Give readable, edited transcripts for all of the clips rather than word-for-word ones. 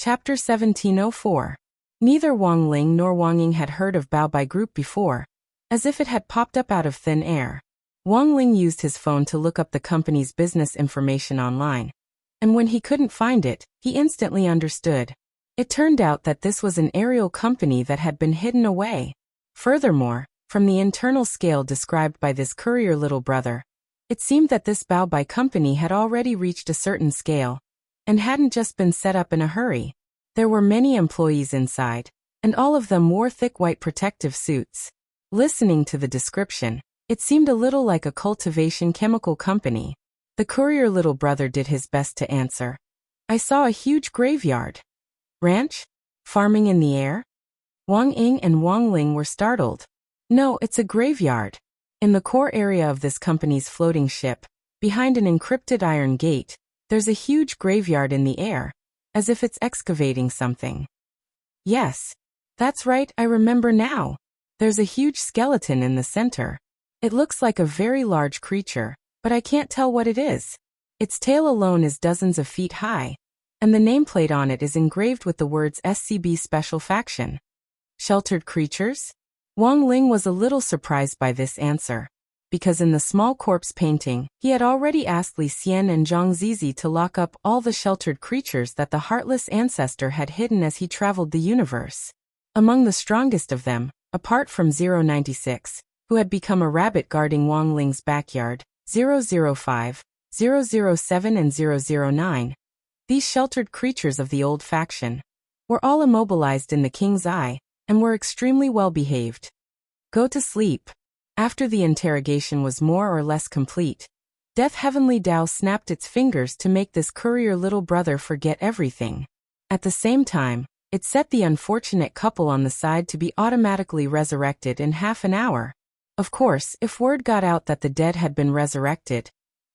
Chapter 1704. Neither Wang Ling nor Wang Ying had heard of Bao Bai Group before, as if it had popped up out of thin air. Wang Ling used his phone to look up the company's business information online, and when he couldn't find it, he instantly understood. It turned out that this was an aerial company that had been hidden away. Furthermore, from the internal scale described by this courier little brother, it seemed that this Bao Bai company had already reached a certain scale, and hadn't just been set up in a hurry. There were many employees inside, and all of them wore thick white protective suits. Listening to the description, it seemed a little like a cultivation chemical company. The courier little brother did his best to answer. I saw a huge graveyard. Ranch? Farming in the air? Wang Ying and Wang Ling were startled. No, it's a graveyard. In the core area of this company's floating ship, behind an encrypted iron gate, there's a huge graveyard in the air, as if it's excavating something. Yes, that's right, I remember now. There's a huge skeleton in the center. It looks like a very large creature, but I can't tell what it is. Its tail alone is dozens of feet high, and the nameplate on it is engraved with the words SCB Special Faction. Sheltered creatures? Wang Ling was a little surprised by this answer, because in the small corpse painting, he had already asked Li Xian and Zhang Zizi to lock up all the sheltered creatures that the Heartless Ancestor had hidden as he traveled the universe. Among the strongest of them, apart from 096, who had become a rabbit guarding Wang Ling's backyard, 005, 007 and 009, these sheltered creatures of the old faction were all immobilized in the king's eye, and were extremely well behaved. Go to sleep. After the interrogation was more or less complete, Death Heavenly Dao snapped its fingers to make this courier little brother forget everything. At the same time, it set the unfortunate couple on the side to be automatically resurrected in half an hour. Of course, if word got out that the dead had been resurrected,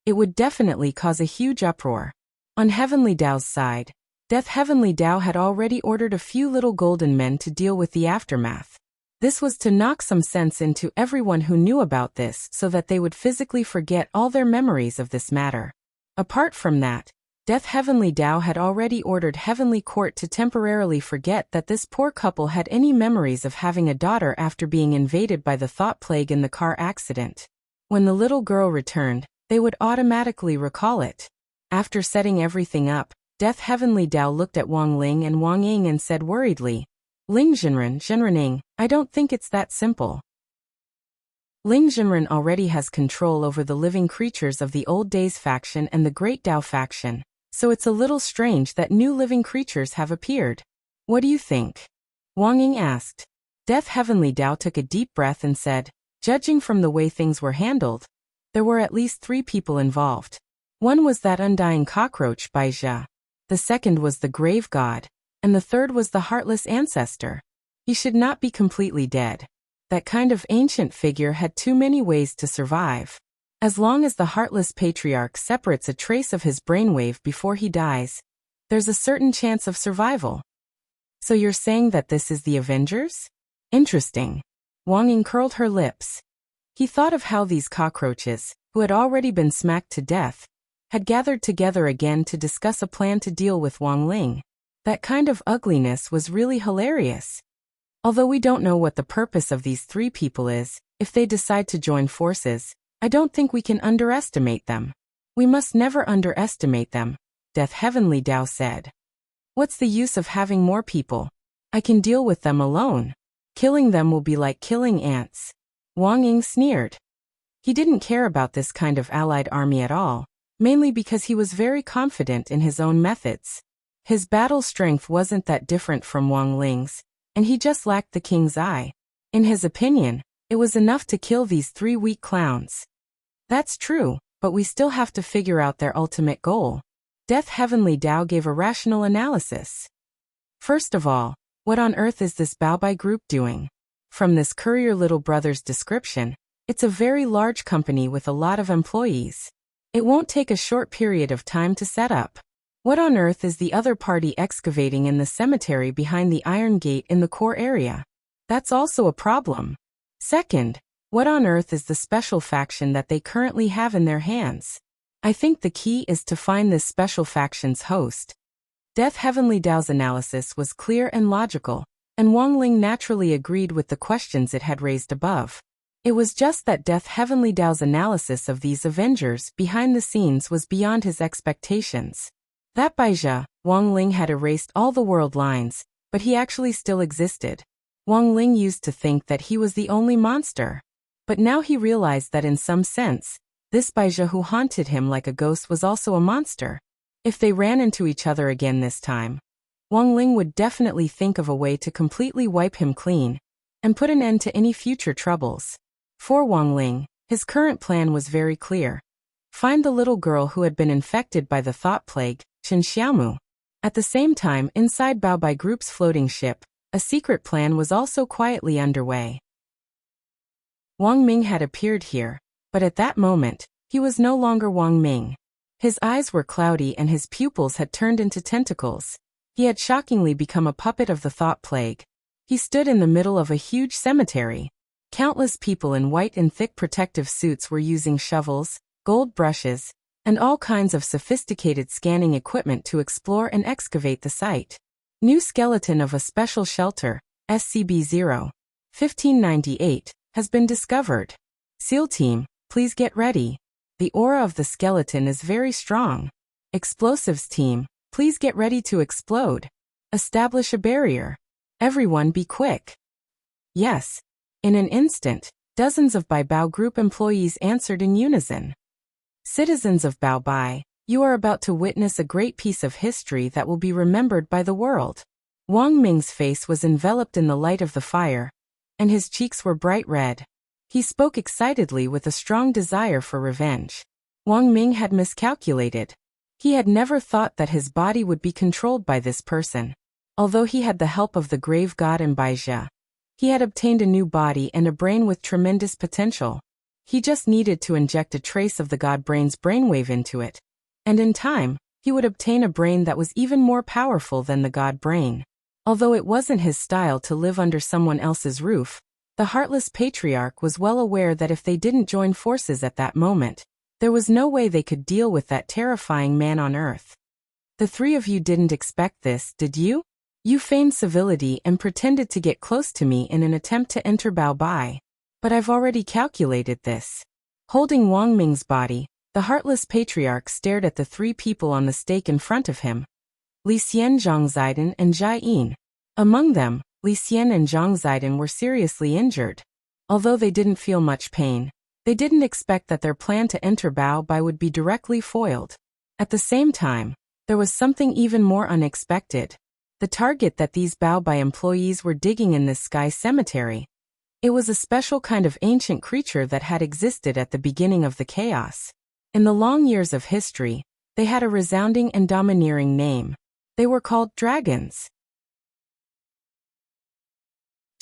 it would definitely cause a huge uproar. On Heavenly Dao's side, Death Heavenly Dao had already ordered a few little golden men to deal with the aftermath. This was to knock some sense into everyone who knew about this so that they would physically forget all their memories of this matter. Apart from that, Death Heavenly Dao had already ordered Heavenly Court to temporarily forget that this poor couple had any memories of having a daughter after being invaded by the thought plague in the car accident. When the little girl returned, they would automatically recall it. After setting everything up, Death Heavenly Dao looked at Wang Ling and Wang Ying and said worriedly, Ling Jinren, I don't think it's that simple. Ling Jinren already has control over the living creatures of the Old Days faction and the Great Dao faction, so it's a little strange that new living creatures have appeared. What do you think? Wang Ying asked. Death Heavenly Dao took a deep breath and said, judging from the way things were handled, there were at least 3 people involved. One was that undying cockroach Bai Jia. The second was the grave god, and the third was the Heartless Ancestor. He should not be completely dead. That kind of ancient figure had too many ways to survive. As long as the Heartless Patriarch separates a trace of his brainwave before he dies, there's a certain chance of survival. So you're saying that this is the Avengers? Interesting. Wang Ying curled her lips. He thought of how these cockroaches, who had already been smacked to death, had gathered together again to discuss a plan to deal with Wang Ling. That kind of ugliness was really hilarious. Although we don't know what the purpose of these 3 people is, if they decide to join forces, I don't think we can underestimate them. We must never underestimate them, Death Heavenly Dao said. What's the use of having more people? I can deal with them alone. Killing them will be like killing ants. Wang Ying sneered. He didn't care about this kind of allied army at all, mainly because he was very confident in his own methods. His battle strength wasn't that different from Wang Ling's, and he just lacked the king's eye. In his opinion, it was enough to kill these 3 weak clowns. That's true, but we still have to figure out their ultimate goal. Death Heavenly Dao gave a rational analysis. First of all, what on earth is this Bao Bai group doing? From this courier little brother's description, it's a very large company with a lot of employees. It won't take a short period of time to set up. What on earth is the other party excavating in the cemetery behind the Iron Gate in the core area? That's also a problem. Second, what on earth is the special faction that they currently have in their hands? I think the key is to find this special faction's host. Death Heavenly Dao's analysis was clear and logical, and Wang Ling naturally agreed with the questions it had raised above. It was just that Death Heavenly Dao's analysis of these Avengers behind the scenes was beyond his expectations. That Baizha, Wang Ling had erased all the world lines, but he actually still existed. Wang Ling used to think that he was the only monster. But now he realized that in some sense, this Baizha who haunted him like a ghost was also a monster. If they ran into each other again this time, Wang Ling would definitely think of a way to completely wipe him clean and put an end to any future troubles. For Wang Ling, his current plan was very clear. Find the little girl who had been infected by the thought plague, Chen Xiaomu. At the same time, inside Bao Bai Group's floating ship, a secret plan was also quietly underway. Wang Ming had appeared here, but at that moment, he was no longer Wang Ming. His eyes were cloudy and his pupils had turned into tentacles. He had shockingly become a puppet of the thought plague. He stood in the middle of a huge cemetery. Countless people in white and thick protective suits were using shovels, gold brushes, and all kinds of sophisticated scanning equipment to explore and excavate the site. New skeleton of a special shelter, SCB-0, 1598, has been discovered. SEAL team, please get ready. The aura of the skeleton is very strong. Explosives team, please get ready to explode. Establish a barrier. Everyone be quick. Yes. In an instant, dozens of Bai Bao Group employees answered in unison. Citizens of Bao Bai, you are about to witness a great piece of history that will be remembered by the world. Wang Ming's face was enveloped in the light of the fire, and his cheeks were bright red. He spoke excitedly with a strong desire for revenge. Wang Ming had miscalculated. He had never thought that his body would be controlled by this person. Although he had the help of the grave god and Baizha, he had obtained a new body and a brain with tremendous potential. He just needed to inject a trace of the god brain's brainwave into it. And in time, he would obtain a brain that was even more powerful than the god brain. Although it wasn't his style to live under someone else's roof, the heartless patriarch was well aware that if they didn't join forces at that moment, there was no way they could deal with that terrifying man on earth. The three of you didn't expect this, did you? You feigned civility and pretended to get close to me in an attempt to enter Bao Bai. But I've already calculated this. Holding Wang Ming's body, the heartless patriarch stared at the three people on the stake in front of him. Li Xian, Zhang Zidong, and Jai Yin. Among them, Li Xian and Zhang Zidong were seriously injured. Although they didn't feel much pain, they didn't expect that their plan to enter Bao Bai would be directly foiled. At the same time, there was something even more unexpected. The target that these Bao Bai employees were digging in this sky cemetery. It was a special kind of ancient creature that had existed at the beginning of the chaos. In the long years of history, they had a resounding and domineering name. They were called dragons.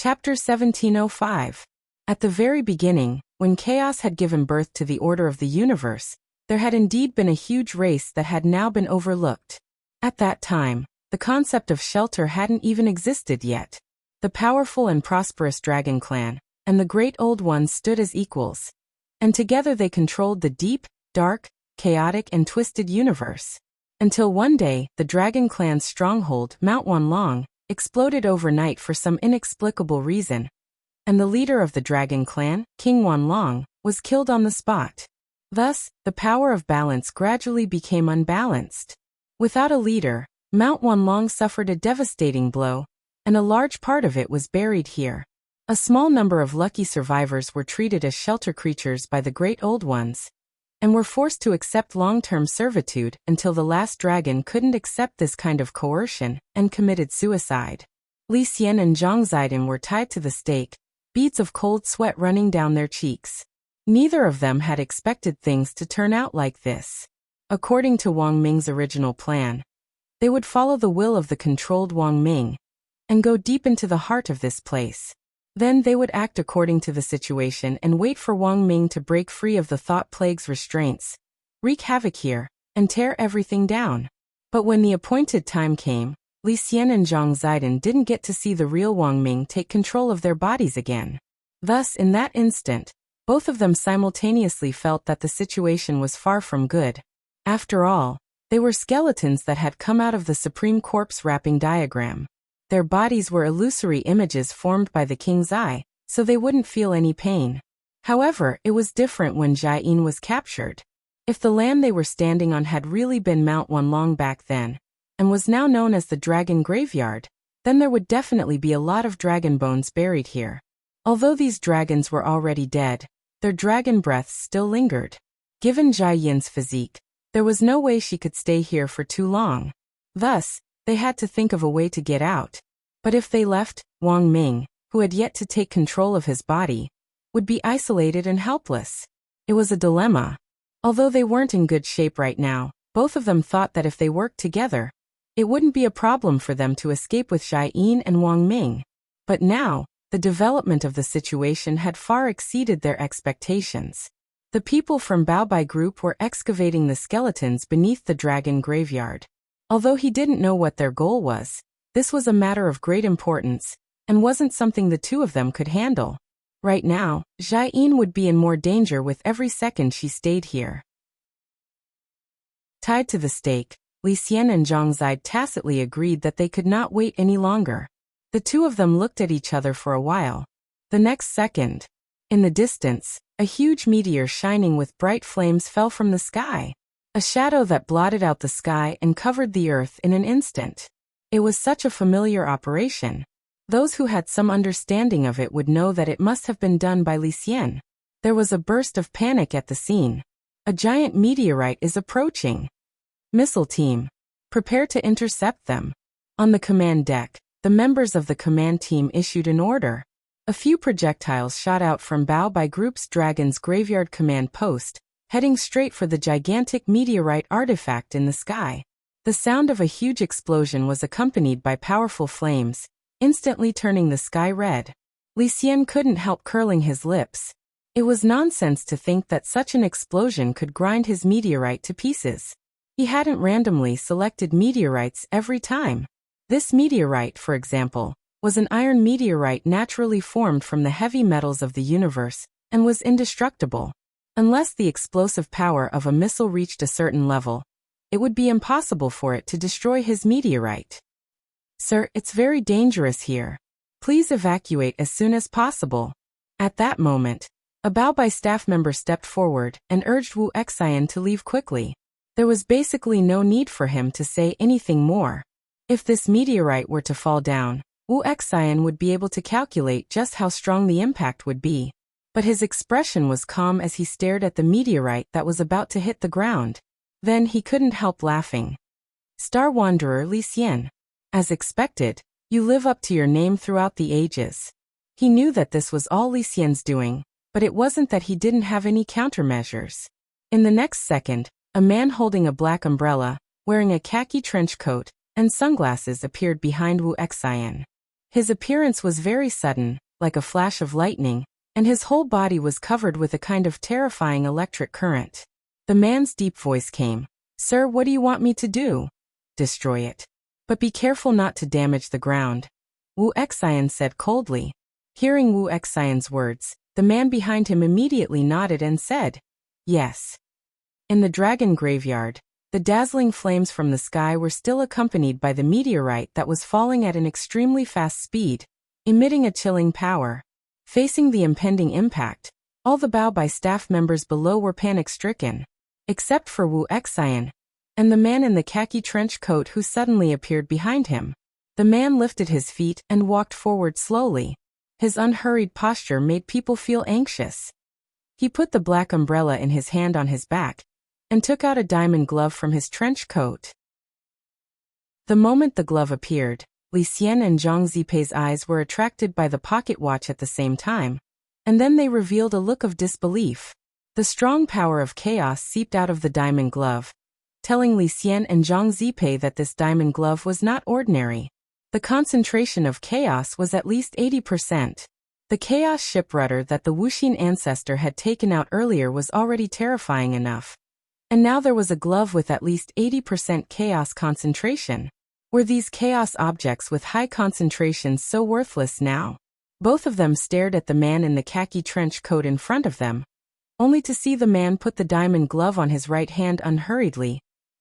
Chapter 1705. At the very beginning, when chaos had given birth to the order of the universe, there had indeed been a huge race that had now been overlooked. At that time, the concept of shelter hadn't even existed yet. The powerful and prosperous dragon clan and the great old ones stood as equals, and together they controlled the deep, dark, chaotic and twisted universe. Until one day, the dragon clan's stronghold, Mount Wanlong, exploded overnight for some inexplicable reason, and the leader of the dragon clan, King Wanlong, was killed on the spot. Thus, the power of balance gradually became unbalanced. Without a leader, Mount Wanlong suffered a devastating blow, and a large part of it was buried here. A small number of lucky survivors were treated as shelter creatures by the great old ones, and were forced to accept long-term servitude until the last dragon couldn't accept this kind of coercion and committed suicide. Li Xian and Zhang Zidong were tied to the stake, beads of cold sweat running down their cheeks. Neither of them had expected things to turn out like this. According to Wang Ming's original plan, they would follow the will of the controlled Wang Ming and go deep into the heart of this place. Then they would act according to the situation and wait for Wang Ming to break free of the thought plague's restraints, wreak havoc here, and tear everything down. But when the appointed time came, Li Xian and Zhang Zidong didn't get to see the real Wang Ming take control of their bodies again. Thus, in that instant, both of them simultaneously felt that the situation was far from good. After all, They were skeletons that had come out of the Supreme Corpse wrapping diagram. Their bodies were illusory images formed by the king's eye, so they wouldn't feel any pain. However, it was different when Jai-in was captured. If the land they were standing on had really been Mount Wanlong back then, and was now known as the Dragon Graveyard, then there would definitely be a lot of dragon bones buried here. Although these dragons were already dead, their dragon breaths still lingered. Given Jai-yin's physique, there was no way she could stay here for too long. Thus, they had to think of a way to get out. But if they left, Wang Ming, who had yet to take control of his body, would be isolated and helpless. It was a dilemma. Although they weren't in good shape right now, both of them thought that if they worked together, it wouldn't be a problem for them to escape with Jai-in and Wang Ming. But now, the development of the situation had far exceeded their expectations. The people from Baobai Group were excavating the skeletons beneath the dragon graveyard. Although he didn't know what their goal was, this was a matter of great importance, and wasn't something the two of them could handle. Right now, Jai-in would be in more danger with every second she stayed here. Tied to the stake, Li Xian and Zhang Zide tacitly agreed that they could not wait any longer. The two of them looked at each other for a while. The next second, in the distance, a huge meteor shining with bright flames fell from the sky. A shadow that blotted out the sky and covered the earth in an instant. It was such a familiar operation. Those who had some understanding of it would know that it must have been done by Li Xian. There was a burst of panic at the scene. A giant meteorite is approaching. Missile team, prepare to intercept them. On the command deck, the members of the command team issued an order. A few projectiles shot out from Baobai Group's Dragon's Graveyard command post, heading straight for the gigantic meteorite artifact in the sky. The sound of a huge explosion was accompanied by powerful flames, instantly turning the sky red. Li Xian couldn't help curling his lips. It was nonsense to think that such an explosion could grind his meteorite to pieces. He hadn't randomly selected meteorites every time. This meteorite, for example, was an iron meteorite naturally formed from the heavy metals of the universe, and was indestructible. Unless the explosive power of a missile reached a certain level, it would be impossible for it to destroy his meteorite. Sir, it's very dangerous here. Please evacuate as soon as possible. At that moment, a Baobai staff member stepped forward and urged Wu Xian to leave quickly. There was basically no need for him to say anything more. If this meteorite were to fall down, Wu Xian would be able to calculate just how strong the impact would be. But his expression was calm as he stared at the meteorite that was about to hit the ground. Then he couldn't help laughing. Star Wanderer Li Xian. As expected, you live up to your name throughout the ages. He knew that this was all Li Xian's doing, but it wasn't that he didn't have any countermeasures. In the next second, a man holding a black umbrella, wearing a khaki trench coat, and sunglasses appeared behind Wu Xian. His appearance was very sudden, like a flash of lightning, and his whole body was covered with a kind of terrifying electric current. The man's deep voice came. Sir, what do you want me to do? Destroy it. But be careful not to damage the ground. Wu Xian said coldly. Hearing Wu Xian's words, the man behind him immediately nodded and said, yes. In the dragon graveyard, the dazzling flames from the sky were still accompanied by the meteorite that was falling at an extremely fast speed, emitting a chilling power. Facing the impending impact, all the Baobai staff members below were panic-stricken, except for Wu Xian, and the man in the khaki trench coat who suddenly appeared behind him. The man lifted his feet and walked forward slowly. His unhurried posture made people feel anxious. He put the black umbrella in his hand on his back, and took out a diamond glove from his trench coat. The moment the glove appeared, Li Xian and Zhang Zipei's eyes were attracted by the pocket watch at the same time, and then they revealed a look of disbelief. The strong power of chaos seeped out of the diamond glove, telling Li Xian and Zhang Zipei that this diamond glove was not ordinary. The concentration of chaos was at least 80%. The chaos ship rudder that the Wuxin ancestor had taken out earlier was already terrifying enough. And now there was a glove with at least 80% chaos concentration. Were these chaos objects with high concentrations so worthless now? Both of them stared at the man in the khaki trench coat in front of them, only to see the man put the diamond glove on his right hand unhurriedly,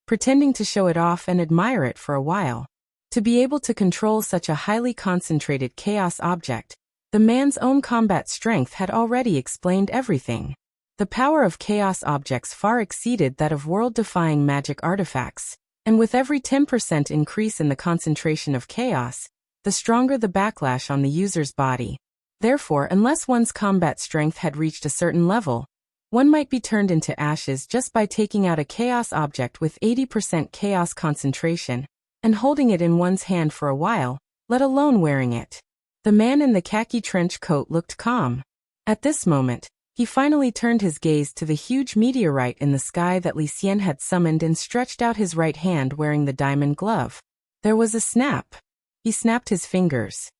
pretending to show it off and admire it for a while. To be able to control such a highly concentrated chaos object, the man's own combat strength had already explained everything. The power of chaos objects far exceeded that of world-defying magic artifacts, and with every 10% increase in the concentration of chaos, the stronger the backlash on the user's body. Therefore, unless one's combat strength had reached a certain level, one might be turned into ashes just by taking out a chaos object with 80% chaos concentration and holding it in one's hand for a while, let alone wearing it. The man in the khaki trench coat looked calm. At this moment, he finally turned his gaze to the huge meteorite in the sky that Li Xian had summoned and stretched out his right hand wearing the diamond glove. There was a snap. He snapped his fingers.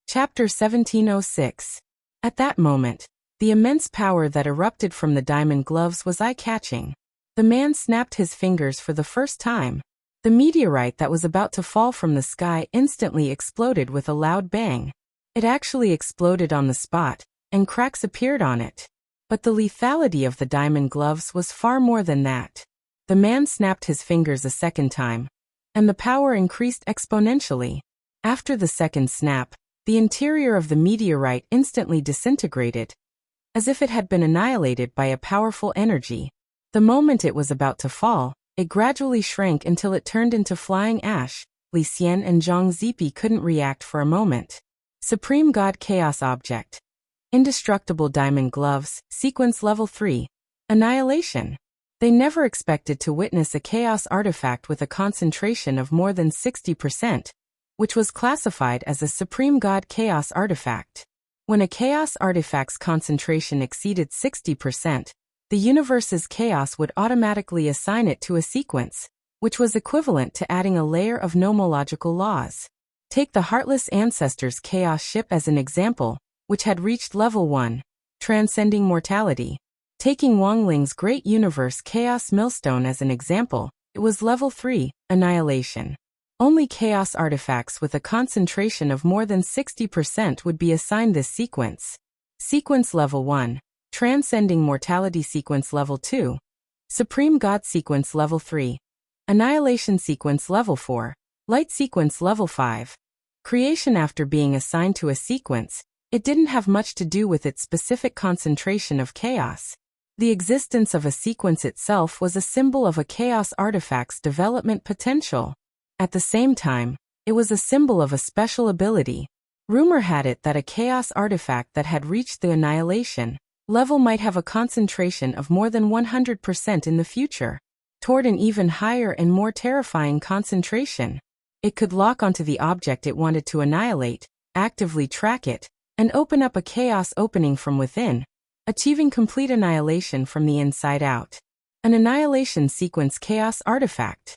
Chapter 1706. At that moment, the immense power that erupted from the diamond gloves was eye-catching. The man snapped his fingers for the first time. The meteorite that was about to fall from the sky instantly exploded with a loud bang. It actually exploded on the spot, and cracks appeared on it. But the lethality of the diamond gloves was far more than that. The man snapped his fingers a second time, and the power increased exponentially. After the second snap, the interior of the meteorite instantly disintegrated, as if it had been annihilated by a powerful energy. The moment it was about to fall, it gradually shrank until it turned into flying ash. Li Xian and Zhang Zipi couldn't react for a moment. Supreme God Chaos Object. Indestructible Diamond Gloves, Sequence Level 3. Annihilation. They never expected to witness a chaos artifact with a concentration of more than 60%, which was classified as a Supreme God Chaos Artifact. When a chaos artifact's concentration exceeded 60%, the universe's chaos would automatically assign it to a sequence, which was equivalent to adding a layer of nomological laws. Take the Heartless Ancestors Chaos Ship as an example, which had reached Level 1, Transcending Mortality. Taking Wang Ling's Great Universe Chaos Millstone as an example, it was Level 3, Annihilation. Only chaos artifacts with a concentration of more than 60% would be assigned this sequence. Sequence Level 1. Transcending Mortality Sequence Level 2. Supreme God Sequence Level 3. Annihilation Sequence Level 4. Light Sequence Level 5. Creation. After being assigned to a sequence, it didn't have much to do with its specific concentration of chaos. The existence of a sequence itself was a symbol of a chaos artifact's development potential. At the same time, it was a symbol of a special ability. Rumor had it that a chaos artifact that had reached the annihilation level might have a concentration of more than 100% in the future, toward an even higher and more terrifying concentration. It could lock onto the object it wanted to annihilate, actively track it, and open up a chaos opening from within, achieving complete annihilation from the inside out. An annihilation sequence chaos artifact.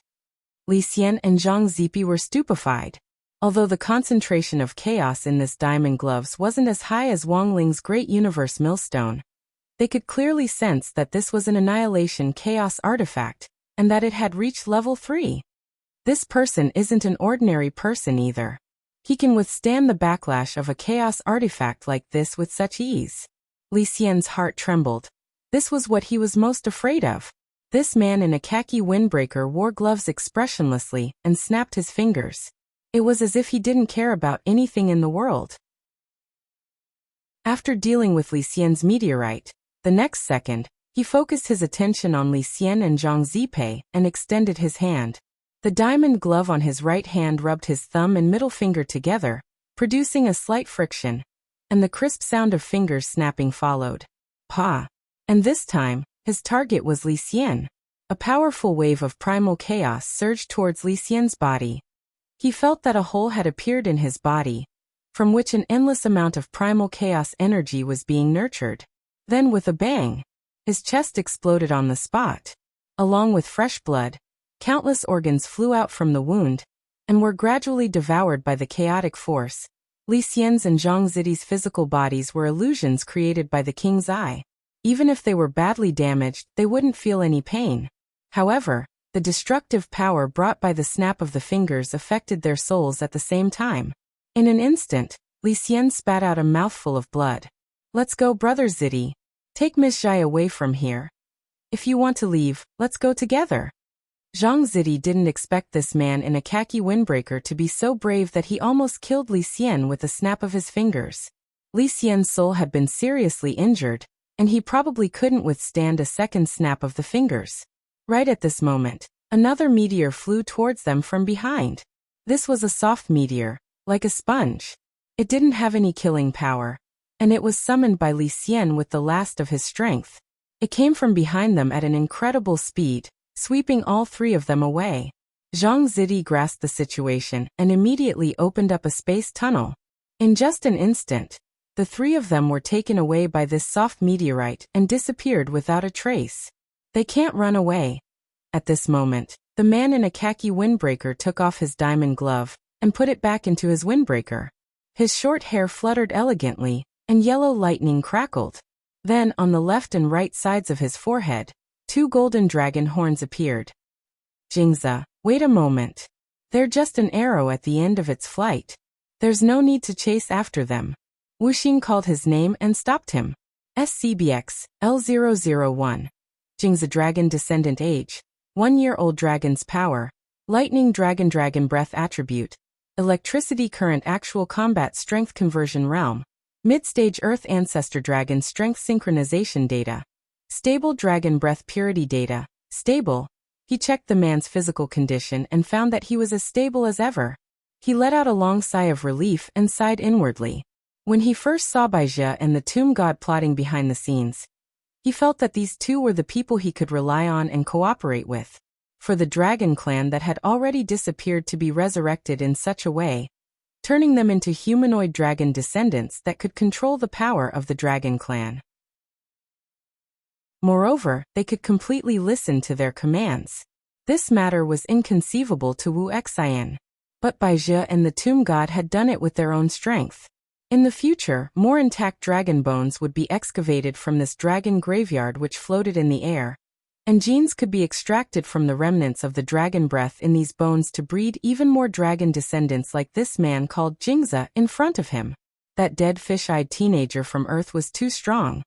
Li Xian and Zhang Zipi were stupefied. Although the concentration of chaos in this diamond gloves wasn't as high as Wang Ling's Great Universe Millstone, they could clearly sense that this was an annihilation chaos artifact, and that it had reached Level 3. This person isn't an ordinary person either. He can withstand the backlash of a chaos artifact like this with such ease. Li Xian's heart trembled. This was what he was most afraid of. This man in a khaki windbreaker wore gloves expressionlessly and snapped his fingers. It was as if he didn't care about anything in the world. After dealing with Li Xian's meteorite, the next second, he focused his attention on Li Xian and Zhang Zipe and extended his hand. The diamond glove on his right hand rubbed his thumb and middle finger together, producing a slight friction, and the crisp sound of fingers snapping followed. Pa! And this time, his target was Li Xian. A powerful wave of primal chaos surged towards Li Xian's body. He felt that a hole had appeared in his body, from which an endless amount of primal chaos energy was being nurtured. Then with a bang, his chest exploded on the spot. Along with fresh blood, countless organs flew out from the wound, and were gradually devoured by the chaotic force. Li Xian's and Zhang Zidi's physical bodies were illusions created by the king's eye. Even if they were badly damaged, they wouldn't feel any pain. However, the destructive power brought by the snap of the fingers affected their souls at the same time. In an instant, Li Xian spat out a mouthful of blood. "Let's go, Brother Zidi. Take Miss Zhai away from here." If you want to leave, let's go together. Zhang Zidi didn't expect this man in a khaki windbreaker to be so brave that he almost killed Li Xian with a snap of his fingers. Li Xian's soul had been seriously injured, and he probably couldn't withstand a second snap of the fingers. Right at this moment, another meteor flew towards them from behind. This was a soft meteor, like a sponge. It didn't have any killing power, and it was summoned by Li Xian with the last of his strength. It came from behind them at an incredible speed, sweeping all three of them away. Zhang Zidi grasped the situation and immediately opened up a space tunnel. In just an instant, the three of them were taken away by this soft meteorite and disappeared without a trace. They can't run away. At this moment, the man in a khaki windbreaker took off his diamond glove and put it back into his windbreaker. His short hair fluttered elegantly, and yellow lightning crackled. Then, on the left and right sides of his forehead, 2 golden dragon horns appeared. Jingzi, wait a moment. They're just an arrow at the end of its flight. There's no need to chase after them. Wuxin called his name and stopped him. SCBX, L001. Jingzi Dragon Descendant Age. 1-year-old Dragon's Power. Lightning Dragon Breath Attribute. Electricity Current Actual Combat Strength Conversion Realm. Mid-stage Earth Ancestor Dragon Strength Synchronization Data. Stable Dragon Breath Purity Data. Stable. He checked the man's physical condition and found that he was as stable as ever. He let out a long sigh of relief and sighed inwardly. When he first saw Baizhi and the tomb god plotting behind the scenes, he felt that these two were the people he could rely on and cooperate with. For the dragon clan that had already disappeared to be resurrected in such a way, turning them into humanoid dragon descendants that could control the power of the dragon clan. Moreover, they could completely listen to their commands. This matter was inconceivable to Wu Xian. But Baizhi and the tomb god had done it with their own strength. In the future, more intact dragon bones would be excavated from this dragon graveyard which floated in the air, and genes could be extracted from the remnants of the dragon breath in these bones to breed even more dragon descendants like this man called Jingzi in front of him. That dead fish-eyed teenager from Earth was too strong.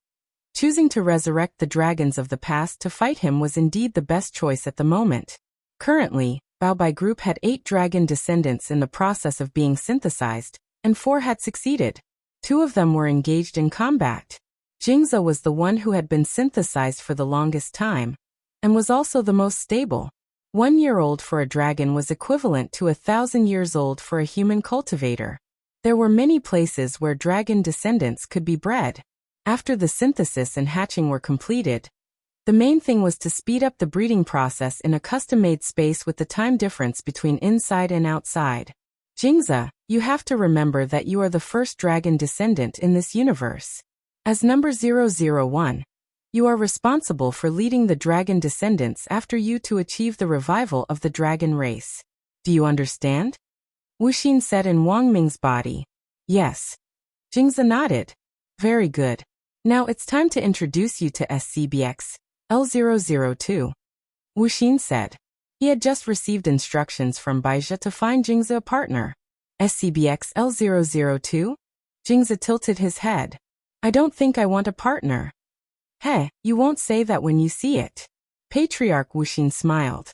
Choosing to resurrect the dragons of the past to fight him was indeed the best choice at the moment. Currently, Baobai Group had 8 dragon descendants in the process of being synthesized, and 4 had succeeded. 2 of them were engaged in combat. Jingzi was the one who had been synthesized for the longest time, and was also the most stable. 1 year old for a dragon was equivalent to 1,000 years old for a human cultivator. There were many places where dragon descendants could be bred. After the synthesis and hatching were completed, the main thing was to speed up the breeding process in a custom-made space with the time difference between inside and outside. Jingzi, you have to remember that you are the first dragon descendant in this universe. As number 001, you are responsible for leading the dragon descendants after you to achieve the revival of the dragon race. Do you understand? Wuxin said in Wang Ming's body. Yes. Jingzi nodded. Very good. Now it's time to introduce you to SCBX, L002. Wuxin said. He had just received instructions from Baizhi to find Jingzi a partner. SCBX L002? Jingzi tilted his head. I don't think I want a partner. Hey, you won't say that when you see it. Patriarch Wuxin smiled.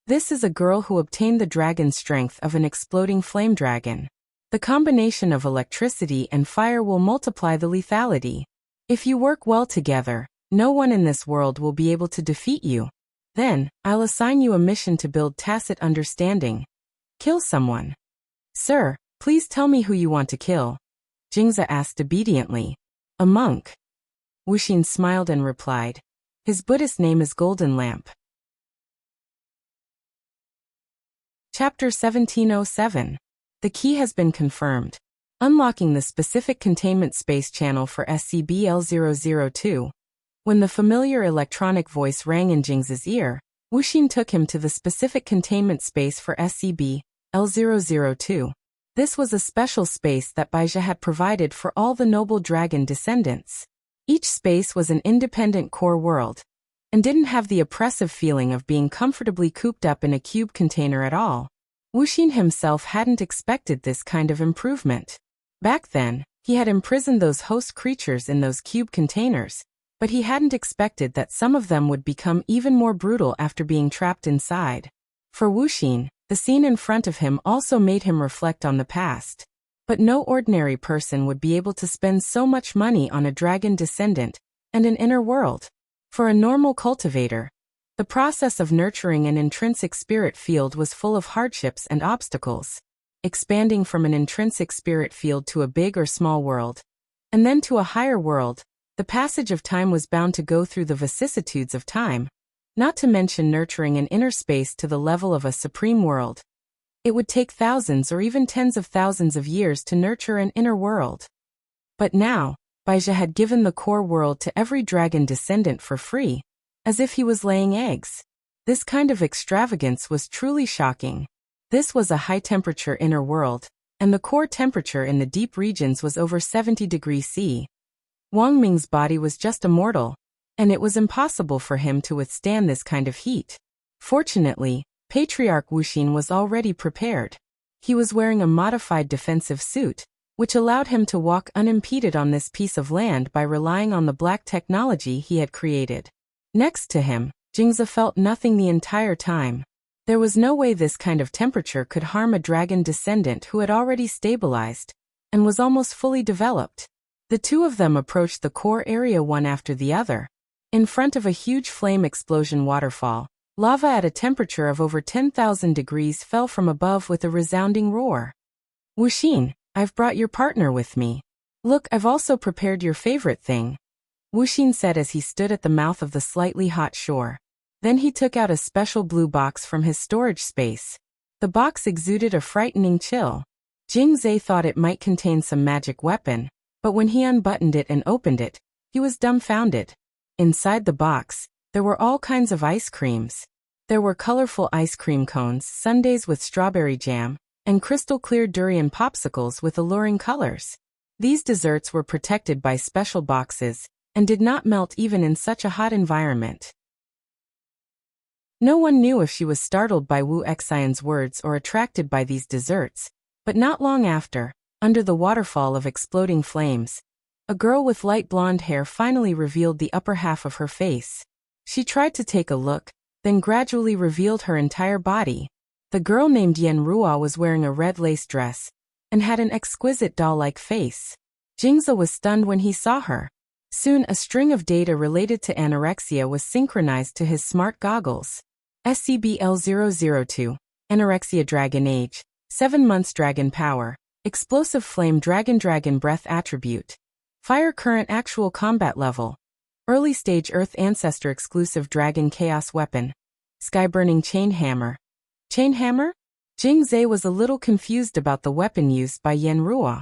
This is a girl who obtained the dragon strength of an exploding flame dragon. The combination of electricity and fire will multiply the lethality. If you work well together, no one in this world will be able to defeat you. Then, I'll assign you a mission to build tacit understanding. Kill someone. Sir, please tell me who you want to kill. Jingzi asked obediently. A monk. Wuxin smiled and replied. His Buddhist name is Golden Lamp. Chapter 1707. The key has been confirmed. Unlocking the specific containment space channel for SCB-L002. When the familiar electronic voice rang in Jingzi's ear, Wuxin took him to the specific containment space for SCB-L002. This was a special space that Baizhi had provided for all the noble dragon descendants. Each space was an independent core world, and didn't have the oppressive feeling of being comfortably cooped up in a cube container at all. Wuxin himself hadn't expected this kind of improvement. Back then, he had imprisoned those host creatures in those cube containers, but he hadn't expected that some of them would become even more brutal after being trapped inside. For Wuxin, the scene in front of him also made him reflect on the past. But no ordinary person would be able to spend so much money on a dragon descendant and an inner world. For a normal cultivator, the process of nurturing an intrinsic spirit field was full of hardships and obstacles. Expanding from an intrinsic spirit field to a big or small world, and then to a higher world, the passage of time was bound to go through the vicissitudes of time, not to mention nurturing an inner space to the level of a supreme world. It would take thousands or even tens of thousands of years to nurture an inner world. But now, Baizhi had given the core world to every dragon descendant for free, as if he was laying eggs. This kind of extravagance was truly shocking. This was a high-temperature inner world, and the core temperature in the deep regions was over 70 degrees C. Wang Ming's body was just a mortal, and it was impossible for him to withstand this kind of heat. Fortunately, Patriarch Wuxin was already prepared. He was wearing a modified defensive suit, which allowed him to walk unimpeded on this piece of land by relying on the black technology he had created. Next to him, Jingzi felt nothing the entire time. There was no way this kind of temperature could harm a dragon descendant who had already stabilized and was almost fully developed. The two of them approached the core area one after the other. In front of a huge flame explosion waterfall, lava at a temperature of over 10,000 degrees fell from above with a resounding roar. Wuxin, I've brought your partner with me. Look, I've also prepared your favorite thing, Wuxin said as he stood at the mouth of the slightly hot shore. Then he took out a special blue box from his storage space. The box exuded a frightening chill. Jingzi thought it might contain some magic weapon, but when he unbuttoned it and opened it, he was dumbfounded. Inside the box, there were all kinds of ice creams. There were colorful ice cream cones, sundaes with strawberry jam, and crystal-clear durian popsicles with alluring colors. These desserts were protected by special boxes and did not melt even in such a hot environment. No one knew if she was startled by Wu Xian's words or attracted by these desserts, but not long after, under the waterfall of exploding flames, a girl with light blonde hair finally revealed the upper half of her face. She tried to take a look, then gradually revealed her entire body. The girl named Yan Ruo was wearing a red lace dress and had an exquisite doll-like face. Jingzi was stunned when he saw her. Soon a string of data related to anorexia was synchronized to his smart goggles. SCBL-002, Anorexia Dragon Age, 7 months Dragon Power, Explosive Flame Dragon Breath Attribute, Fire Current Actual Combat Level, Early Stage Earth Ancestor Exclusive Dragon Chaos Weapon, Sky-Burning Chain Hammer. Chain Hammer? Jingzi was a little confused about the weapon used by Yan Ruo.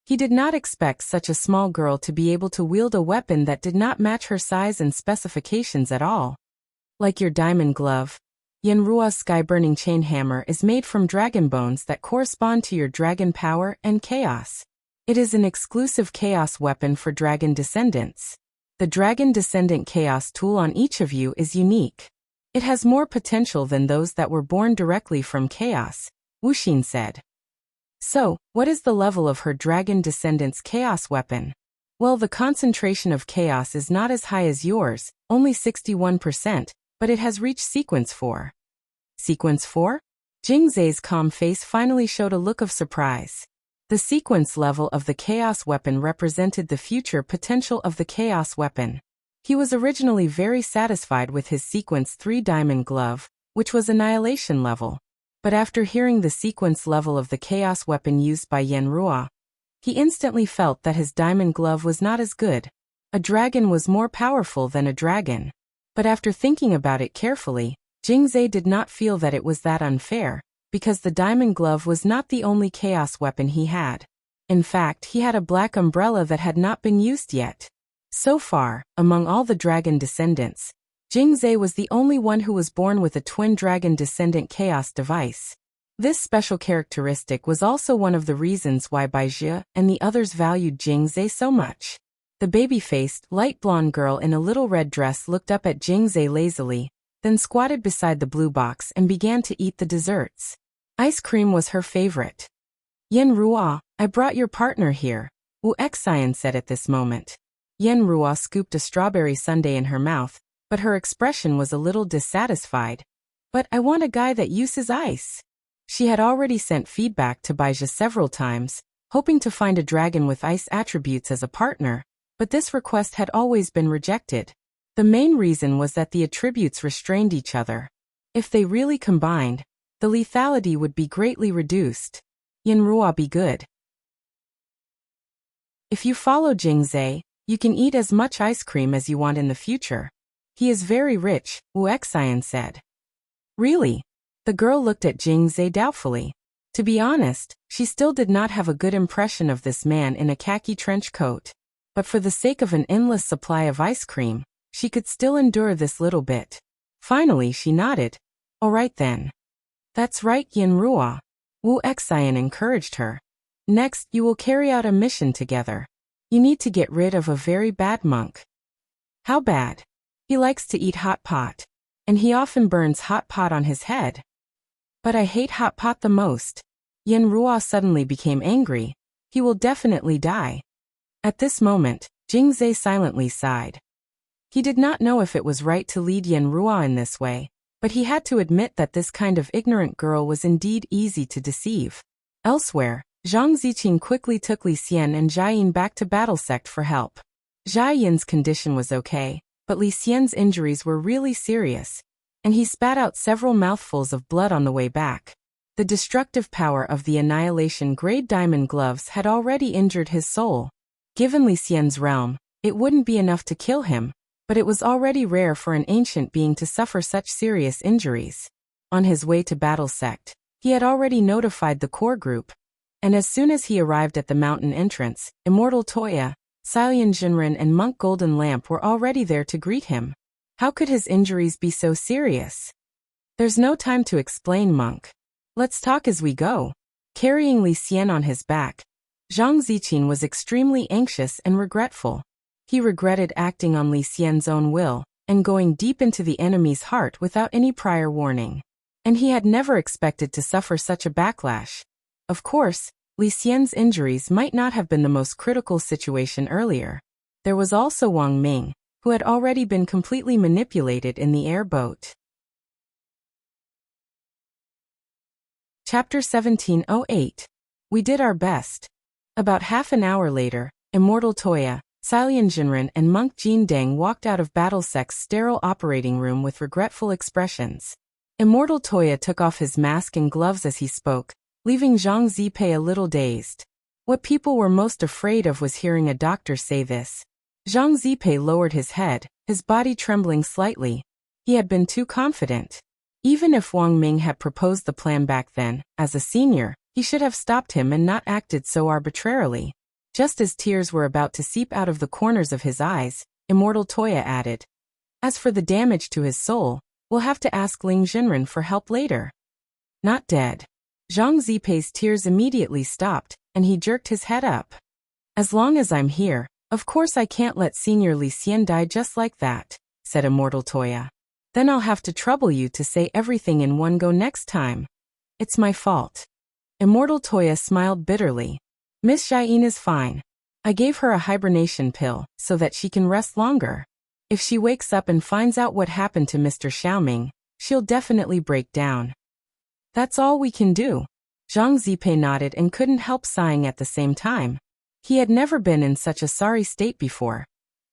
He did not expect such a small girl to be able to wield a weapon that did not match her size and specifications at all. Like your diamond glove, Yan Ruo's Sky-Burning Chain Hammer is made from dragon bones that correspond to your dragon power and chaos. It is an exclusive chaos weapon for dragon descendants. The Dragon Descendant Chaos tool on each of you is unique. It has more potential than those that were born directly from chaos, Wuxin said. So, what is the level of her Dragon Descendant's chaos weapon? Well, the concentration of chaos is not as high as yours, only 61%, but it has reached Sequence 4. Sequence 4? Jingzi's calm face finally showed a look of surprise. The sequence level of the chaos weapon represented the future potential of the chaos weapon. He was originally very satisfied with his sequence 3 diamond glove, which was annihilation level. But after hearing the sequence level of the chaos weapon used by Yan Ruo, he instantly felt that his diamond glove was not as good. A dragon was more powerful than a dragon. But after thinking about it carefully, Jingzi did not feel that it was that unfair, because the diamond glove was not the only chaos weapon he had. In fact, he had a black umbrella that had not been used yet. So far, among all the dragon descendants, Jingzi was the only one who was born with a twin dragon descendant chaos device. This special characteristic was also one of the reasons why Baizhi and the others valued Jingzi so much. The baby-faced, light blonde girl in a little red dress looked up at Jingzi lazily, then squatted beside the blue box and began to eat the desserts. Ice cream was her favorite. Yan Ruo, I brought your partner here, Wu Xian said at this moment. Yenrua scooped a strawberry sundae in her mouth, but her expression was a little dissatisfied. But I want a guy that uses ice. She had already sent feedback to Baija several times, hoping to find a dragon with ice attributes as a partner, but this request had always been rejected. The main reason was that the attributes restrained each other. If they really combined, the lethality would be greatly reduced. Yenrua be good. If you follow Jingzhe, you can eat as much ice cream as you want in the future. He is very rich, Wu Xian said. Really? The girl looked at Jingzhe doubtfully. To be honest, she still did not have a good impression of this man in a khaki trench coat. But for the sake of an endless supply of ice cream, she could still endure this little bit. Finally she nodded. All right then. That's right, Yenrua. Wu Xian encouraged her. Next, you will carry out a mission together. You need to get rid of a very bad monk. How bad? He likes to eat hot pot. And he often burns hot pot on his head. But I hate hot pot the most. Yenrua suddenly became angry. He will definitely die. At this moment, Jingzhe silently sighed. He did not know if it was right to lead Yenrua in this way, but he had to admit that this kind of ignorant girl was indeed easy to deceive. Elsewhere, Zhang Ziqing quickly took Li Xian and Jia Yin back to Battle Sect for help. Jia Yin's condition was okay, but Li Xian's injuries were really serious, and he spat out several mouthfuls of blood on the way back. The destructive power of the Annihilation Grade Diamond Gloves had already injured his soul. Given Li Xian's realm, it wouldn't be enough to kill him, but it was already rare for an ancient being to suffer such serious injuries. On his way to Battle Sect, he had already notified the core group, and as soon as he arrived at the mountain entrance, Immortal Toya, Silian Jinren and Monk Golden Lamp were already there to greet him. How could his injuries be so serious? There's no time to explain, Monk. Let's talk as we go. Carrying Li Xian on his back, Zhang Ziqing was extremely anxious and regretful. He regretted acting on Li Xian's own will, and going deep into the enemy's heart without any prior warning. And he had never expected to suffer such a backlash. Of course, Li Xian's injuries might not have been the most critical situation earlier. There was also Wang Ming, who had already been completely manipulated in the airboat. Chapter 1708. We did our best. About half an hour later, Immortal Toya, Silian Jinren and Monk Jin Deng walked out of Battle Sect's sterile operating room with regretful expressions. Immortal Toya took off his mask and gloves as he spoke, leaving Zhang Zipei a little dazed. What people were most afraid of was hearing a doctor say this. Zhang Zipei lowered his head, his body trembling slightly. He had been too confident. Even if Wang Ming had proposed the plan back then, as a senior, he should have stopped him and not acted so arbitrarily. Just as tears were about to seep out of the corners of his eyes, Immortal Toya added, As for the damage to his soul, we'll have to ask Ling Jinren for help later. Not dead. Zhang Zipei's tears immediately stopped, and he jerked his head up. As long as I'm here, of course I can't let Senior Li Xian die just like that, said Immortal Toya. Then I'll have to trouble you to say everything in one go next time. It's my fault. Immortal Toya smiled bitterly. Miss Xiaoyin is fine. I gave her a hibernation pill so that she can rest longer. If she wakes up and finds out what happened to Mr. Xiaoming, she'll definitely break down. That's all we can do. Zhang Zipei nodded and couldn't help sighing at the same time. He had never been in such a sorry state before.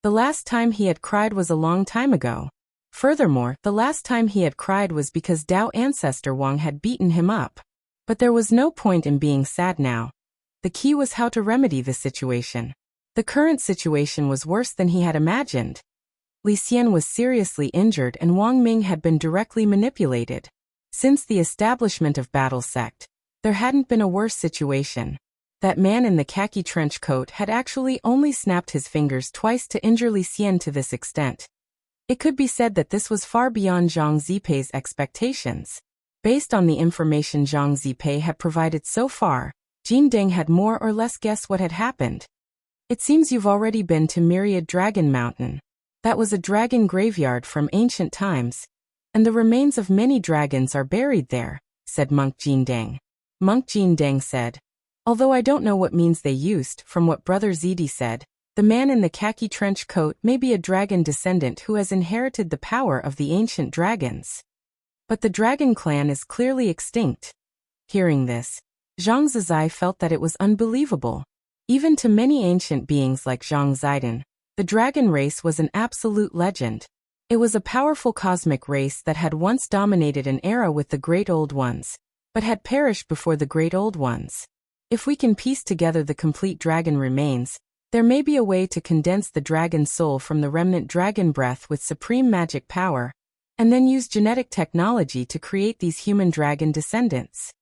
The last time he had cried was a long time ago. Furthermore, the last time he had cried was because Dao ancestor Wang had beaten him up. But there was no point in being sad now. The key was how to remedy the situation. The current situation was worse than he had imagined. Li Xian was seriously injured and Wang Ming had been directly manipulated. Since the establishment of Battle Sect, there hadn't been a worse situation. That man in the khaki trench coat had actually only snapped his fingers twice to injure Li Xian to this extent. It could be said that this was far beyond Zhang Zipei's expectations. Based on the information Zhang Zipei had provided so far, Jin Deng had more or less guessed what had happened. It seems you've already been to Myriad Dragon Mountain. That was a dragon graveyard from ancient times, and the remains of many dragons are buried there, said Monk Jin Deng. Monk Jin Deng said, Although I don't know what means they used, from what Brother Zidi said, The man in the khaki trench coat may be a dragon descendant who has inherited the power of the ancient dragons. But the dragon clan is clearly extinct. Hearing this, Zhang Zizai felt that it was unbelievable. Even to many ancient beings like Zhang Zidong, the dragon race was an absolute legend. It was a powerful cosmic race that had once dominated an era with the Great Old Ones, but had perished before the Great Old Ones. If we can piece together the complete dragon remains, there may be a way to condense the dragon soul from the remnant dragon breath with supreme magic power, and then use genetic technology to create these human dragon descendants.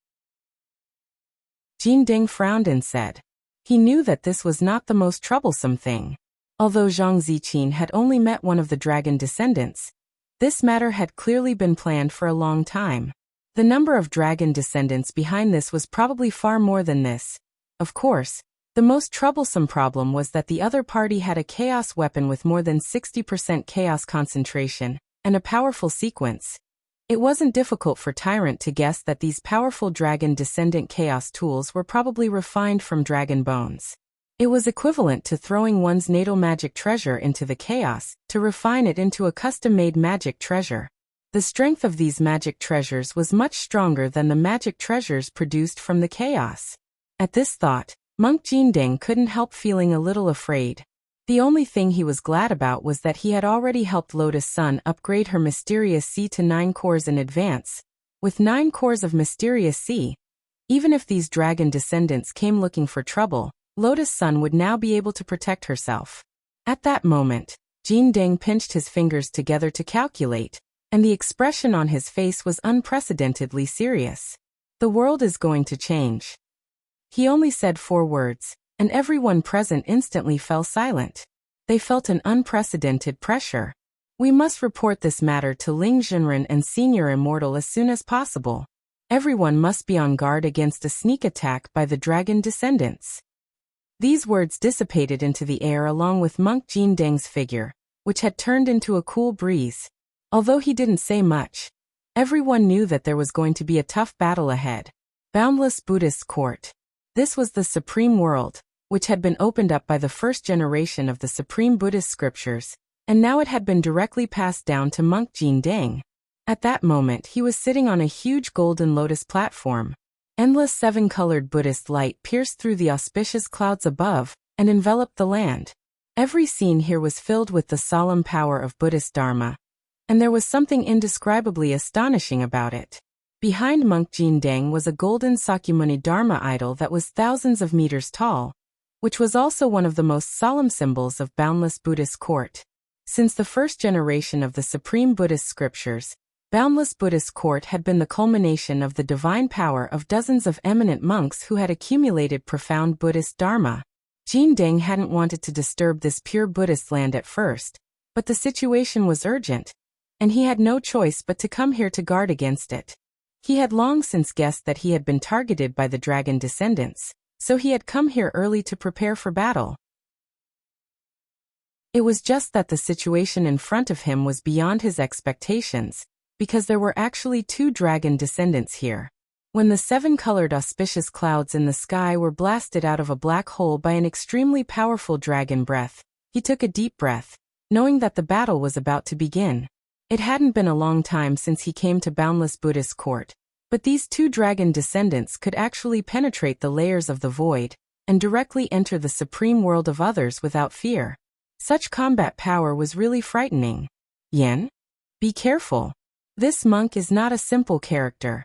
Jin Ding frowned and said. He knew that this was not the most troublesome thing. Although Zhang Ziqin had only met one of the dragon descendants, this matter had clearly been planned for a long time. The number of dragon descendants behind this was probably far more than this. Of course, the most troublesome problem was that the other party had a chaos weapon with more than 60% chaos concentration, and a powerful sequence. It wasn't difficult for Tyrant to guess that these powerful dragon descendant chaos tools were probably refined from dragon bones. It was equivalent to throwing one's natal magic treasure into the chaos, to refine it into a custom-made magic treasure. The strength of these magic treasures was much stronger than the magic treasures produced from the chaos. At this thought, Monk Jindeng couldn't help feeling a little afraid. The only thing he was glad about was that he had already helped Lotus Sun upgrade her Mysterious Sea to 9 cores in advance. With 9 cores of Mysterious Sea, even if these dragon descendants came looking for trouble, Lotus Sun would now be able to protect herself. At that moment, Jindeng pinched his fingers together to calculate, and the expression on his face was unprecedentedly serious. The world is going to change. He only said 4 words, and everyone present instantly fell silent. They felt an unprecedented pressure. We must report this matter to Ling Zhenren and Senior Immortal as soon as possible. Everyone must be on guard against a sneak attack by the dragon descendants. These words dissipated into the air along with Monk Jindeng's figure, which had turned into a cool breeze. Although he didn't say much, everyone knew that there was going to be a tough battle ahead. Boundless Buddhist Court. This was the Supreme World, which had been opened up by the first generation of the Supreme Buddhist Scriptures, and now it had been directly passed down to Monk Jindeng. At that moment he was sitting on a huge golden lotus platform. Endless 7-colored Buddhist light pierced through the auspicious clouds above, and enveloped the land. Every scene here was filled with the solemn power of Buddhist Dharma, and there was something indescribably astonishing about it. Behind Monk Jindeng was a golden Sakyamuni Dharma idol that was thousands of meters tall, which was also one of the most solemn symbols of Boundless Buddhist Court. Since the first generation of the Supreme Buddhist Scriptures, Boundless Buddhist Court had been the culmination of the divine power of dozens of eminent monks who had accumulated profound Buddhist Dharma. Jindeng hadn't wanted to disturb this pure Buddhist land at first, but the situation was urgent, and he had no choice but to come here to guard against it. He had long since guessed that he had been targeted by the dragon descendants, so he had come here early to prepare for battle. It was just that the situation in front of him was beyond his expectations, because there were actually 2 dragon descendants here. When the 7-colored auspicious clouds in the sky were blasted out of a black hole by an extremely powerful dragon breath, he took a deep breath, knowing that the battle was about to begin. It hadn't been a long time since he came to Boundless Buddhist Court, but these 2 dragon descendants could actually penetrate the layers of the void, and directly enter the supreme world of others without fear. Such combat power was really frightening. Yen? Be careful. This monk is not a simple character.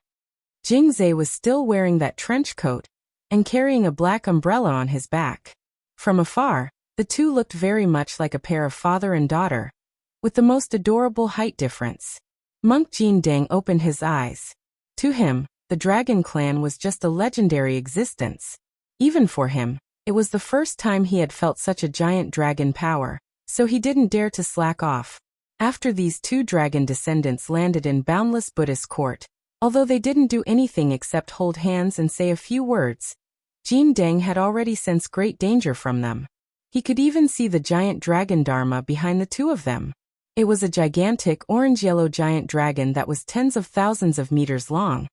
Jingzhe was still wearing that trench coat, and carrying a black umbrella on his back. From afar, the 2 looked very much like a pair of father and daughter, with the most adorable height difference. Monk Jindeng opened his eyes. To him, the dragon clan was just a legendary existence. Even for him, it was the first time he had felt such a giant dragon power, so he didn't dare to slack off. After these 2 dragon descendants landed in Boundless Buddhist Court, although they didn't do anything except hold hands and say a few words, Jindeng had already sensed great danger from them. He could even see the giant dragon Dharma behind the 2 of them. It was a gigantic orange-yellow giant dragon that was tens of thousands of meters long,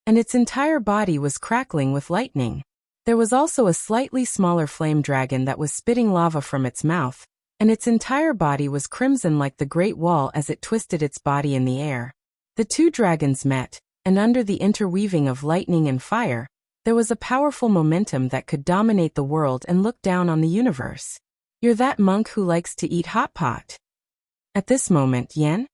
and its entire body was crackling with lightning. There was also a slightly smaller flame dragon that was spitting lava from its mouth, and its entire body was crimson like the Great Wall as it twisted its body in the air. The two dragons met, and under the interweaving of lightning and fire, there was a powerful momentum that could dominate the world and look down on the universe. "You're that monk who likes to eat hot pot." At this moment, Yen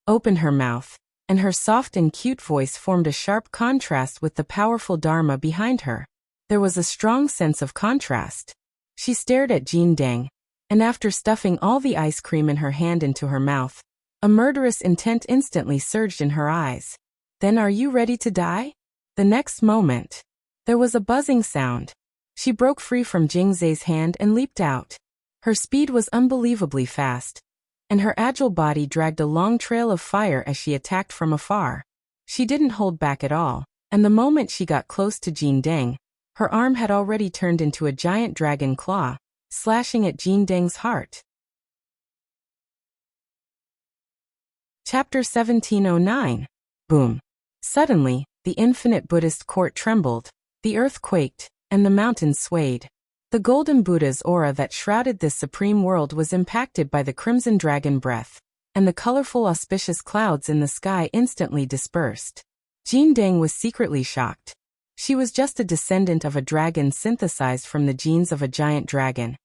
opened her mouth, and her soft and cute voice formed a sharp contrast with the powerful Dharma behind her. There was a strong sense of contrast. She stared at Jin Deng, and after stuffing all the ice cream in her hand into her mouth, a murderous intent instantly surged in her eyes. "Then are you ready to die?" The next moment, there was a buzzing sound. She broke free from Jing Zhe's hand and leaped out. Her speed was unbelievably fast, and her agile body dragged a long trail of fire as she attacked from afar. She didn't hold back at all, and the moment she got close to Jin Deng, her arm had already turned into a giant dragon claw, slashing at Jin Deng's heart. Chapter 1709. Boom. Suddenly, the infinite Buddhist court trembled, the earth quaked, and the mountains swayed. The golden Buddha's aura that shrouded this supreme world was impacted by the crimson dragon breath, and the colorful auspicious clouds in the sky instantly dispersed. Jin Deng was secretly shocked. She was just a descendant of a dragon synthesized from the genes of a giant dragon,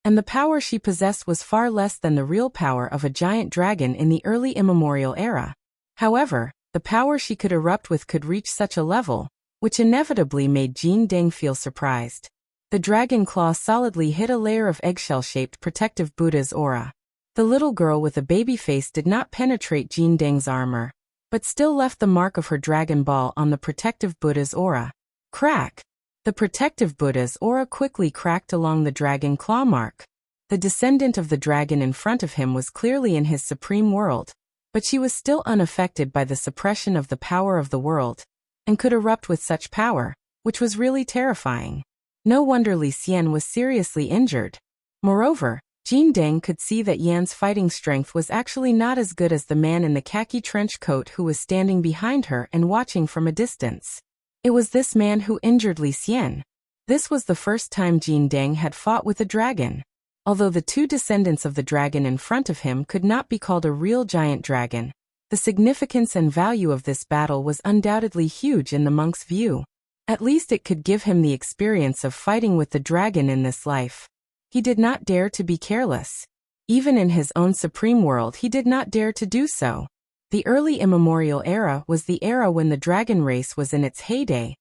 and the power she possessed was far less than the real power of a giant dragon in the early immemorial era. However, the power she could erupt with could reach such a level, which inevitably made Jin Deng feel surprised. The dragon claw solidly hit a layer of eggshell-shaped protective Buddha's aura. The little girl with a baby face did not penetrate Jin Deng's armor, but still left the mark of her dragon ball on the protective Buddha's aura. Crack! The protective Buddha's aura quickly cracked along the dragon claw mark. The descendant of the dragon in front of him was clearly in his supreme world, but she was still unaffected by the suppression of the power of the world, and could erupt with such power, which was really terrifying. No wonder Li Xian was seriously injured. Moreover, Jin Deng could see that Yan's fighting strength was actually not as good as the man in the khaki trench coat who was standing behind her and watching from a distance. It was this man who injured Li Xian. This was the first time Jin Deng had fought with a dragon. Although the two descendants of the dragon in front of him could not be called a real giant dragon, the significance and value of this battle was undoubtedly huge in the monk's view. At least it could give him the experience of fighting with the dragon in this life. He did not dare to be careless. Even in his own supreme world he did not dare to do so. The early immemorial era was the era when the dragon race was in its heyday,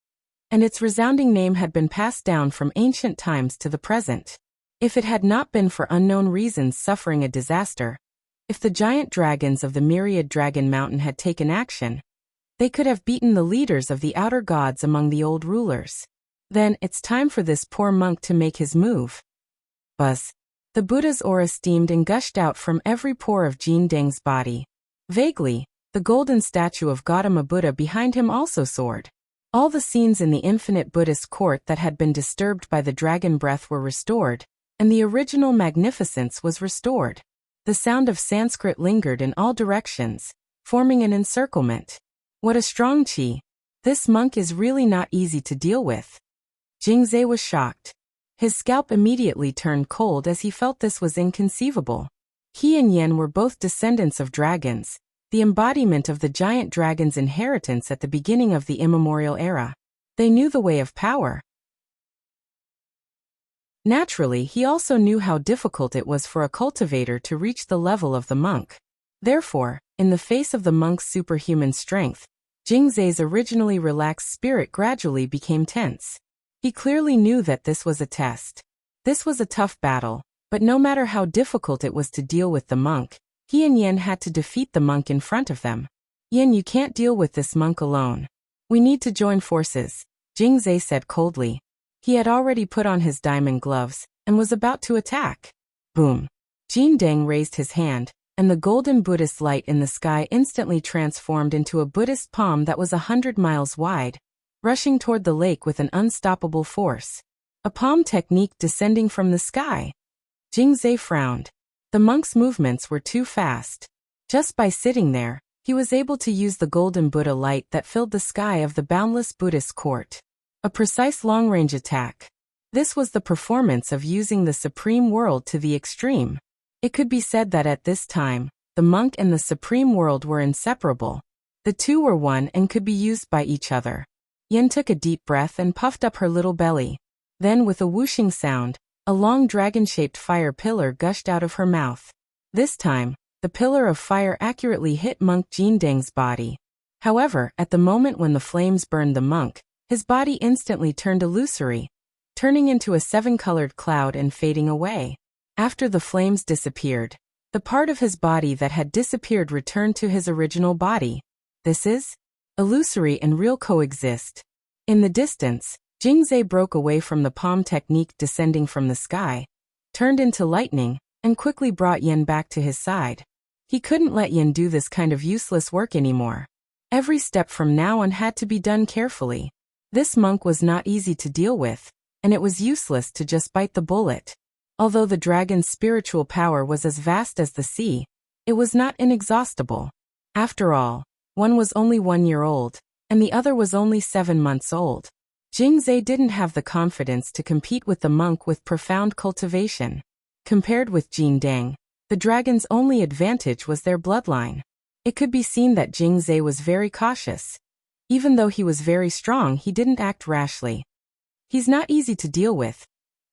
and its resounding name had been passed down from ancient times to the present. If it had not been for unknown reasons suffering a disaster, if the giant dragons of the myriad dragon mountain had taken action, they could have beaten the leaders of the outer gods among the old rulers. Then it's time for this poor monk to make his move. Buzz. The Buddha's aura steamed and gushed out from every pore of Jin Deng's body. Vaguely, the golden statue of Gautama Buddha behind him also soared. All the scenes in the infinite Buddhist court that had been disturbed by the dragon breath were restored, and the original magnificence was restored. The sound of Sanskrit lingered in all directions, forming an encirclement. What a strong qi! This monk is really not easy to deal with. Jingzhe was shocked. His scalp immediately turned cold as he felt this was inconceivable. He and Yen were both descendants of dragons, the embodiment of the giant dragon's inheritance at the beginning of the immemorial era. They knew the way of power. Naturally, he also knew how difficult it was for a cultivator to reach the level of the monk. Therefore, in the face of the monk's superhuman strength, Jingzhe's originally relaxed spirit gradually became tense. He clearly knew that this was a test. This was a tough battle, but no matter how difficult it was to deal with the monk, he and Yen had to defeat the monk in front of them. Yen, you can't deal with this monk alone. We need to join forces, Jingzhe said coldly. He had already put on his diamond gloves, and was about to attack. Boom. Jin Deng raised his hand, and the golden Buddhist light in the sky instantly transformed into a Buddhist palm that was 100 miles wide, rushing toward the lake with an unstoppable force. A palm technique descending from the sky. Jingzhe frowned. The monk's movements were too fast. Just by sitting there, he was able to use the golden Buddha light that filled the sky of the boundless Buddhist court. A precise long-range attack. This was the performance of using the Supreme World to the extreme. It could be said that at this time, the monk and the Supreme World were inseparable. The two were one and could be used by each other. Yen took a deep breath and puffed up her little belly. Then, with a whooshing sound, a long dragon-shaped fire pillar gushed out of her mouth. This time, the pillar of fire accurately hit monk Jindeng's body. However, at the moment when the flames burned the monk, his body instantly turned illusory, turning into a seven-colored cloud and fading away. After the flames disappeared, the part of his body that had disappeared returned to his original body. This is illusory and real coexist. In the distance, Jingzhe broke away from the palm technique descending from the sky, turned into lightning, and quickly brought Yen back to his side. He couldn't let Yen do this kind of useless work anymore. Every step from now on had to be done carefully. This monk was not easy to deal with, and it was useless to just bite the bullet. Although the dragon's spiritual power was as vast as the sea, it was not inexhaustible. After all, one was only 1 year old, and the other was only 7 months old. Jingzhe didn't have the confidence to compete with the monk with profound cultivation. Compared with Jindeng, the dragon's only advantage was their bloodline. It could be seen that Jingzhe was very cautious. Even though he was very strong, he didn't act rashly. He's not easy to deal with.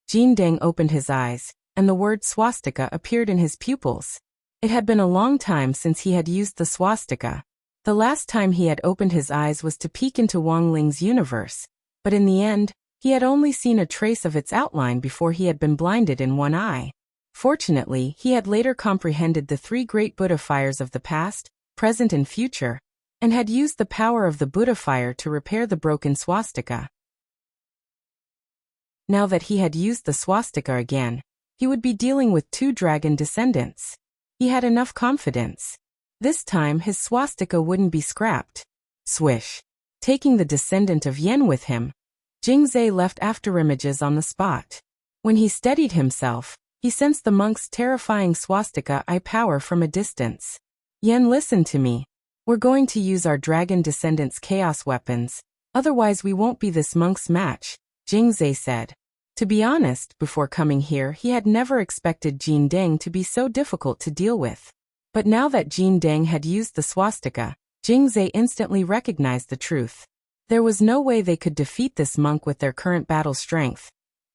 Jindeng opened his eyes, and the word swastika appeared in his pupils. It had been a long time since he had used the swastika. The last time he had opened his eyes was to peek into Wang Ling's universe, but in the end, he had only seen a trace of its outline before he had been blinded in one eye. Fortunately, he had later comprehended the 3 great Buddha fires of the past, present and future, and had used the power of the Buddha fire to repair the broken swastika. Now that he had used the swastika again, he would be dealing with 2 dragon descendants. He had enough confidence. This time his swastika wouldn't be scrapped. Swish. Taking the descendant of Yen with him, Jingzhe left afterimages on the spot. When he steadied himself, he sensed the monk's terrifying swastika eye power from a distance. Yen, listen to me. We're going to use our dragon descendants' chaos weapons, otherwise we won't be this monk's match, Jingzhe said. To be honest, before coming here he had never expected Jindeng to be so difficult to deal with. But now that Jindeng had used the swastika, Jingzhe instantly recognized the truth. There was no way they could defeat this monk with their current battle strength.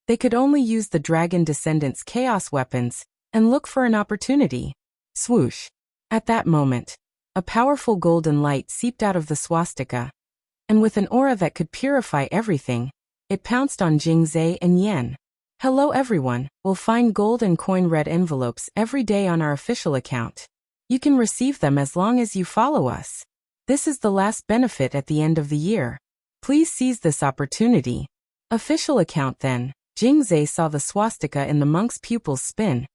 They could only use the dragon descendants' chaos weapons and look for an opportunity. Swoosh. At that moment, a powerful golden light seeped out of the swastika, and with an aura that could purify everything, it pounced on Jingzhe and Yen. Hello everyone, we'll find gold and coin red envelopes every day on our official account. You can receive them as long as you follow us. This is the last benefit at the end of the year. Please seize this opportunity. Official account then. Jingzhe saw the swastika in the monk's pupils spin,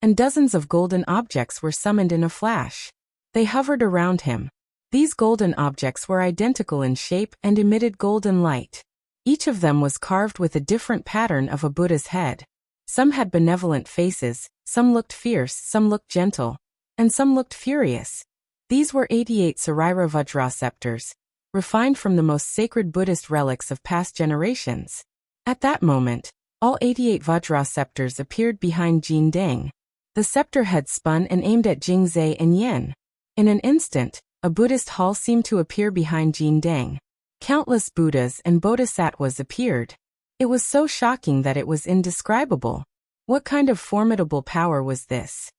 and dozens of golden objects were summoned in a flash. They hovered around him. These golden objects were identical in shape and emitted golden light. Each of them was carved with a different pattern of a Buddha's head. Some had benevolent faces, some looked fierce, some looked gentle, and some looked furious. These were 88 Sarira Vajra scepters, refined from the most sacred Buddhist relics of past generations. At that moment, all 88 Vajra scepters appeared behind Jindeng. The scepter had spun and aimed at Jingzhe and Yen. In an instant, a Buddhist hall seemed to appear behind Jindeng. Countless Buddhas and Bodhisattvas appeared. It was so shocking that it was indescribable. What kind of formidable power was this?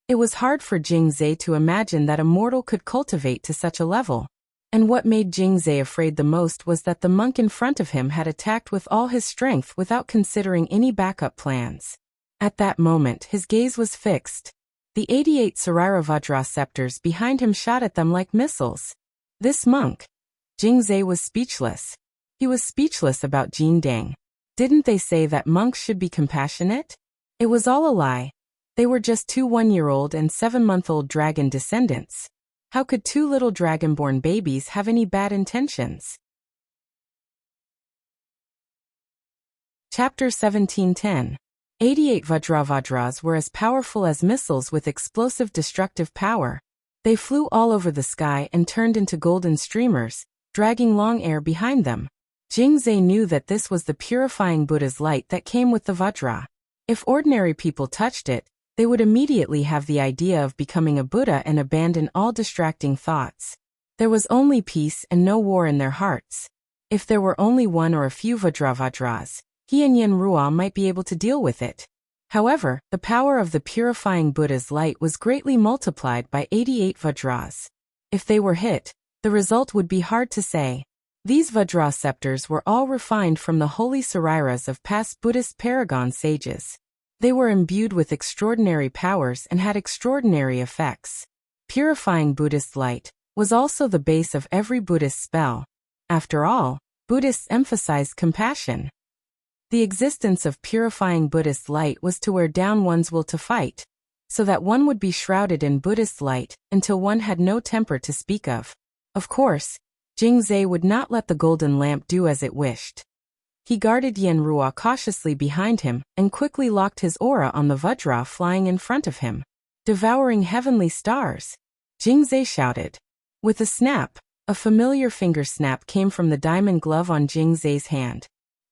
It was hard for Jingzhe to imagine that a mortal could cultivate to such a level. And what made Jingzhe afraid the most was that the monk in front of him had attacked with all his strength without considering any backup plans. At that moment his gaze was fixed. The 88 Sarira Vajra scepters behind him shot at them like missiles. This monk. Jingzhe was speechless. He was speechless about Jindeng. Didn't they say that monks should be compassionate? It was all a lie. They were just 2 one-year-old and 7-month-old dragon descendants. How could 2 little dragonborn babies have any bad intentions? Chapter 1710. 88 Vajravajras were as powerful as missiles with explosive destructive power. They flew all over the sky and turned into golden streamers, dragging long air behind them. Jingzai knew that this was the purifying Buddha's light that came with the Vajra. If ordinary people touched it, they would immediately have the idea of becoming a Buddha and abandon all distracting thoughts. There was only peace and no war in their hearts. If there were only one or a few Vajras, he and Yin Ruo might be able to deal with it. However, the power of the purifying Buddha's light was greatly multiplied by 88 Vajras. If they were hit, the result would be hard to say. These Vajra scepters were all refined from the holy sariras of past Buddhist paragon sages. They were imbued with extraordinary powers and had extraordinary effects. Purifying Buddhist light was also the base of every Buddhist spell. After all, Buddhists emphasized compassion. The existence of purifying Buddhist light was to wear down one's will to fight, so that one would be shrouded in Buddhist light until one had no temper to speak of. Of course, Jingzai would not let the golden lamp do as it wished. He guarded Yin Ruo cautiously behind him and quickly locked his aura on the Vajra flying in front of him. Devouring heavenly stars! Jingzai shouted. With a snap, a familiar finger snap came from the diamond glove on Jingzai's hand.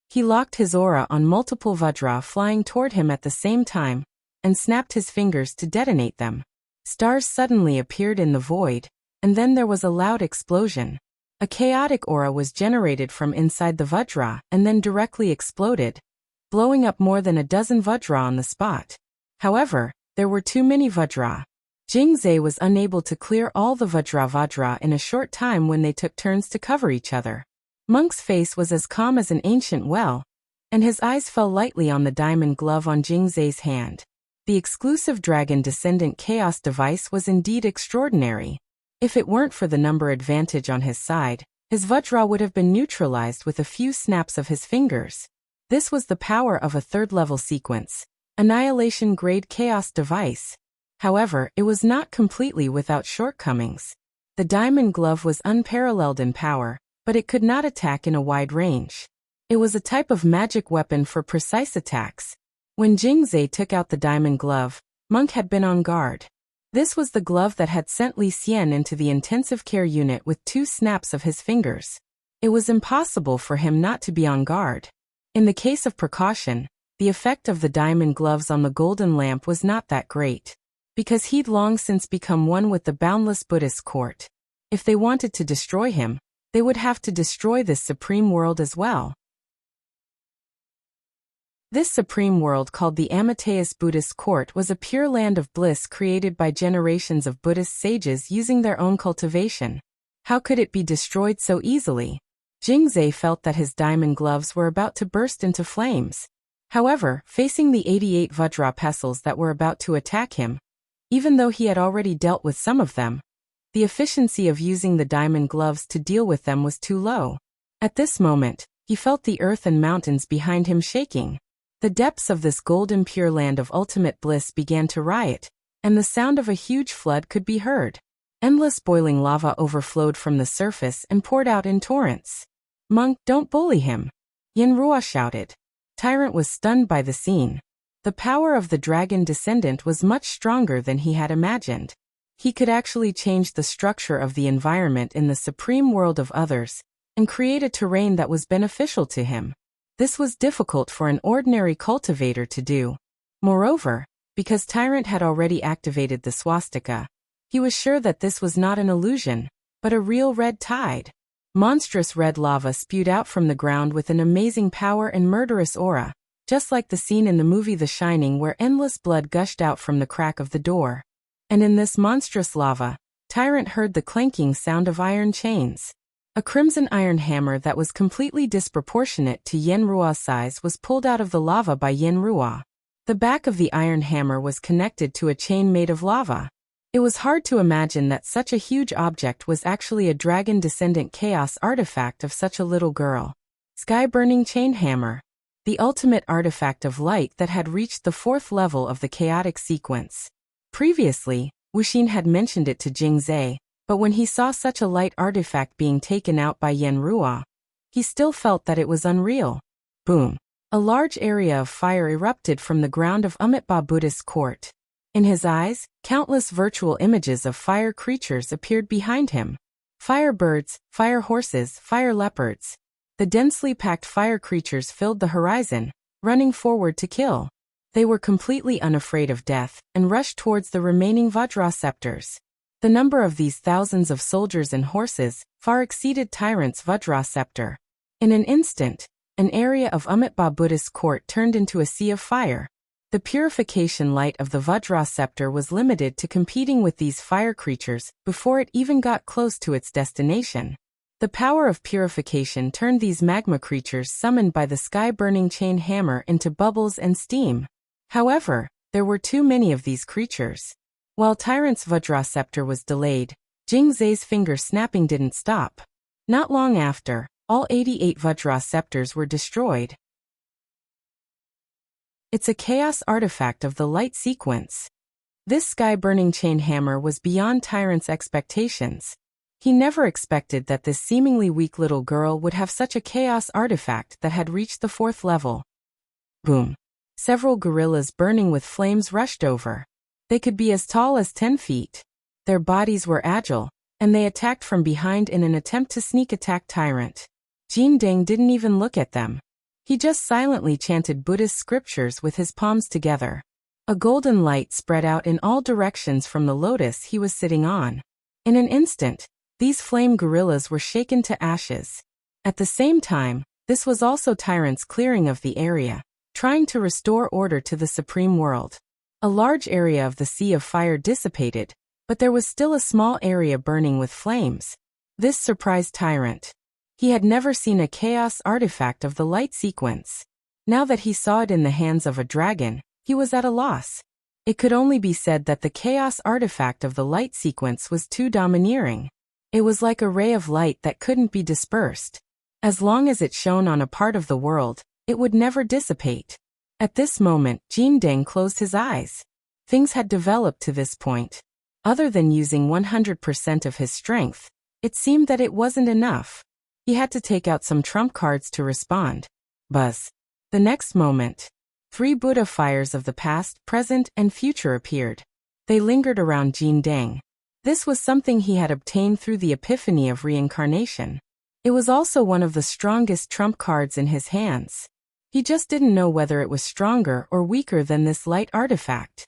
He locked his aura on multiple Vajra flying toward him at the same time, and snapped his fingers to detonate them. Stars suddenly appeared in the void, and then there was a loud explosion. A chaotic aura was generated from inside the Vajra and then directly exploded, blowing up more than a dozen Vajra on the spot. However, there were too many Vajra. Jingzai was unable to clear all the Vajra in a short time when they took turns to cover each other. Monk's face was as calm as an ancient well, and his eyes fell lightly on the diamond glove on Jingzai's hand. The exclusive dragon descendant chaos device was indeed extraordinary. If it weren't for the number advantage on his side, his Vajra would have been neutralized with a few snaps of his fingers. This was the power of a third-level sequence, annihilation-grade chaos device. However, it was not completely without shortcomings. The diamond glove was unparalleled in power, but it could not attack in a wide range. It was a type of magic weapon for precise attacks. When Jingzai took out the diamond glove, Monk had been on guard. This was the glove that had sent Li Xian into the intensive care unit with 2 snaps of his fingers. It was impossible for him not to be on guard. In the case of precaution, the effect of the diamond gloves on the golden lamp was not that great, because he'd long since become one with the boundless Buddhist court. If they wanted to destroy him, they would have to destroy this supreme world as well. This supreme world called the Amateus Buddhist court was a pure land of bliss created by generations of Buddhist sages using their own cultivation. How could it be destroyed so easily? Jingzai felt that his diamond gloves were about to burst into flames. However, facing the 88 Vajra pestles that were about to attack him, even though he had already dealt with some of them, the efficiency of using the diamond gloves to deal with them was too low. At this moment, he felt the earth and mountains behind him shaking. The depths of this golden pure land of ultimate bliss began to riot, and the sound of a huge flood could be heard. Endless boiling lava overflowed from the surface and poured out in torrents. "Monk, don't bully him," Yin Ruo shouted. Tyrant was stunned by the scene. The power of the dragon descendant was much stronger than he had imagined. He could actually change the structure of the environment in the supreme world of others, and create a terrain that was beneficial to him. This was difficult for an ordinary cultivator to do. Moreover, because Tyrant had already activated the swastika, he was sure that this was not an illusion, but a real red tide. Monstrous red lava spewed out from the ground with an amazing power and murderous aura, just like the scene in the movie The Shining where endless blood gushed out from the crack of the door. And in this monstrous lava, Tyrant heard the clanking sound of iron chains. A crimson iron hammer that was completely disproportionate to Yin Ruo's size was pulled out of the lava by Yin Ruo. The back of the iron hammer was connected to a chain made of lava. It was hard to imagine that such a huge object was actually a dragon descendant chaos artifact of such a little girl. Sky-burning chain hammer. The ultimate artifact of light that had reached the 4th level of the chaotic sequence. Previously, Wuxin had mentioned it to Jingzai, but when he saw such a light artifact being taken out by Yin Ruo, he still felt that it was unreal. Boom! A large area of fire erupted from the ground of Amitabha Buddhist court. In his eyes, countless virtual images of fire creatures appeared behind him. Fire birds, fire horses, fire leopards. The densely packed fire creatures filled the horizon, running forward to kill. They were completely unafraid of death and rushed towards the remaining Vajraceptors. The number of these thousands of soldiers and horses far exceeded Tyrant's Vajraceptor. In an instant, an area of Amitabha Buddhist court turned into a sea of fire. The purification light of the Vajraceptor was limited to competing with these fire creatures before it even got close to its destination. The power of purification turned these magma creatures summoned by the sky-burning chain hammer into bubbles and steam. However, there were too many of these creatures. While Tyrant's Vajraceptor was delayed, Jing Zai's finger snapping didn't stop. Not long after, all 88 Vajraceptors were destroyed. It's a chaos artifact of the light sequence. This sky-burning chain hammer was beyond Tyrant's expectations. He never expected that this seemingly weak little girl would have such a chaos artifact that had reached the 4th level. Boom. Several gorillas burning with flames rushed over. They could be as tall as 10 feet. Their bodies were agile, and they attacked from behind in an attempt to sneak attack Tyrant. Jin Deng didn't even look at them. He just silently chanted Buddhist scriptures with his palms together. A golden light spread out in all directions from the lotus he was sitting on. In an instant, these flame gorillas were shaken to ashes. At the same time, this was also Tyrant's clearing of the area, trying to restore order to the supreme world. A large area of the sea of fire dissipated, but there was still a small area burning with flames. This surprised Tyrant. He had never seen a chaos artifact of the light sequence. Now that he saw it in the hands of a dragon, he was at a loss. It could only be said that the chaos artifact of the light sequence was too domineering. It was like a ray of light that couldn't be dispersed. As long as it shone on a part of the world, it would never dissipate. At this moment, Jin Deng closed his eyes. Things had developed to this point. Other than using 100% of his strength, it seemed that it wasn't enough. He had to take out some trump cards to respond. Buzz. The next moment, 3 Buddha fires of the past, present, and future appeared. They lingered around Jin Deng. This was something he had obtained through the epiphany of reincarnation. It was also one of the strongest trump cards in his hands. He just didn't know whether it was stronger or weaker than this light artifact.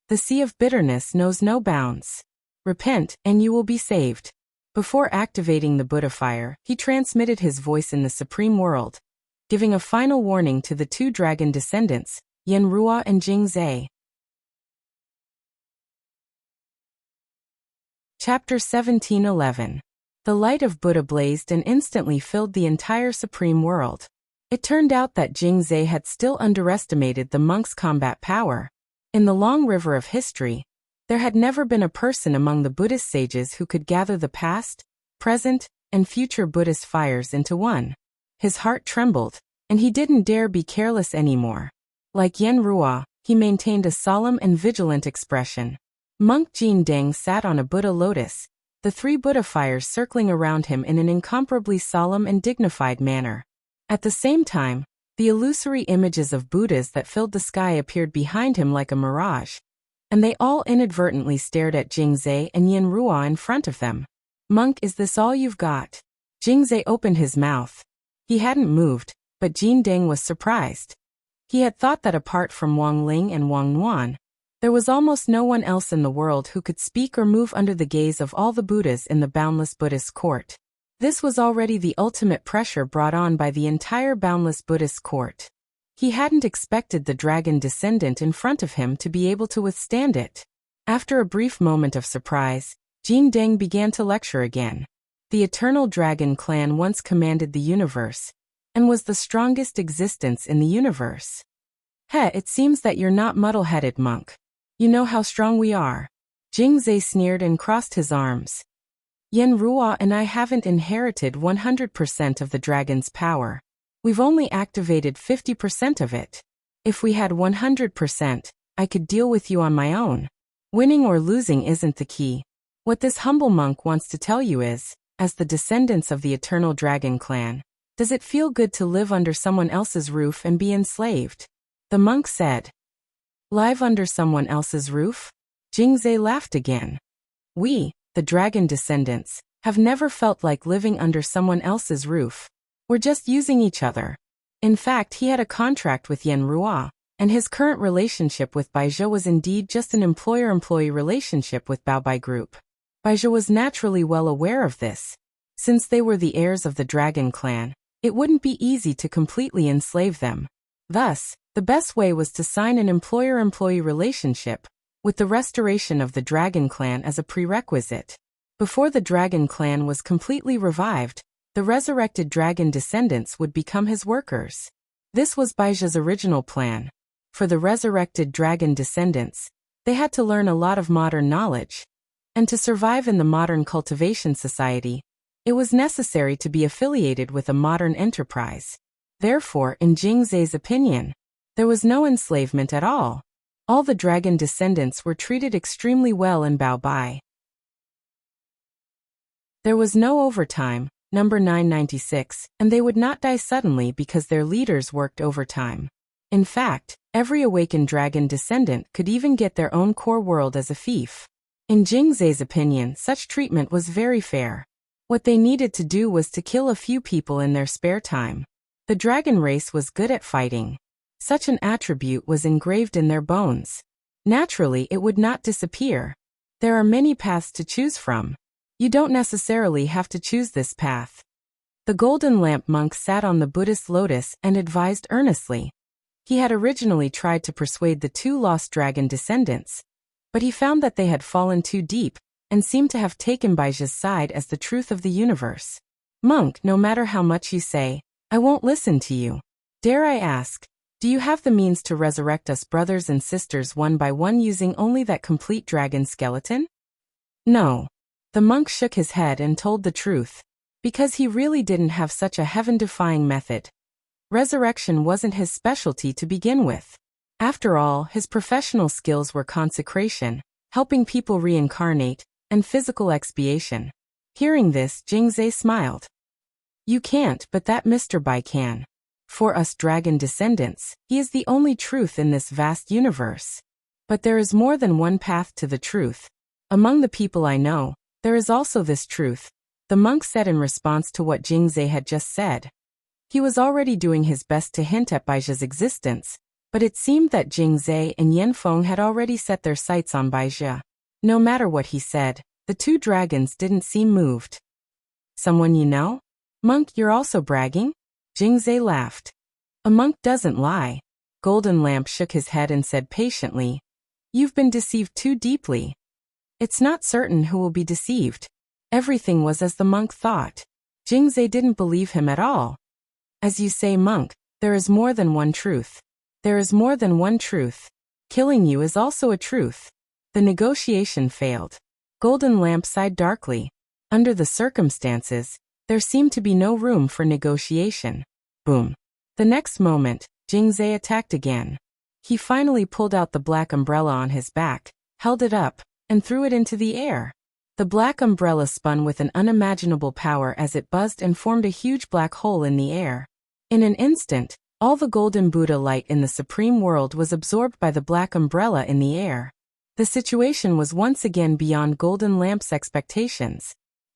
The sea of bitterness knows no bounds. Repent, and you will be saved. Before activating the Buddha fire, he transmitted his voice in the supreme world, giving a final warning to the 2 dragon descendants, Yen Ruo and Jing Zai. Chapter 1711. The light of Buddha blazed and instantly filled the entire supreme world. It turned out that Jing Zai had still underestimated the monk's combat power. In the long river of history, there had never been a person among the Buddhist sages who could gather the past, present, and future Buddhist fires into one. His heart trembled, and he didn't dare be careless anymore. Like Yen Ruo, he maintained a solemn and vigilant expression. Monk Jin Deng sat on a Buddha lotus, the 3 Buddha fires circling around him in an incomparably solemn and dignified manner. At the same time, the illusory images of Buddhas that filled the sky appeared behind him like a mirage, and they all inadvertently stared at Jing Zai and Yen Ruo in front of them. Monk, is this all you've got? Jing Zai opened his mouth. He hadn't moved, but Jin Deng was surprised. He had thought that apart from Wang Ling and Wang Nuan, there was almost no one else in the world who could speak or move under the gaze of all the Buddhas in the boundless Buddhist court. This was already the ultimate pressure brought on by the entire boundless Buddhist court. He hadn't expected the dragon descendant in front of him to be able to withstand it. After a brief moment of surprise, Jin Deng began to lecture again. The eternal dragon clan once commanded the universe, and was the strongest existence in the universe. It seems that you're not muddle-headed, monk. You know how strong we are. Jing Zai sneered and crossed his arms. Yen Ruo and I haven't inherited 100% of the dragon's power. We've only activated 50% of it. If we had 100%, I could deal with you on my own. Winning or losing isn't the key. What this humble monk wants to tell you is, as the descendants of the eternal dragon clan, does it feel good to live under someone else's roof and be enslaved? The monk said. Live under someone else's roof? Jing Zai laughed again. We, the dragon descendants, have never felt like living under someone else's roof. We're just using each other. In fact, he had a contract with Yen Rua, and his current relationship with Baizha was indeed just an employer-employee relationship with Baobai Group. Baizha was naturally well aware of this. Since they were the heirs of the Dragon Clan, it wouldn't be easy to completely enslave them. Thus, the best way was to sign an employer-employee relationship, with the restoration of the Dragon Clan as a prerequisite. Before the Dragon Clan was completely revived, the resurrected dragon descendants would become his workers. This was Baizha's original plan. For the resurrected dragon descendants, they had to learn a lot of modern knowledge. And to survive in the modern cultivation society, it was necessary to be affiliated with a modern enterprise. Therefore, in Jingzai's opinion, there was no enslavement at all. All the dragon descendants were treated extremely well in Baobai. There was no overtime, number 996, and they would not die suddenly because their leaders worked overtime. In fact, every awakened dragon descendant could even get their own core world as a fief. In Jingzai's opinion, such treatment was very fair. What they needed to do was to kill a few people in their spare time. The dragon race was good at fighting. Such an attribute was engraved in their bones. Naturally, it would not disappear. There are many paths to choose from. You don't necessarily have to choose this path. The Golden Lamp monk sat on the Buddhist lotus and advised earnestly. He had originally tried to persuade the two lost dragon descendants, but he found that they had fallen too deep and seemed to have taken Baizha's side as the truth of the universe. Monk, no matter how much you say, I won't listen to you. Dare I ask, do you have the means to resurrect us brothers and sisters one by one using only that complete dragon skeleton? No. The monk shook his head and told the truth, because he really didn't have such a heaven-defying method. Resurrection wasn't his specialty to begin with. After all, his professional skills were consecration, helping people reincarnate, and physical expiation. Hearing this, Jingzai smiled. You can't, but that Mr. Bai can. For us dragon descendants, he is the only truth in this vast universe. But there is more than one path to the truth. Among the people I know, there is also this truth, the monk said in response to what Jingzai had just said. He was already doing his best to hint at Baizha's existence, but it seemed that Jingzai and Yanfeng had already set their sights on Baizha. No matter what he said, the two dragons didn't seem moved. Someone you know? Monk, you're also bragging? Jingzai laughed. A monk doesn't lie. Golden Lamp shook his head and said patiently, You've been deceived too deeply. It's not certain who will be deceived. Everything was as the monk thought. Jingzai didn't believe him at all. As you say, monk, there is more than one truth. There is more than one truth. Killing you is also a truth. The negotiation failed. Golden Lamp sighed darkly. Under the circumstances, there seemed to be no room for negotiation. Boom. The next moment, Jingzai attacked again. He finally pulled out the black umbrella on his back, held it up, and threw it into the air. The black umbrella spun with an unimaginable power as it buzzed and formed a huge black hole in the air. In an instant, all the golden Buddha light in the supreme world was absorbed by the black umbrella in the air. The situation was once again beyond Golden Lamp's expectations.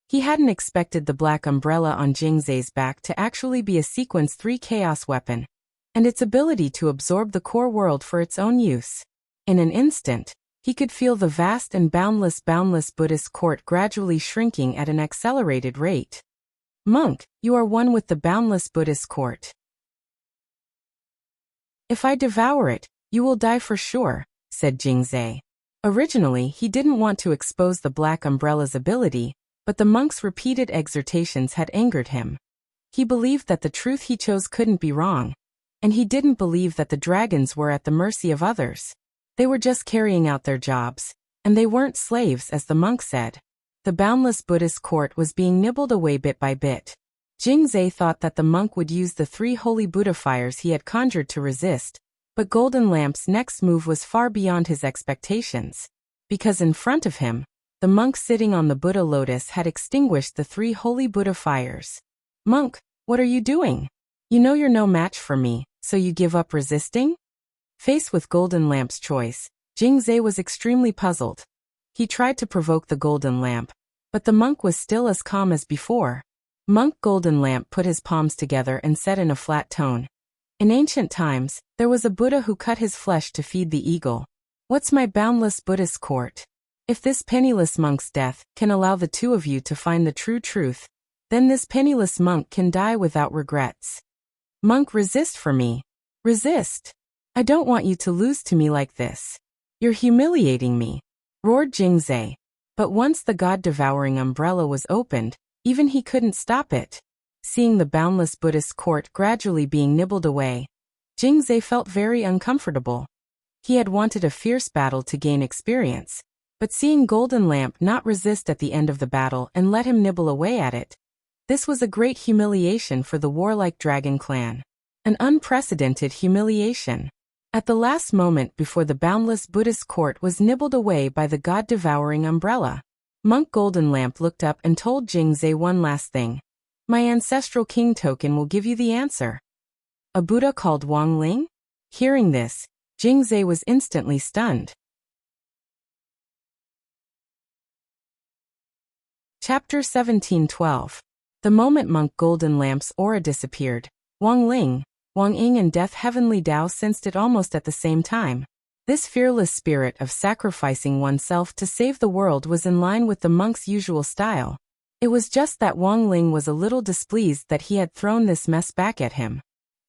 He hadn't expected the black umbrella on Jingzai's back to actually be a Sequence 3 chaos weapon, and its ability to absorb the core world for its own use. In an instant, he could feel the vast and boundless Buddhist court gradually shrinking at an accelerated rate. Monk, you are one with the boundless Buddhist court. If I devour it, you will die for sure, said Jingzai. Originally, he didn't want to expose the black umbrella's ability, but the monk's repeated exhortations had angered him. He believed that the truth he chose couldn't be wrong, and he didn't believe that the dragons were at the mercy of others. They were just carrying out their jobs, and they weren't slaves, as the monk said. The boundless Buddhist court was being nibbled away bit by bit. Jingzai thought that the monk would use the 3 holy Buddha fires he had conjured to resist, but Golden Lamp's next move was far beyond his expectations. Because in front of him, the monk sitting on the Buddha lotus had extinguished the 3 holy Buddha fires. Monk, what are you doing? You know you're no match for me, so you give up resisting? Faced with Golden Lamp's choice, Jingzai was extremely puzzled. He tried to provoke the Golden Lamp, but the monk was still as calm as before. Monk Golden Lamp put his palms together and said in a flat tone, "In ancient times, there was a Buddha who cut his flesh to feed the eagle. What's my boundless Buddhist court? If this penniless monk's death can allow the two of you to find the true truth, then this penniless monk can die without regrets. Monk, resist for me. Resist. I don't want you to lose to me like this. You're humiliating me," roared Jingzai. But once the God-devouring umbrella was opened, even he couldn't stop it. Seeing the boundless Buddhist court gradually being nibbled away, Jingzai felt very uncomfortable. He had wanted a fierce battle to gain experience, but seeing Golden Lamp not resist at the end of the battle and let him nibble away at it, this was a great humiliation for the warlike dragon clan. An unprecedented humiliation. At the last moment before the boundless Buddhist court was nibbled away by the God-devouring umbrella, Monk Golden Lamp looked up and told Jingzai one last thing. "My ancestral king token will give you the answer." A Buddha called Wang Ling? Hearing this, Jingzai was instantly stunned. Chapter 17:12. The moment Monk Golden Lamp's aura disappeared, Wang Ling, Wang Ying and Death Heavenly Tao sensed it almost at the same time. This fearless spirit of sacrificing oneself to save the world was in line with the monk's usual style. It was just that Wang Ling was a little displeased that he had thrown this mess back at him.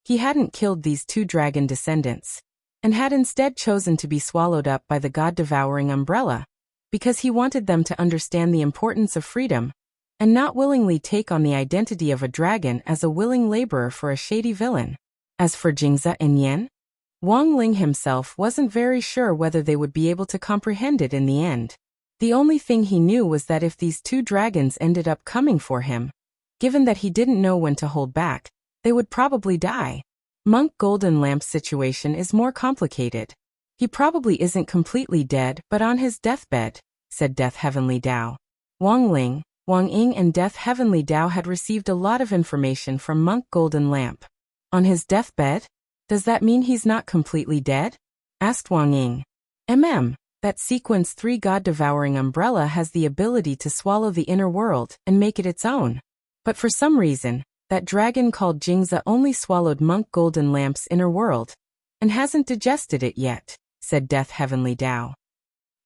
He hadn't killed these two dragon descendants, and had instead chosen to be swallowed up by the God-devouring umbrella, because he wanted them to understand the importance of freedom, and not willingly take on the identity of a dragon as a willing laborer for a shady villain. As for Jingzai and Yan, Wang Ling himself wasn't very sure whether they would be able to comprehend it in the end. The only thing he knew was that if these two dragons ended up coming for him, given that he didn't know when to hold back, they would probably die. Monk Golden Lamp's situation is more complicated. "He probably isn't completely dead but on his deathbed," said Death Heavenly Tao. Wang Ling, Wang Ying and Death Heavenly Tao had received a lot of information from Monk Golden Lamp. "On his deathbed? Does that mean he's not completely dead?" asked Wang Ying. That Sequence 3 God-devouring umbrella has the ability to swallow the inner world and make it its own. But for some reason, that dragon called Jingzai only swallowed Monk Golden Lamp's inner world, and hasn't digested it yet," said Death Heavenly Tao.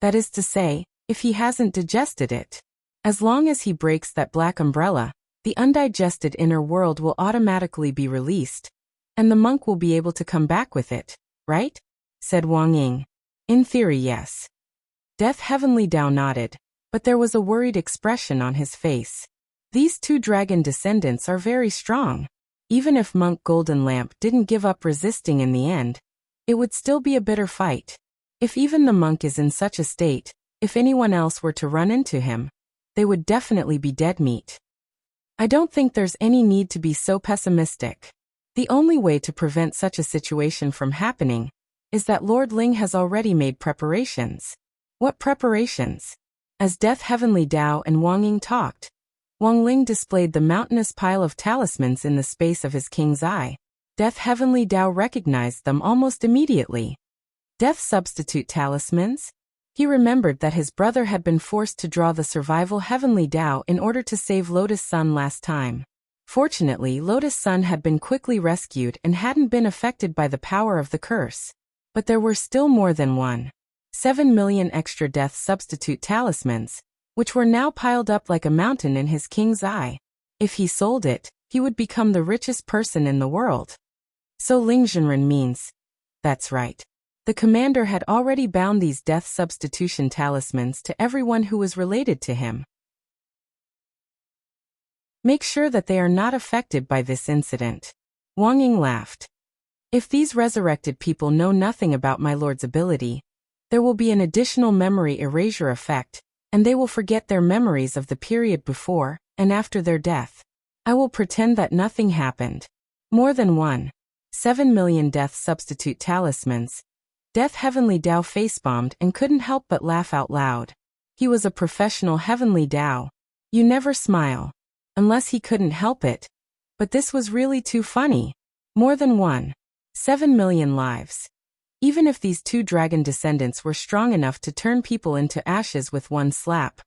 "That is to say, if he hasn't digested it, as long as he breaks that black umbrella, the undigested inner world will automatically be released, and the monk will be able to come back with it, right?" said Wang Ying. "In theory, yes." Death Heavenly Tao nodded, but there was a worried expression on his face. These two dragon descendants are very strong. Even if Monk Golden Lamp didn't give up resisting in the end, it would still be a bitter fight. If even the monk is in such a state, if anyone else were to run into him, they would definitely be dead meat. "I don't think there's any need to be so pessimistic. The only way to prevent such a situation from happening is that Lord Ling has already made preparations." "What preparations?" As Death Heavenly Tao and Wang Ying talked, Wang Ling displayed the mountainous pile of talismans in the space of his king's eye. Death Heavenly Tao recognized them almost immediately. Death substitute talismans? He remembered that his brother had been forced to draw the survival Heavenly Tao in order to save Lotus Sun last time. Fortunately, Lotus Sun had been quickly rescued and hadn't been affected by the power of the curse. But there were still more than 7 million extra death substitute talismans, which were now piled up like a mountain in his king's eye. If he sold it, he would become the richest person in the world. So Ling Zhenren means. That's right. The commander had already bound these death substitution talismans to everyone who was related to him. Make sure that they are not affected by this incident. Wang Ying laughed. If these resurrected people know nothing about my lord's ability, there will be an additional memory erasure effect, and they will forget their memories of the period before and after their death. I will pretend that nothing happened. More than 7 million death substitute talismans. Death Heavenly Tao face-bombed and couldn't help but laugh out loud. He was a professional Heavenly Tao. You never smile. Unless he couldn't help it. But this was really too funny. More than 7 million lives. Even if these two dragon descendants were strong enough to turn people into ashes with one slap,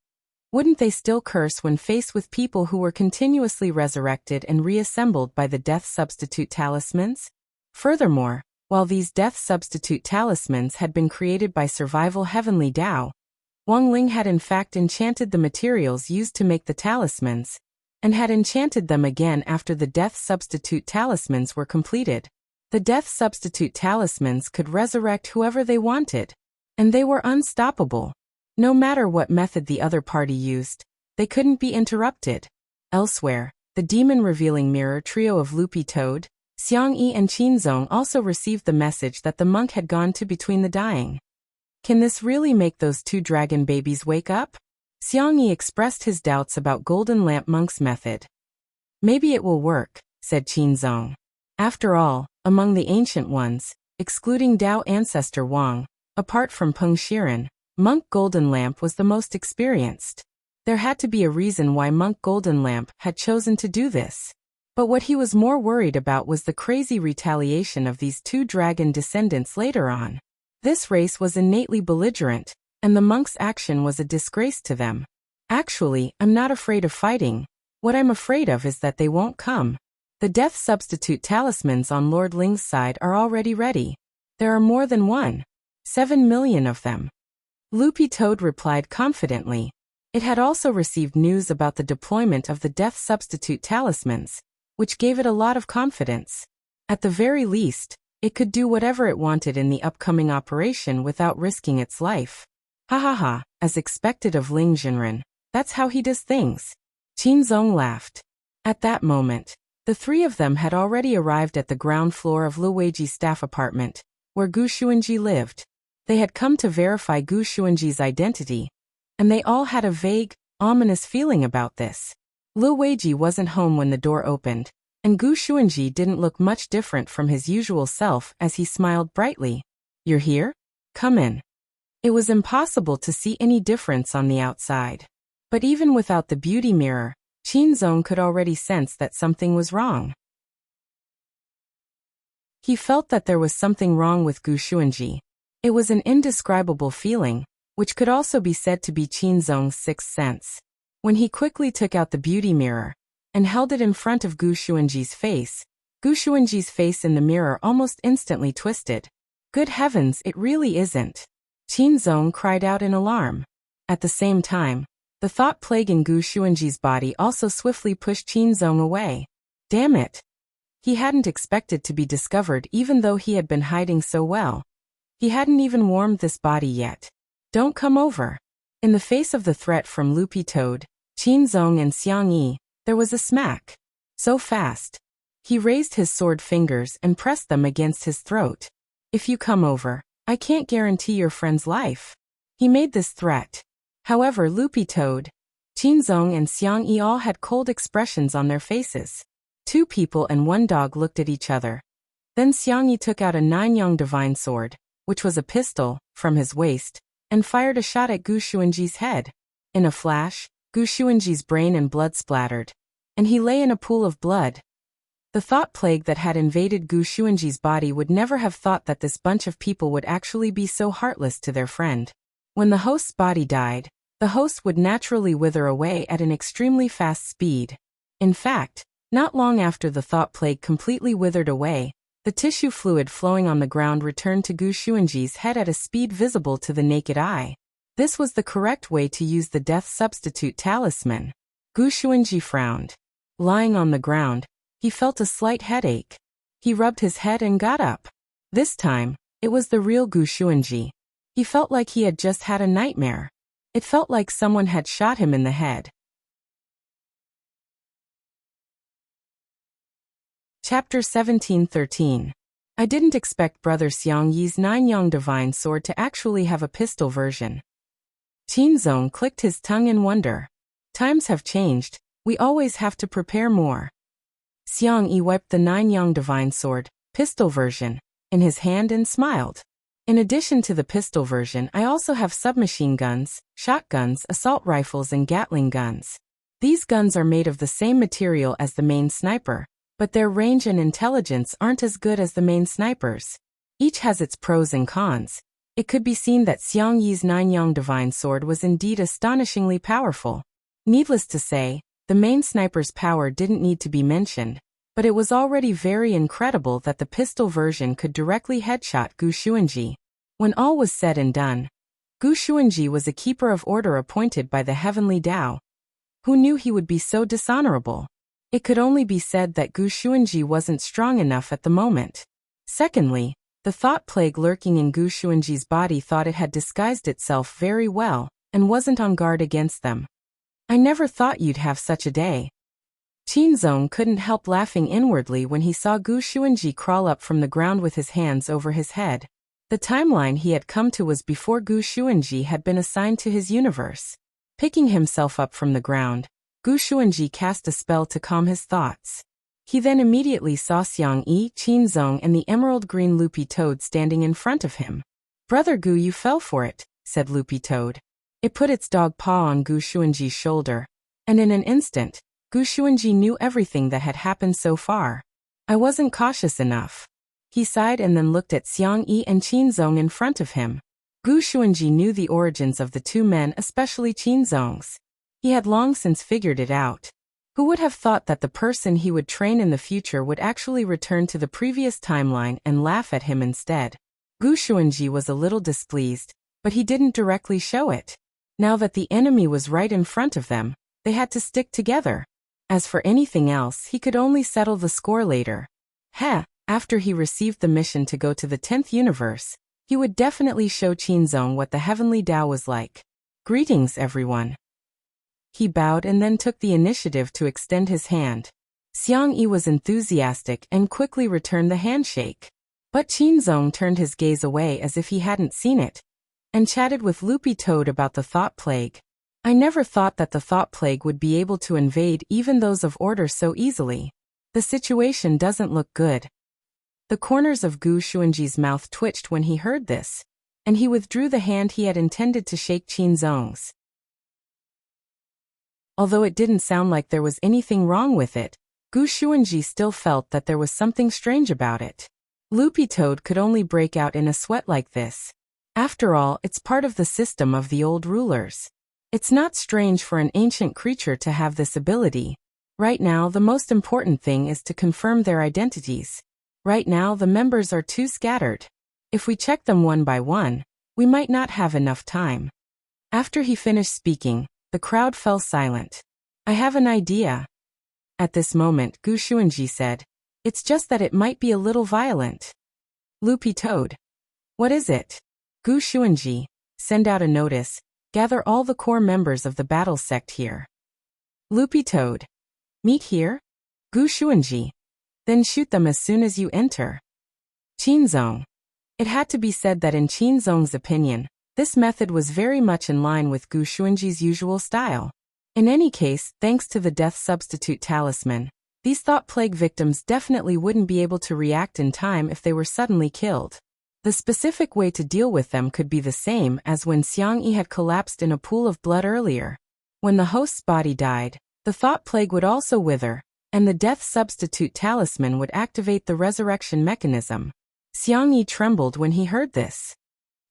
Wouldn't they still curse when faced with people who were continuously resurrected and reassembled by the death substitute talismans? Furthermore, while these death substitute talismans had been created by survival heavenly Tao, Wang Ling had in fact enchanted the materials used to make the talismans, and had enchanted them again after the death substitute talismans were completed. The death substitute talismans could resurrect whoever they wanted, and they were unstoppable. No matter what method the other party used, they couldn't be interrupted. Elsewhere, the demon-revealing mirror trio of Loopy Toad, Xiang Yi and Qinzong also received the message that the monk had gone to between the dying. Can this really make those two dragon babies wake up? Xiang Yi expressed his doubts about Golden Lamp Monk's method. Maybe it will work, said Qinzong. After all, among the ancient ones, excluding Dao ancestor Wang, apart from Peng Shiren, Monk Golden Lamp was the most experienced. There had to be a reason why Monk Golden Lamp had chosen to do this. But what he was more worried about was the crazy retaliation of these two dragon descendants later on. This race was innately belligerent, and the monk's action was a disgrace to them. Actually, I'm not afraid of fighting. What I'm afraid of is that they won't come. The death substitute talismans on Lord Ling's side are already ready. There are more than one. 7 million of them. Loopy Toad replied confidently. It had also received news about the deployment of the death substitute talismans, which gave it a lot of confidence. At the very least, it could do whatever it wanted in the upcoming operation without risking its life. Ha ha ha, as expected of Ling Jinren, that's how he does things. Qinzong laughed. At that moment, the three of them had already arrived at the ground floor of Lu Weiji's staff apartment, where Gu Xuanji lived. They had come to verify Gu Xuanji's identity, and they all had a vague, ominous feeling about this. Lu Weiji wasn't home when the door opened, and Gu Xuanji didn't look much different from his usual self as he smiled brightly. You're here? Come in. It was impossible to see any difference on the outside. But even without the beauty mirror, Qinzong could already sense that something was wrong. He felt that there was something wrong with Gu Xuanji. It was an indescribable feeling, which could also be said to be Qinzong's sixth sense. When he quickly took out the beauty mirror and held it in front of Gu Xuanji's face in the mirror almost instantly twisted. Good heavens, it really isn't. Qinzong cried out in alarm. At the same time, the thought plague in Gu Xuanji's body also swiftly pushed Qinzong away. Damn it! He hadn't expected to be discovered even though he had been hiding so well. He hadn't even warmed this body yet. Don't come over. In the face of the threat from Loopy Toad, Qinzong and Xiang Yi, there was a smack. So fast. He raised his sword fingers and pressed them against his throat. If you come over, I can't guarantee your friend's life. He made this threat. However, Loopy Toad, Qinzong and Xiang Yi all had cold expressions on their faces. Two people and one dog looked at each other. Then Xiang Yi took out a 9-yang divine sword, which was a pistol, from his waist, and fired a shot at Gu Xuanji's head. In a flash, Gu Xuanji's brain and blood splattered, and he lay in a pool of blood. The thought plague that had invaded Gu Xuanji's body would never have thought that this bunch of people would actually be so heartless to their friend. When the host's body died, the host would naturally wither away at an extremely fast speed. In fact, not long after the thought plague completely withered away, the tissue fluid flowing on the ground returned to Gu Xuanji's head at a speed visible to the naked eye. This was the correct way to use the death substitute talisman. Gu Xuanji frowned. Lying on the ground, he felt a slight headache. He rubbed his head and got up. This time, it was the real Gu Xuanji. He felt like he had just had a nightmare. It felt like someone had shot him in the head. Chapter 1713. I didn't expect Brother Xiang Yi's 9-yang divine sword to actually have a pistol version. Qinzong clicked his tongue in wonder. Times have changed, we always have to prepare more. Xiang Yi wiped the 9-yang divine sword, pistol version, in his hand and smiled. In addition to the pistol version, I also have submachine guns, shotguns, assault rifles and Gatling guns. These guns are made of the same material as the main sniper, but their range and intelligence aren't as good as the main snipers. Each has its pros and cons. it could be seen that Xiang Yi's nine-yang divine sword was indeed astonishingly powerful. Needless to say, the main sniper's power didn't need to be mentioned, but it was already very incredible that the pistol version could directly headshot Gu Xuanji. When all was said and done, Gu Xuanji was a keeper of order appointed by the heavenly Tao. Who knew he would be so dishonorable? It could only be said that Gu Xuanji wasn't strong enough at the moment. Secondly, the thought plague lurking in Gu Xuanji's body thought it had disguised itself very well, and wasn't on guard against them. I never thought you'd have such a day. Qinzong couldn't help laughing inwardly when he saw Gu Xuanji crawl up from the ground with his hands over his head. The timeline he had come to was before Gu Xuanji had been assigned to his universe. Picking himself up from the ground, Gu Xuanji cast a spell to calm his thoughts. He then immediately saw Xiang Yi, Qinzong and the emerald green loopy toad standing in front of him. "Brother Gu, you fell for it," said Loopy Toad. It put its dog paw on Gu Xuanji's shoulder, and in an instant, Gu Xuanji knew everything that had happened so far. "I wasn't cautious enough." He sighed and then looked at Xiang Yi and Qinzong in front of him. Gu Xuanji knew the origins of the two men, especially Qinzong's. He had long since figured it out. Who would have thought that the person he would train in the future would actually return to the previous timeline and laugh at him instead? Gu Xuanji was a little displeased, but he didn't directly show it. Now that the enemy was right in front of them, they had to stick together. As for anything else, he could only settle the score later. After he received the mission to go to the 10th universe, he would definitely show Qinzong what the heavenly Tao was like. "Greetings, everyone." He bowed and then took the initiative to extend his hand. Xiang Yi was enthusiastic and quickly returned the handshake. But Qinzong turned his gaze away as if he hadn't seen it, and chatted with Loopy Toad about the thought plague. "I never thought that the thought plague would be able to invade even those of order so easily. The situation doesn't look good." The corners of Gu Xuanji's mouth twitched when he heard this, and he withdrew the hand he had intended to shake Qinzong's. Although it didn't sound like there was anything wrong with it, Gu Xuanji still felt that there was something strange about it. Loopy Toad could only break out in a sweat like this. After all, it's part of the system of the old rulers. It's not strange for an ancient creature to have this ability. Right now, the most important thing is to confirm their identities. Right now, the members are too scattered. If we check them one by one, we might not have enough time. After he finished speaking, the crowd fell silent. "I have an idea." At this moment, Gu Xuanji said, "It's just that it might be a little violent." Loopy Toad. "What is it?" Gu Xuanji. "Send out a notice. Gather all the core members of the battle sect here." Loopy Toad. "Meet here?" Gu Xuanji. "Then shoot them as soon as you enter." Qinzong. It had to be said that in Qinzong's opinion, this method was very much in line with Gu Xuanji's usual style. In any case, thanks to the death substitute talisman, these thought plague victims definitely wouldn't be able to react in time if they were suddenly killed. The specific way to deal with them could be the same as when Xiang Yi had collapsed in a pool of blood earlier. When the host's body died, the thought plague would also wither, and the death substitute talisman would activate the resurrection mechanism. Xiang Yi trembled when he heard this.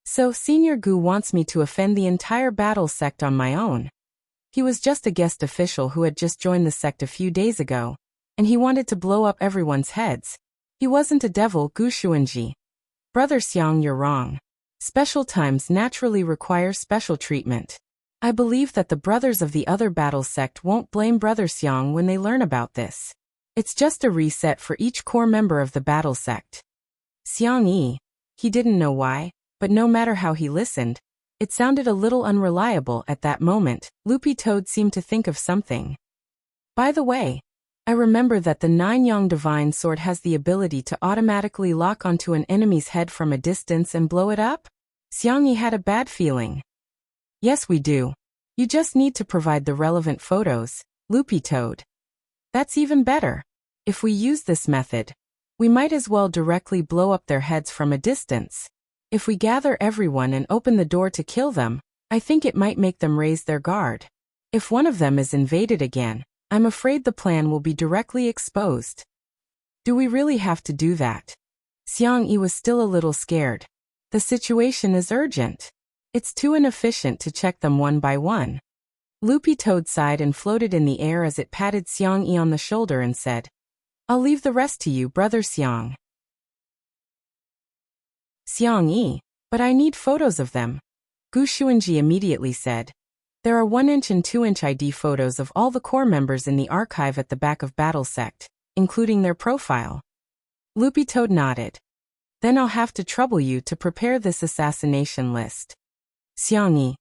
"So Senior Gu wants me to offend the entire battle sect on my own." He was just a guest official who had just joined the sect a few days ago, and he wanted to blow up everyone's heads. He wasn't a devil, Gu Xuanji. "Brother Xiang, you're wrong. Special times naturally require special treatment. I believe that the brothers of the other battle sect won't blame Brother Xiang when they learn about this. It's just a reset for each core member of the battle sect." Xiang Yi. He didn't know why, but no matter how he listened, it sounded a little unreliable at that moment. Loopy Toad seemed to think of something. "By the way, I remember that the nine-yang divine sword has the ability to automatically lock onto an enemy's head from a distance and blow it up?" Xiang Yi had a bad feeling. "Yes, we do. You just need to provide the relevant photos, Loopy Toad." "That's even better. If we use this method, we might as well directly blow up their heads from a distance. If we gather everyone and open the door to kill them, I think it might make them raise their guard. If one of them is invaded again, I'm afraid the plan will be directly exposed." "Do we really have to do that?" Xiang Yi was still a little scared. The situation is urgent. It's too inefficient to check them one by one. Loopy Toad sighed and floated in the air as it patted Xiang-Yi on the shoulder and said, I'll leave the rest to you, Brother Xiang. Xiang-Yi, but I need photos of them. Gu Xuanji immediately said. There are 1-inch and 2-inch ID photos of all the core members in the archive at the back of Battle Sect, including their profile. Loopy Toad nodded. Then I'll have to trouble you to prepare this assassination list. Xiang-Yi.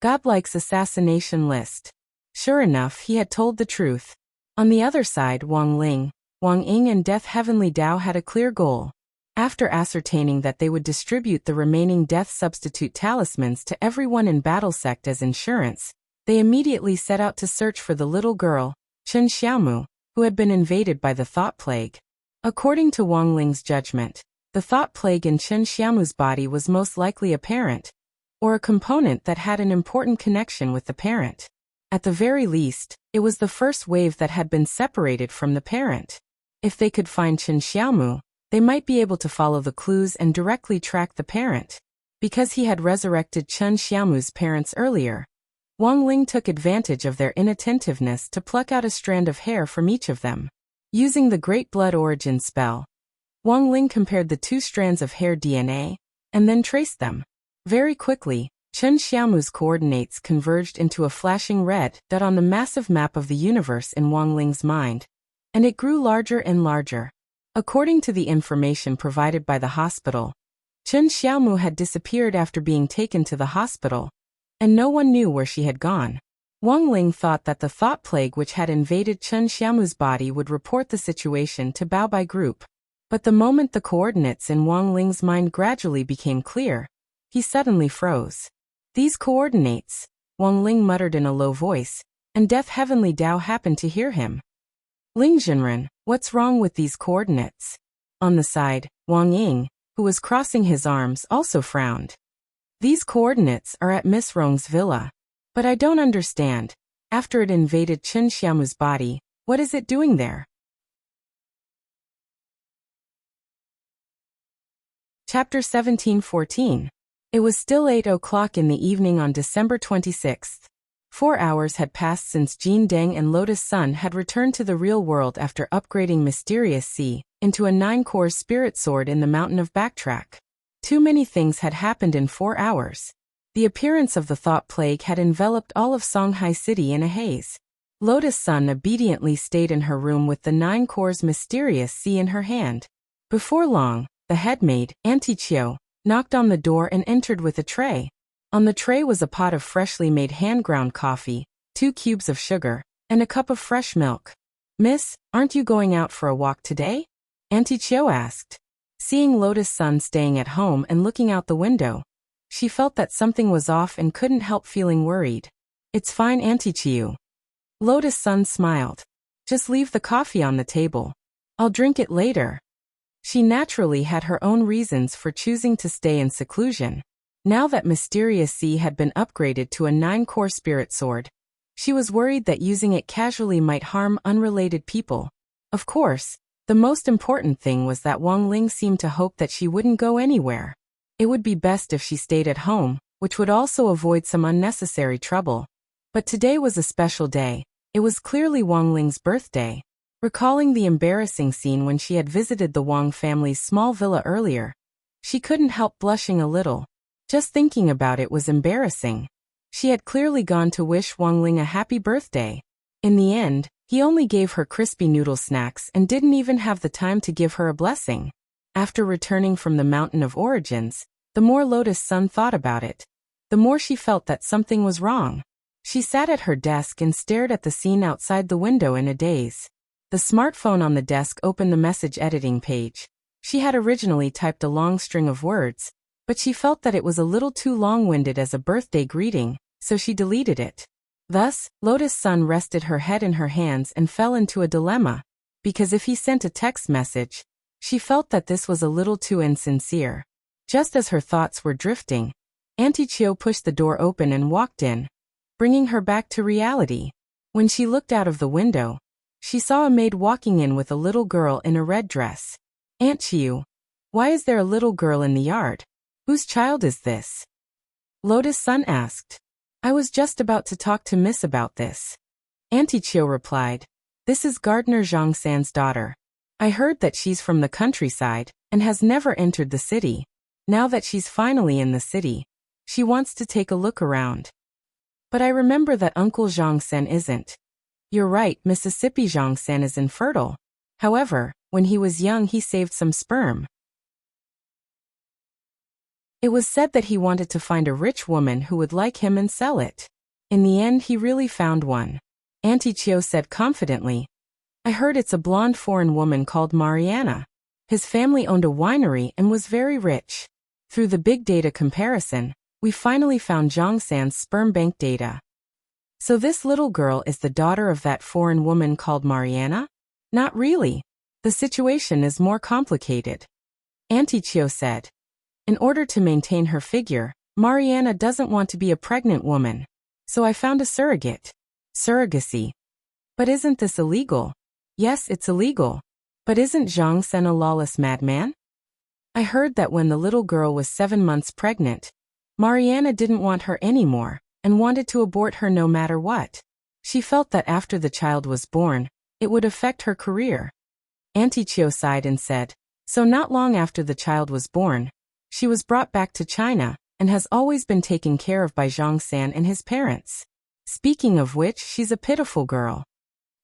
Godlike's assassination list. Sure enough, he had told the truth. On the other side, Wang Ling, Wang Ying and Death Heavenly Dao had a clear goal. After ascertaining that they would distribute the remaining death substitute talismans to everyone in Battle Sect as insurance, they immediately set out to search for the little girl, Chen Xiaomu, who had been invaded by the thought plague. According to Wang Ling's judgment, the thought plague in Chen Xiaomu's body was most likely a parent, or a component that had an important connection with the parent. At the very least, it was the first wave that had been separated from the parent. If they could find Chen Xiaomu, they might be able to follow the clues and directly track the parent. Because he had resurrected Chen Xiaomu's parents earlier, Wang Ling took advantage of their inattentiveness to pluck out a strand of hair from each of them. Using the Great Blood Origin spell, Wang Ling compared the 2 strands of hair DNA, and then traced them. Very quickly, Chen Xiaomu's coordinates converged into a flashing red dot on the massive map of the universe in Wang Ling's mind, and it grew larger and larger. According to the information provided by the hospital, Chen Xiaomu had disappeared after being taken to the hospital, and no one knew where she had gone. Wang Ling thought that the thought plague which had invaded Chen Xiaomu's body would report the situation to Bao Bai Group. But the moment the coordinates in Wang Ling's mind gradually became clear, he suddenly froze. These coordinates, Wang Ling muttered in a low voice, and Death Heavenly Dao happened to hear him. Ling Jinren, what's wrong with these coordinates? On the side, Wang Ying, who was crossing his arms, also frowned. These coordinates are at Miss Rong's villa. But I don't understand. After it invaded Chen Xiaomu's body, what is it doing there? Chapter 17:14. It was still 8 o'clock in the evening on December 26th. 4 hours had passed since Jin Deng and Lotus Sun had returned to the real world after upgrading Mysterious Sea into a 9-core spirit sword in the Mountain of Backtrack. Too many things had happened in 4 hours. The appearance of the thought plague had enveloped all of Songhai City in a haze. Lotus Sun obediently stayed in her room with the 9 cores Mysterious Sea in her hand. Before long, the headmaid, Auntie Chiu, knocked on the door and entered with a tray. On the tray was a pot of freshly made hand-ground coffee, 2 cubes of sugar, and a cup of fresh milk. Miss, aren't you going out for a walk today? Auntie Chiu asked. Seeing Lotus Sun staying at home and looking out the window, she felt that something was off and couldn't help feeling worried. It's fine, Auntie Chiu. Lotus Sun smiled. Just leave the coffee on the table. I'll drink it later. She naturally had her own reasons for choosing to stay in seclusion. Now that Mysterious Sea had been upgraded to a 9-core spirit sword, she was worried that using it casually might harm unrelated people. Of course, the most important thing was that Wang Ling seemed to hope that she wouldn't go anywhere. It would be best if she stayed at home, which would also avoid some unnecessary trouble. But today was a special day. It was clearly Wang Ling's birthday. Recalling the embarrassing scene when she had visited the Wang family's small villa earlier, she couldn't help blushing a little. Just thinking about it was embarrassing. She had clearly gone to wish Wang Ling a happy birthday. In the end, he only gave her crispy noodle snacks and didn't even have the time to give her a blessing. After returning from the Mountain of Origins, the more Lotus Sun thought about it, the more she felt that something was wrong. She sat at her desk and stared at the scene outside the window in a daze. The smartphone on the desk opened the message editing page. She had originally typed a long string of words, but she felt that it was a little too long-winded as a birthday greeting, so she deleted it. Thus, Lotus Sun rested her head in her hands and fell into a dilemma, because if he sent a text message, she felt that this was a little too insincere. Just as her thoughts were drifting, Auntie Chiu pushed the door open and walked in, bringing her back to reality. When she looked out of the window, she saw a maid walking in with a little girl in a red dress. Aunt Chiu, why is there a little girl in the yard? Whose child is this? Lotus Sun asked. I was just about to talk to Miss about this. Auntie Chiu replied. This is Gardener Zhang San's daughter. I heard that she's from the countryside and has never entered the city. Now that she's finally in the city, she wants to take a look around. But I remember that Uncle Zhang San isn't. You're right, Mississippi Zhang San is infertile. However, when he was young he saved some sperm. It was said that he wanted to find a rich woman who would like him and sell it. In the end he really found one. Auntie Chiu said confidently. I heard it's a blonde foreign woman called Mariana. His family owned a winery and was very rich. Through the big data comparison, we finally found Zhang San's sperm bank data. So this little girl is the daughter of that foreign woman called Mariana? Not really. The situation is more complicated. Auntie Chiu said. In order to maintain her figure, Mariana doesn't want to be a pregnant woman. So I found a surrogate. Surrogacy. But isn't this illegal? Yes, it's illegal. But isn't Zhang San a lawless madman? I heard that when the little girl was 7 months pregnant, Mariana didn't want her anymore and wanted to abort her no matter what. She felt that after the child was born, it would affect her career. Auntie Chiu sighed and said, so not long after the child was born, she was brought back to China and has always been taken care of by Zhang San and his parents. Speaking of which, she's a pitiful girl.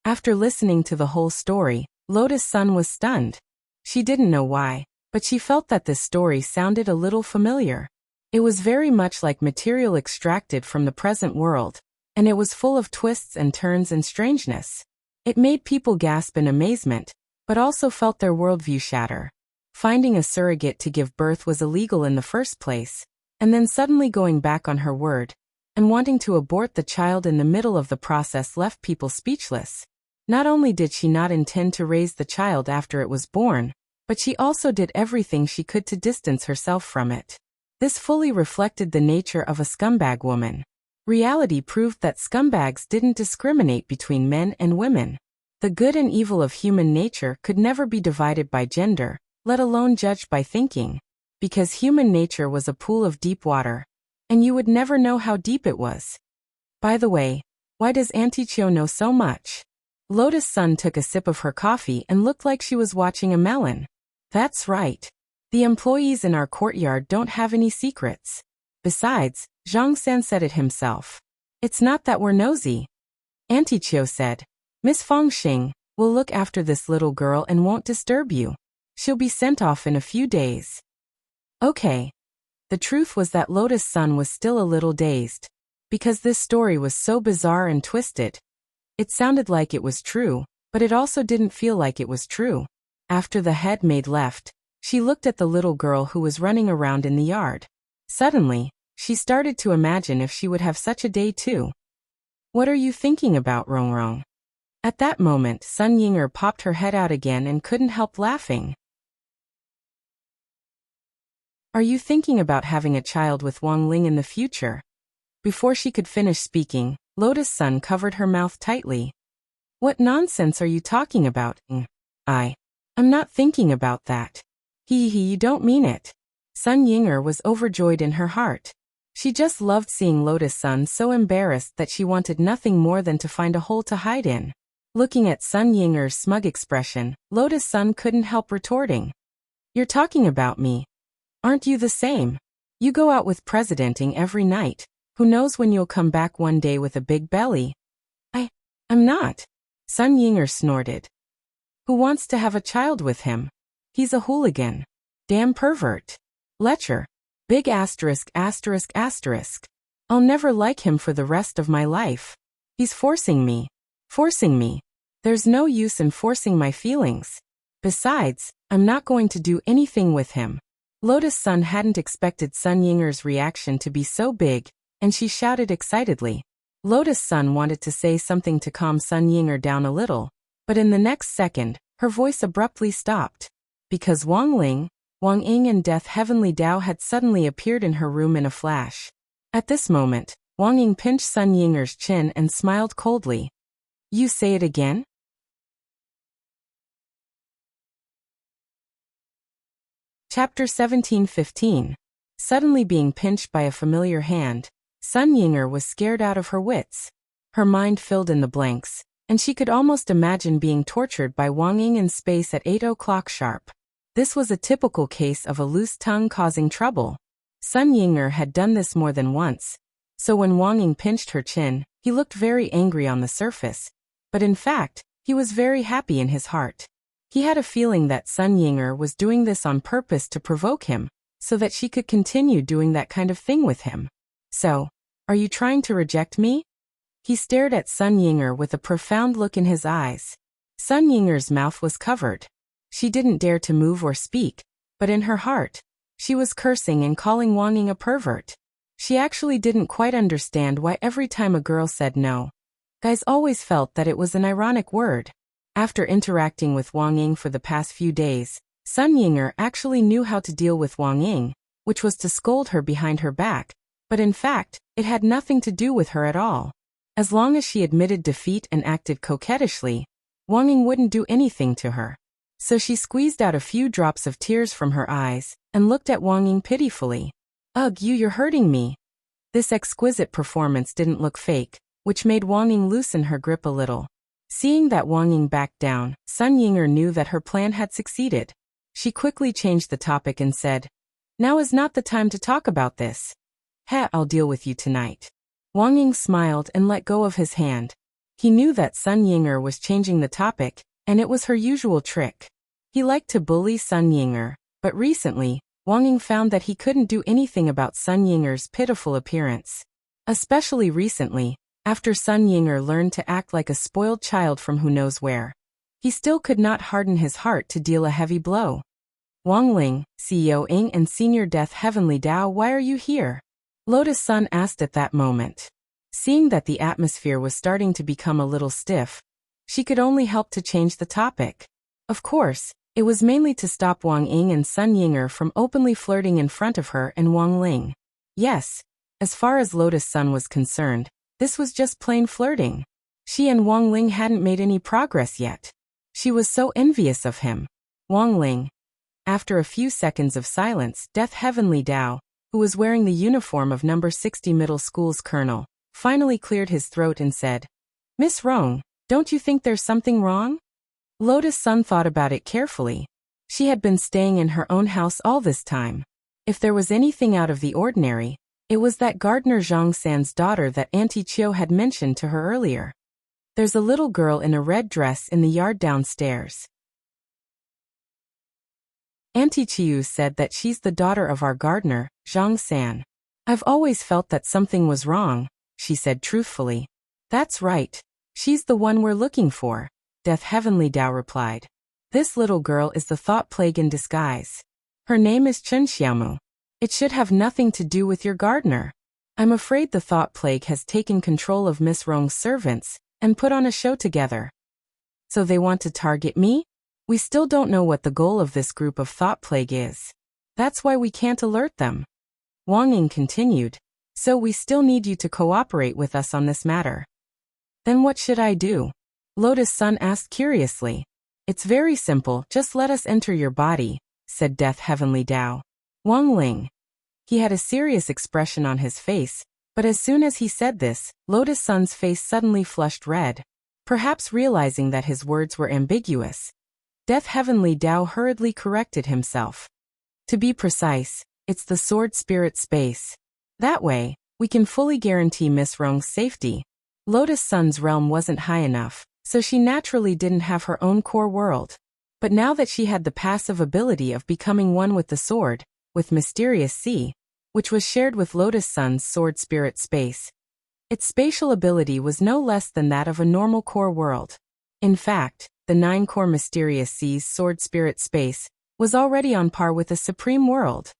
After listening to the whole story, Lotus Sun was stunned. She didn't know why, but she felt that this story sounded a little familiar. It was very much like material extracted from the present world, and it was full of twists and turns and strangeness. It made people gasp in amazement, but also felt their worldview shatter. Finding a surrogate to give birth was illegal in the first place, and then suddenly going back on her word, and wanting to abort the child in the middle of the process left people speechless. Not only did she not intend to raise the child after it was born, but she also did everything she could to distance herself from it. This fully reflected the nature of a scumbag woman. Reality proved that scumbags didn't discriminate between men and women. The good and evil of human nature could never be divided by gender, let alone judged by thinking, because human nature was a pool of deep water, and you would never know how deep it was. By the way, why does Auntie Chiu know so much? Lotus Sun took a sip of her coffee and looked like she was watching a melon. That's right. The employees in our courtyard don't have any secrets. Besides, Zhang San said it himself. It's not that we're nosy. Auntie Chiu said, Miss Fengxing, will look after this little girl and won't disturb you. She'll be sent off in a few days. Okay. The truth was that Lotus Sun was still a little dazed, because this story was so bizarre and twisted. It sounded like it was true, but it also didn't feel like it was true. After the head maid left, she looked at the little girl who was running around in the yard. Suddenly, she started to imagine if she would have such a day too. What are you thinking about, Rongrong? At that moment, Sun Yinger popped her head out again and couldn't help laughing. Are you thinking about having a child with Wang Ling in the future? Before she could finish speaking, Lotus Sun covered her mouth tightly. What nonsense are you talking about? I'm not thinking about that. You don't mean it. Sun Yinger was overjoyed in her heart. She just loved seeing Lotus Sun so embarrassed that she wanted nothing more than to find a hole to hide in. Looking at Sun Yinger's smug expression, Lotus Sun couldn't help retorting. You're talking about me. Aren't you the same? You go out with presidenting every night. Who knows when you'll come back one day with a big belly? I'm not. Sun Yinger snorted. Who wants to have a child with him? He's a hooligan. Damn pervert. Lecher. Big asterisk asterisk asterisk. I'll never like him for the rest of my life. He's forcing me. Forcing me. There's no use in forcing my feelings. Besides, I'm not going to do anything with him. Lotus Sun hadn't expected Sun Yinger's reaction to be so big, and she shouted excitedly. Lotus Sun wanted to say something to calm Sun Yinger down a little, but in the next second, her voice abruptly stopped. Because Wang Ling, Wang Ying and Death Heavenly Dao had suddenly appeared in her room in a flash. At this moment, Wang Ying pinched Sun Yinger's chin and smiled coldly. You say it again? Chapter 17:15. Suddenly being pinched by a familiar hand, Sun Yinger was scared out of her wits. Her mind filled in the blanks, and she could almost imagine being tortured by Wang Ying in space at 8 o'clock sharp. This was a typical case of a loose tongue causing trouble. Sun Yinger had done this more than once, so when Wang Ying pinched her chin, he looked very angry on the surface, but in fact, he was very happy in his heart. He had a feeling that Sun Yinger was doing this on purpose to provoke him, so that she could continue doing that kind of thing with him. So, are you trying to reject me? He stared at Sun Yinger with a profound look in his eyes. Sun Yinger's mouth was covered. She didn't dare to move or speak, but in her heart, she was cursing and calling Wang Ying a pervert. She actually didn't quite understand why every time a girl said no, guys always felt that it was an ironic word. After interacting with Wang Ying for the past few days, Sun Yinger actually knew how to deal with Wang Ying, which was to scold her behind her back, but in fact, it had nothing to do with her at all. As long as she admitted defeat and acted coquettishly, Wang Ying wouldn't do anything to her. So she squeezed out a few drops of tears from her eyes and looked at Wang Ying pitifully. Ugh, you're hurting me. This exquisite performance didn't look fake, which made Wang Ying loosen her grip a little. Seeing that Wang Ying backed down, Sun Yinger knew that her plan had succeeded. She quickly changed the topic and said, "Now is not the time to talk about this. I'll deal with you tonight." Wang Ying smiled and let go of his hand. He knew that Sun Yinger was changing the topic, and it was her usual trick. He liked to bully Sun Yinger, but recently, Wang Ying found that he couldn't do anything about Sun Yinger's pitiful appearance. Especially recently, after Sun Yinger learned to act like a spoiled child from who knows where. He still could not harden his heart to deal a heavy blow. "Wang Ling, CEO Ing and Senior Death Heavenly Dao, why are you here?" Lotus Sun asked at that moment. Seeing that the atmosphere was starting to become a little stiff, she could only help to change the topic. Of course, it was mainly to stop Wang Ying and Sun Yinger from openly flirting in front of her and Wang Ling. Yes, as far as Lotus Sun was concerned, this was just plain flirting. She and Wang Ling hadn't made any progress yet. She was so envious of him. Wang Ling. After a few seconds of silence, Death Heavenly Dao, who was wearing the uniform of number 60 middle school's colonel, finally cleared his throat and said, "Miss Rong, don't you think there's something wrong?" Lotus Sun thought about it carefully. She had been staying in her own house all this time. If there was anything out of the ordinary, it was that gardener Zhang San's daughter that Auntie Chiu had mentioned to her earlier. "There's a little girl in a red dress in the yard downstairs. Auntie Chiu said that she's the daughter of our gardener, Zhang San. I've always felt that something was wrong," she said truthfully. "That's right. She's the one we're looking for," Death Heavenly Dao replied. "This little girl is the thought plague in disguise. Her name is Chen Xiaomu. It should have nothing to do with your gardener. I'm afraid the thought plague has taken control of Miss Rong's servants and put on a show together. So they want to target me? We still don't know what the goal of this group of thought plague is. That's why we can't alert them." Wang Ying continued, "So we still need you to cooperate with us on this matter." "Then what should I do?" Lotus Sun asked curiously. "It's very simple, just let us enter your body," said Death Heavenly Dao. Wang Ling. He had a serious expression on his face, but as soon as he said this, Lotus Sun's face suddenly flushed red. Perhaps realizing that his words were ambiguous, Death Heavenly Dao hurriedly corrected himself. "To be precise, it's the sword spirit space. That way, we can fully guarantee Miss Rong's safety." Lotus Sun's realm wasn't high enough, so she naturally didn't have her own core world. But now that she had the passive ability of becoming one with the sword, with Mysterious Sea, which was shared with Lotus Sun's sword spirit space, its spatial ability was no less than that of a normal core world. In fact, the 9-core Mysterious Sea's sword spirit space was already on par with the Supreme World.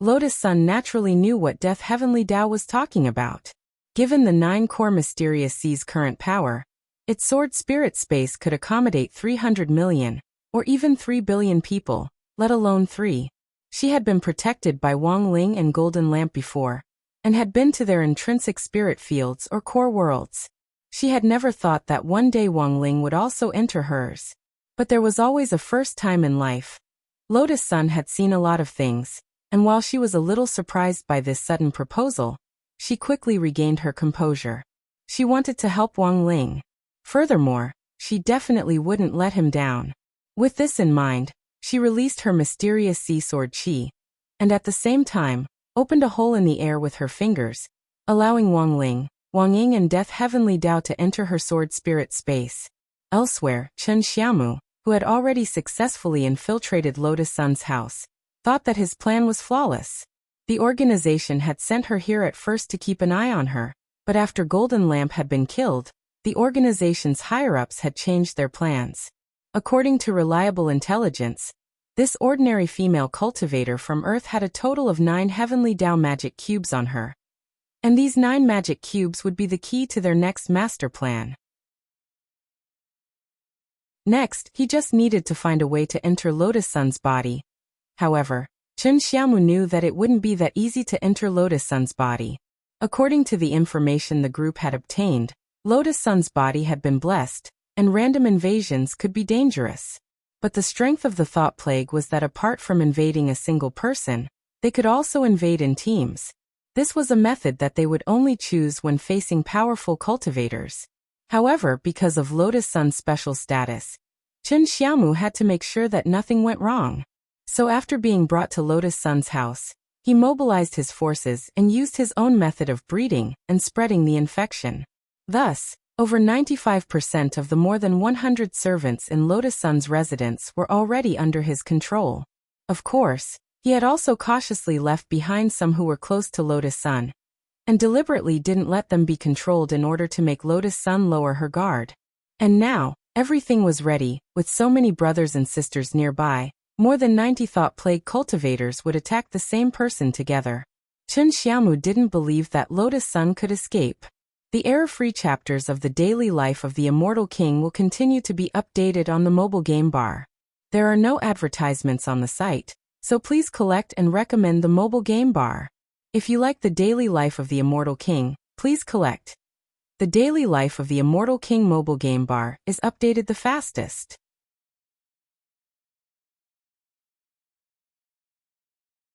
Lotus Sun naturally knew what Death Heavenly Dao was talking about. Given the 9-core Mysterious Sea's current power, its sword spirit space could accommodate 300 million, or even 3 billion people, let alone 3. She had been protected by Wang Ling and Golden Lamp before, and had been to their intrinsic spirit fields or core worlds. She had never thought that one day Wang Ling would also enter hers. But there was always a first time in life. Lotus Sun had seen a lot of things, and while she was a little surprised by this sudden proposal, she quickly regained her composure. She wanted to help Wang Ling. Furthermore, she definitely wouldn't let him down. With this in mind, she released her mysterious sea sword Qi, and at the same time, opened a hole in the air with her fingers, allowing Wang Ling, Wang Ying and Death Heavenly Dao to enter her sword spirit space. Elsewhere, Chen Xiaomu, who had already successfully infiltrated Lotus Sun's house, thought that his plan was flawless. The organization had sent her here at first to keep an eye on her, but after Golden Lamp had been killed, the organization's higher-ups had changed their plans. According to reliable intelligence, this ordinary female cultivator from Earth had a total of 9 Heavenly Dao magic cubes on her. And these 9 magic cubes would be the key to their next master plan. Next, he just needed to find a way to enter Lotus Sun's body. However, Chen Xiaomu knew that it wouldn't be that easy to enter Lotus Sun's body. According to the information the group had obtained, Lotus Sun's body had been blessed, and random invasions could be dangerous. But the strength of the thought plague was that apart from invading a single person, they could also invade in teams. This was a method that they would only choose when facing powerful cultivators. However, because of Lotus Sun's special status, Chen Xiaomu had to make sure that nothing went wrong. So after being brought to Lotus Sun's house, he mobilized his forces and used his own method of breeding and spreading the infection. Thus, over 95% of the more than 100 servants in Lotus Sun's residence were already under his control. Of course, he had also cautiously left behind some who were close to Lotus Sun, and deliberately didn't let them be controlled in order to make Lotus Sun lower her guard. And now, everything was ready, with so many brothers and sisters nearby. More than 90 thought plague cultivators would attack the same person together. Chen Xiaomu didn't believe that Lotus Sun could escape. The error-free chapters of the daily life of the Immortal King will continue to be updated on the mobile game bar. There are no advertisements on the site, so please collect and recommend the mobile game bar. If you like the daily life of the Immortal King, please collect. The daily life of the Immortal King mobile game bar is updated the fastest.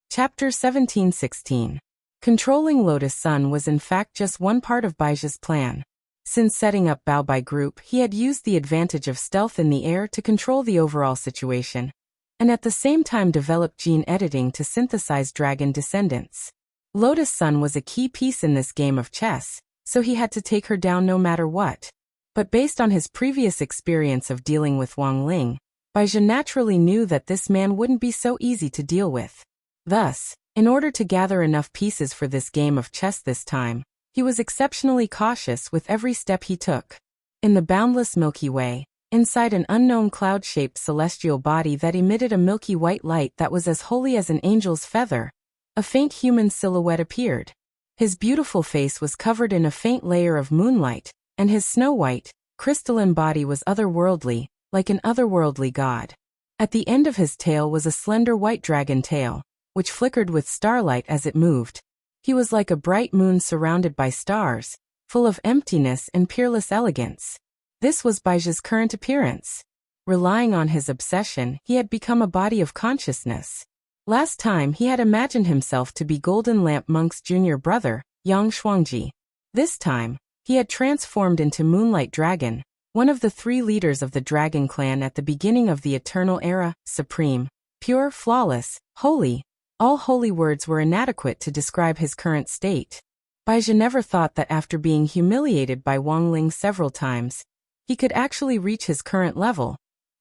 Chapter 17-16. Controlling Lotus Sun was in fact just one part of Baiji's plan. Since setting up Bao Bai Group, he had used the advantage of stealth in the air to control the overall situation, and at the same time developed gene editing to synthesize dragon descendants. Lotus Sun was a key piece in this game of chess, so he had to take her down no matter what. But based on his previous experience of dealing with Wang Ling, Baizhi naturally knew that this man wouldn't be so easy to deal with. Thus, in order to gather enough pieces for this game of chess this time, he was exceptionally cautious with every step he took. In the boundless Milky Way, inside an unknown cloud-shaped celestial body that emitted a milky white light that was as holy as an angel's feather, a faint human silhouette appeared. His beautiful face was covered in a faint layer of moonlight, and his snow-white, crystalline body was otherworldly, like an otherworldly god. At the end of his tail was a slender white dragon tail, which flickered with starlight as it moved. He was like a bright moon surrounded by stars, full of emptiness and peerless elegance. This was Baiji's current appearance. Relying on his obsession, he had become a body of consciousness. Last time he had imagined himself to be Golden Lamp Monk's junior brother, Yang Shuangji. This time, he had transformed into Moonlight Dragon, one of the 3 leaders of the Dragon Clan at the beginning of the Eternal Era, supreme, pure, flawless, holy. All holy words were inadequate to describe his current state. Baizhi never thought that after being humiliated by Wang Ling several times, he could actually reach his current level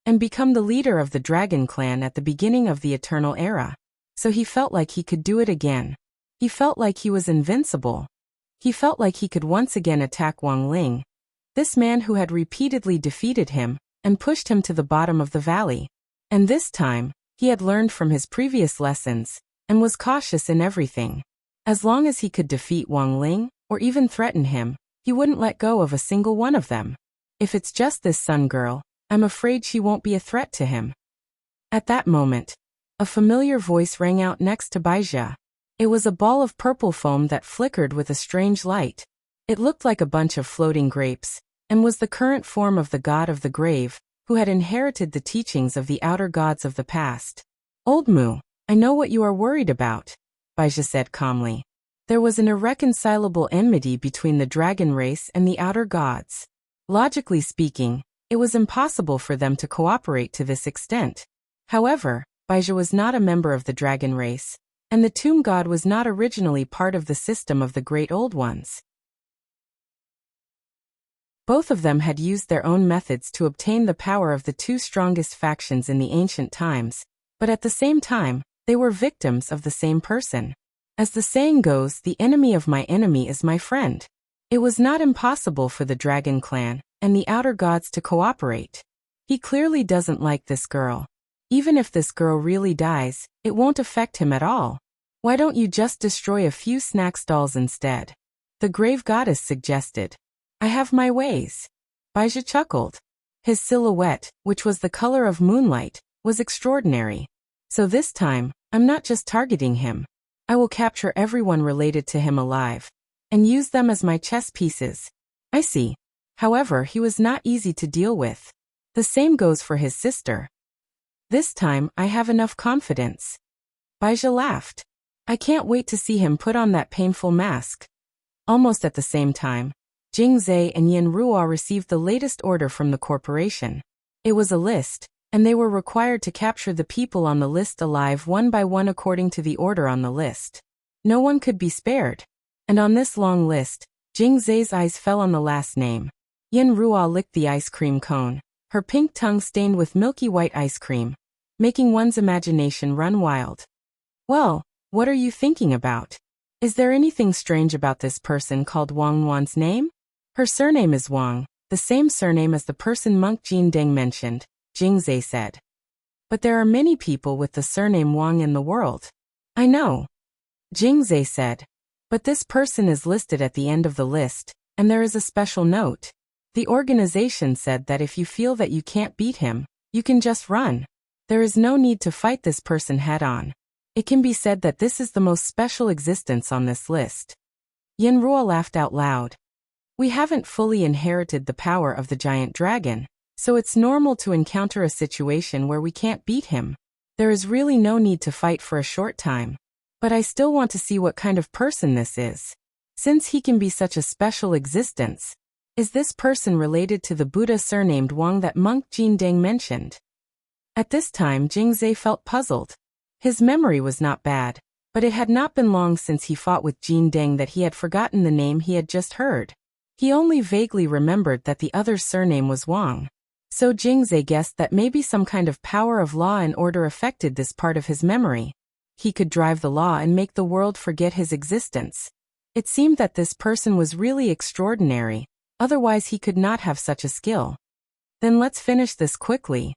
and become the leader of the Dragon Clan at the beginning of the Eternal Era. So he felt like he could do it again. He felt like he was invincible. He felt like he could once again attack Wang Ling, this man who had repeatedly defeated him and pushed him to the bottom of the valley. And this time, he had learned from his previous lessons and was cautious in everything. As long as he could defeat Wang Ling or even threaten him, he wouldn't let go of a single one of them. If it's just this Sun girl, I'm afraid she won't be a threat to him. At that moment, a familiar voice rang out next to Baizhi. It was a ball of purple foam that flickered with a strange light. It looked like a bunch of floating grapes, and was the current form of the god of the grave, who had inherited the teachings of the outer gods of the past. Old Mu, I know what you are worried about, Baizha said calmly. There was an irreconcilable enmity between the dragon race and the outer gods. Logically speaking, it was impossible for them to cooperate to this extent. However, Baizha was not a member of the dragon race, and the tomb god was not originally part of the system of the Great Old Ones. Both of them had used their own methods to obtain the power of the two strongest factions in the ancient times, but at the same time, they were victims of the same person. As the saying goes, the enemy of my enemy is my friend. It was not impossible for the dragon clan and the outer gods to cooperate. He clearly doesn't like this girl. Even if this girl really dies, it won't affect him at all. Why don't you just destroy a few snack stalls instead? The grave goddess suggested. I have my ways. Baizha chuckled. His silhouette, which was the color of moonlight, was extraordinary. So this time, I'm not just targeting him. I will capture everyone related to him alive, and use them as my chess pieces. I see. However, he was not easy to deal with. The same goes for his sister. This time, I have enough confidence. Baizha laughed. I can't wait to see him put on that painful mask. Almost at the same time, Jingzai and Yanruo received the latest order from the corporation. It was a list, and they were required to capture the people on the list alive one by one according to the order on the list. No one could be spared. And on this long list, Jingzai's eyes fell on the last name. Yanruo licked the ice cream cone, her pink tongue stained with milky white ice cream, making one's imagination run wild. Well, what are you thinking about? Is there anything strange about this person called Wang Wan's name? Her surname is Wang, the same surname as the person monk Jindeng mentioned, Jingzai said. But there are many people with the surname Wang in the world. I know, Jingzai said. But this person is listed at the end of the list, and there is a special note. The organization said that if you feel that you can't beat him, you can just run. There is no need to fight this person head-on. It can be said that this is the most special existence on this list. Yanruo laughed out loud. We haven't fully inherited the power of the giant dragon, so it's normal to encounter a situation where we can't beat him. There is really no need to fight for a short time. But I still want to see what kind of person this is. Since he can be such a special existence, is this person related to the Buddha surnamed Wang that monk Jindeng mentioned? At this time Jingzai felt puzzled. His memory was not bad, but it had not been long since he fought with Jindeng that he had forgotten the name he had just heard. He only vaguely remembered that the other's surname was Wang. So Jingzai guessed that maybe some kind of power of law and order affected this part of his memory. He could drive the law and make the world forget his existence. It seemed that this person was really extraordinary, otherwise he could not have such a skill. Then let's finish this quickly.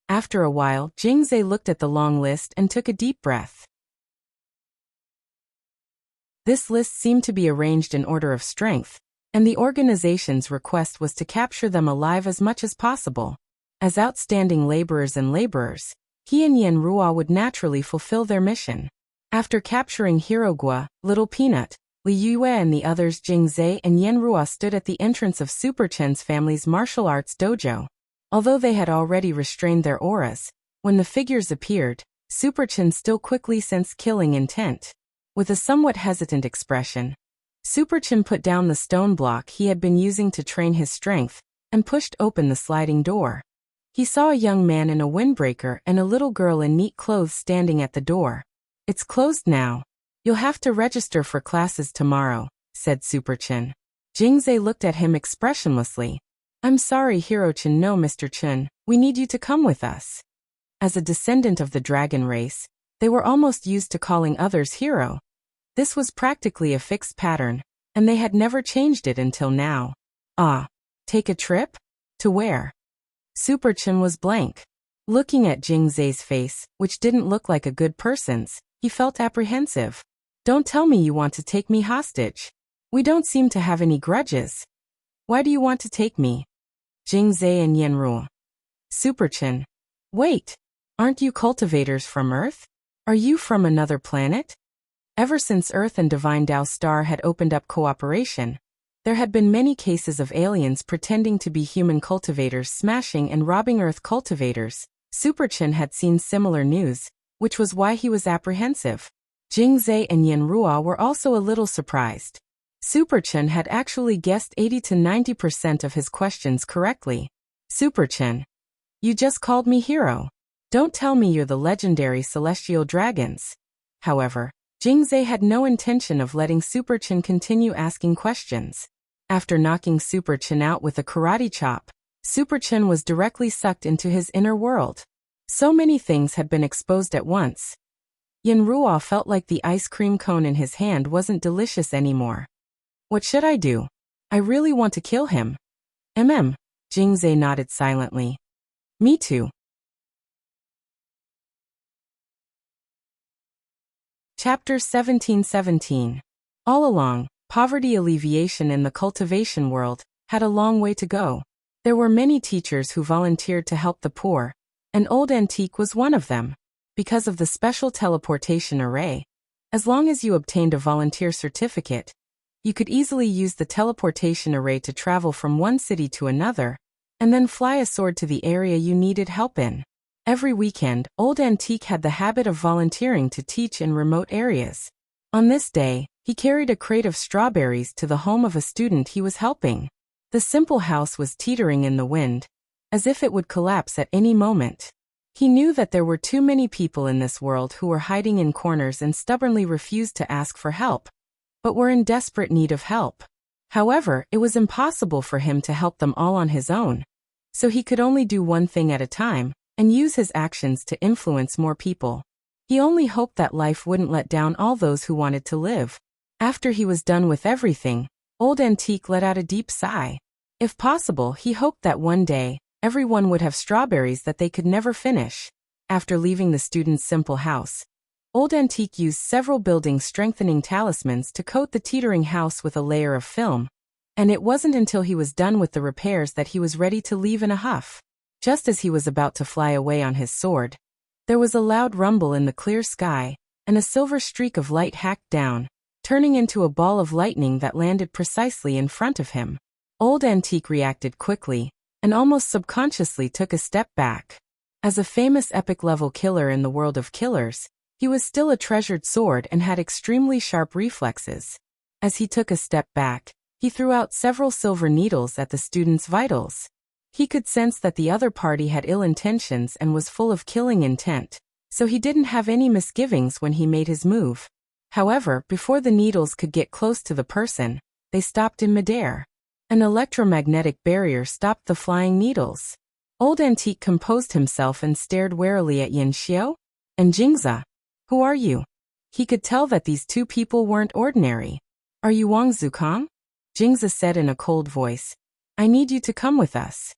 After a while, Jingzai looked at the long list and took a deep breath. This list seemed to be arranged in order of strength, and the organization's request was to capture them alive as much as possible. As outstanding laborers, he and Yanruo would naturally fulfill their mission. After capturing Hirogua, Little Peanut, Li Yue and the others, Jingzai and Yanruo stood at the entrance of Super Chen's family's martial arts dojo. Although they had already restrained their auras, when the figures appeared, Super Chen still quickly sensed killing intent. With a somewhat hesitant expression, Super Chen put down the stone block he had been using to train his strength, and pushed open the sliding door. He saw a young man in a windbreaker and a little girl in neat clothes standing at the door. It's closed now. You'll have to register for classes tomorrow, said Super Chen. Jingzai looked at him expressionlessly. I'm sorry, Hiro-chan. No, Mr. Chen, we need you to come with us. As a descendant of the dragon race, they were almost used to calling others hero. This was practically a fixed pattern, and they had never changed it until now. Ah, take a trip? To where? Super Chen was blank. Looking at Jingzai's face, which didn't look like a good person's, he felt apprehensive. Don't tell me you want to take me hostage. We don't seem to have any grudges. Why do you want to take me? Jingzai and Yanruo. Super Chen. Wait, aren't you cultivators from Earth? Are you from another planet? Ever since Earth and Divine Tao Star had opened up cooperation, there had been many cases of aliens pretending to be human cultivators smashing and robbing Earth cultivators. Super Chen had seen similar news, which was why he was apprehensive. Jingzai and Yanruo were also a little surprised. Superchen had actually guessed 80 to 90% of his questions correctly. Superchen, you just called me hero. Don't tell me you're the legendary celestial dragons. However, Jingzai had no intention of letting Superchen continue asking questions. After knocking Superchen out with a karate chop, Superchen was directly sucked into his inner world. So many things had been exposed at once. Yanruo felt like the ice cream cone in his hand wasn't delicious anymore. What should I do? I really want to kill him. Jingzai nodded silently. Me too. Chapter 1717. All along, poverty alleviation in the cultivation world had a long way to go. There were many teachers who volunteered to help the poor, and Old Antique was one of them. Because of the special teleportation array, as long as you obtained a volunteer certificate, you could easily use the teleportation array to travel from one city to another, and then fly a sword to the area you needed help in. Every weekend, Old Antique had the habit of volunteering to teach in remote areas. On this day, he carried a crate of strawberries to the home of a student he was helping. The simple house was teetering in the wind, as if it would collapse at any moment. He knew that there were too many people in this world who were hiding in corners and stubbornly refused to ask for help, but were in desperate need of help. However, it was impossible for him to help them all on his own, so he could only do one thing at a time, and use his actions to influence more people. He only hoped that life wouldn't let down all those who wanted to live. After he was done with everything, Old Antique let out a deep sigh. If possible, he hoped that one day, everyone would have strawberries that they could never finish. After leaving the student's simple house, Old Antique used several building strengthening talismans to coat the teetering house with a layer of film, and it wasn't until he was done with the repairs that he was ready to leave in a huff. Just as he was about to fly away on his sword, there was a loud rumble in the clear sky, and a silver streak of light hacked down, turning into a ball of lightning that landed precisely in front of him. Old Antique reacted quickly, and almost subconsciously took a step back. As a famous epic-level killer in the world of killers, he was still a treasured sword and had extremely sharp reflexes. As he took a step back, he threw out several silver needles at the student's vitals. He could sense that the other party had ill intentions and was full of killing intent, so he didn't have any misgivings when he made his move. However, before the needles could get close to the person, they stopped in midair. An electromagnetic barrier stopped the flying needles. Old Antique composed himself and stared warily at Yin Xiao and Jingza. Who are you? He could tell that these two people weren't ordinary. Are you Wang Zukang? Jingza said in a cold voice. I need you to come with us.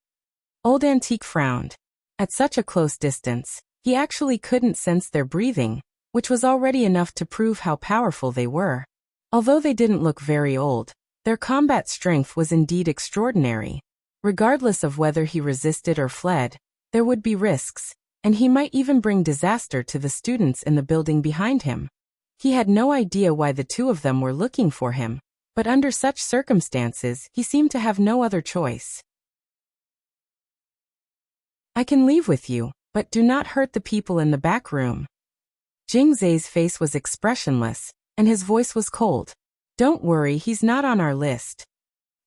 Old Antique frowned. At such a close distance, he actually couldn't sense their breathing, which was already enough to prove how powerful they were. Although they didn't look very old, their combat strength was indeed extraordinary. Regardless of whether he resisted or fled, there would be risks, and he might even bring disaster to the students in the building behind him. He had no idea why the two of them were looking for him, but under such circumstances, he seemed to have no other choice. I can leave with you, but do not hurt the people in the back room. Jingzai's face was expressionless, and his voice was cold. Don't worry, he's not on our list.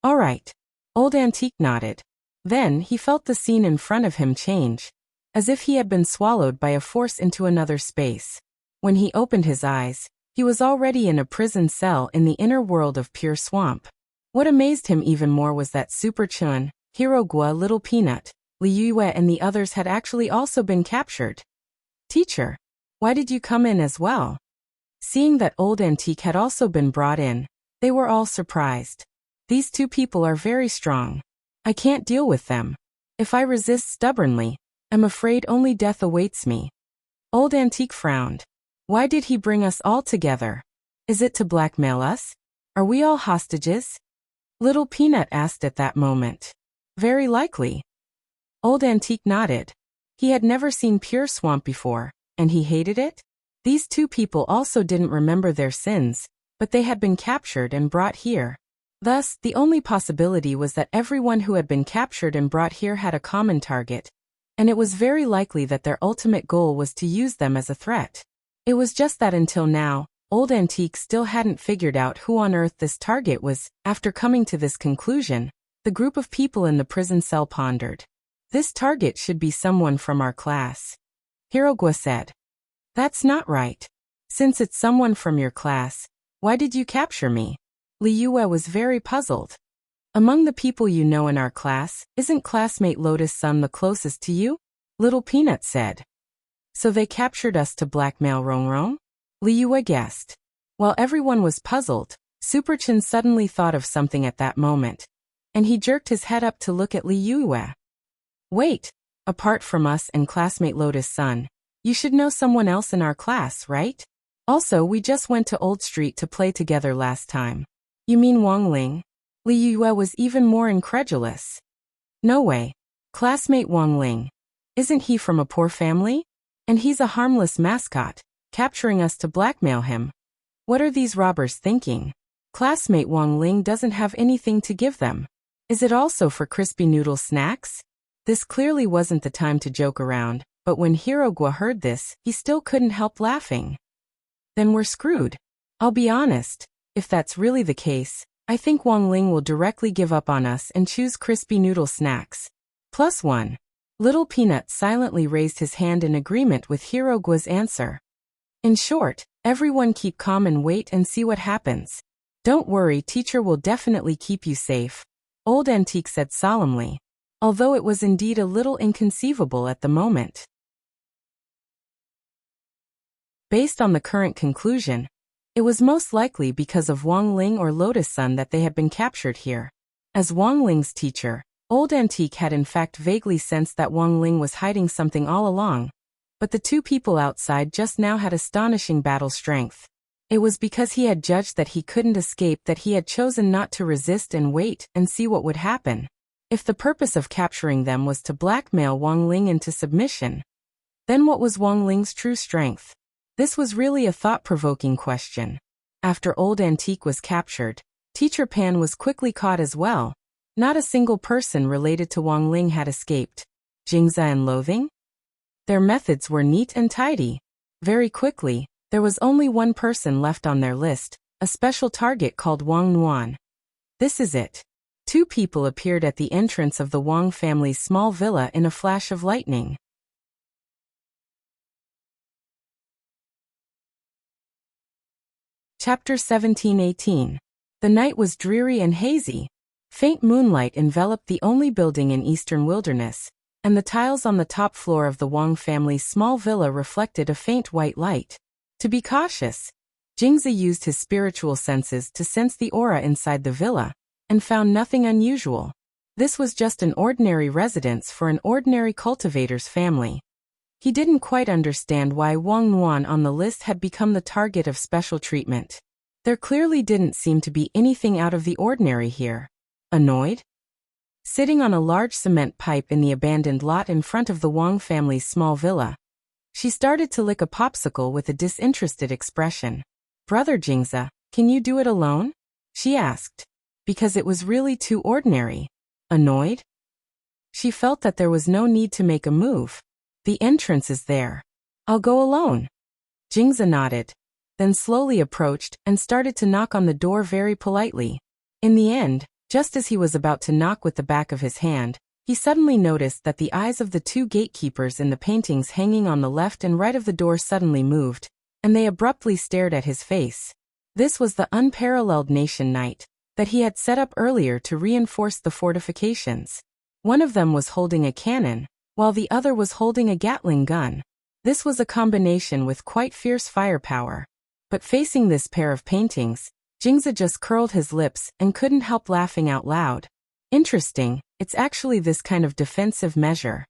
All right. Old Antique nodded. Then he felt the scene in front of him change, as if he had been swallowed by a force into another space. When he opened his eyes, he was already in a prison cell in the inner world of Pure Swamp. What amazed him even more was that Super Chun, Hero Gua, Little Peanut, Liu Yue and the others had actually also been captured. Teacher, why did you come in as well? Seeing that Old Antique had also been brought in, they were all surprised. These two people are very strong. I can't deal with them. If I resist stubbornly, I'm afraid only death awaits me. Old Antique frowned. Why did he bring us all together? Is it to blackmail us? Are we all hostages? Little Peanut asked at that moment. Very likely. Old Antique nodded. He had never seen Pure Swamp before, and he hated it? These two people also didn't remember their sins, but they had been captured and brought here. Thus, the only possibility was that everyone who had been captured and brought here had a common target, and it was very likely that their ultimate goal was to use them as a threat. It was just that until now, Old Antique still hadn't figured out who on earth this target was. After coming to this conclusion, the group of people in the prison cell pondered. This target should be someone from our class. Hirogwa said. That's not right. Since it's someone from your class, why did you capture me? Liyue was very puzzled. Among the people you know in our class, isn't classmate Lotus-san the closest to you? Little Peanut said. So they captured us to blackmail Rongrong? Liyue guessed. While everyone was puzzled, Superchin suddenly thought of something at that moment, and he jerked his head up to look at Liyue. Wait, apart from us and classmate Lotus-san, you should know someone else in our class, right? Also, we just went to Old Street to play together last time. You mean Wang Ling? Liyue was even more incredulous. No way. Classmate Wang Ling. Isn't he from a poor family? And he's a harmless mascot, capturing us to blackmail him. What are these robbers thinking? Classmate Wang Ling doesn't have anything to give them. Is it also for crispy noodle snacks? This clearly wasn't the time to joke around, but when Hirogwa heard this, he still couldn't help laughing. Then we're screwed. I'll be honest, if that's really the case, I think Wang Ling will directly give up on us and choose crispy noodle snacks. +1. Little Peanut silently raised his hand in agreement with Hirogwa's answer. In short, everyone keep calm and wait and see what happens. Don't worry, teacher will definitely keep you safe, Old Antique said solemnly, although it was indeed a little inconceivable at the moment. Based on the current conclusion, it was most likely because of Wang Ling or Lotus-san that they had been captured here. As Wang Ling's teacher, Old Antique had in fact vaguely sensed that Wang Ling was hiding something all along, but the two people outside just now had astonishing battle strength. It was because he had judged that he couldn't escape that he had chosen not to resist and wait and see what would happen. If the purpose of capturing them was to blackmail Wang Ling into submission, then what was Wang Ling's true strength? This was really a thought-provoking question. After Old Antique was captured, Teacher Pan was quickly caught as well. Not a single person related to Wang Ling had escaped. Jingza and Loathing? Their methods were neat and tidy. Very quickly, there was only one person left on their list, a special target called Wang Nuan. This is it. Two people appeared at the entrance of the Wang family's small villa in a flash of lightning. Chapter 17-18. The night was dreary and hazy. Faint moonlight enveloped the only building in Eastern Wilderness, and the tiles on the top floor of the Wang family's small villa reflected a faint white light. To be cautious, Jingza used his spiritual senses to sense the aura inside the villa, and found nothing unusual. This was just an ordinary residence for an ordinary cultivator's family. He didn't quite understand why Wang Nuan on the list had become the target of special treatment. There clearly didn't seem to be anything out of the ordinary here. Annoyed? Sitting on a large cement pipe in the abandoned lot in front of the Wang family's small villa, she started to lick a popsicle with a disinterested expression. Brother Jingza, can you do it alone? She asked. Because it was really too ordinary. Annoyed? She felt that there was no need to make a move. The entrance is there. I'll go alone. Jingza nodded, then slowly approached and started to knock on the door very politely. In the end, just as he was about to knock with the back of his hand, he suddenly noticed that the eyes of the two gatekeepers in the paintings hanging on the left and right of the door suddenly moved, and they abruptly stared at his face. This was the unparalleled nation knight that he had set up earlier to reinforce the fortifications. One of them was holding a cannon, while the other was holding a Gatling gun. This was a combination with quite fierce firepower. But facing this pair of paintings, Jingza just curled his lips and couldn't help laughing out loud. Interesting, it's actually this kind of defensive measure.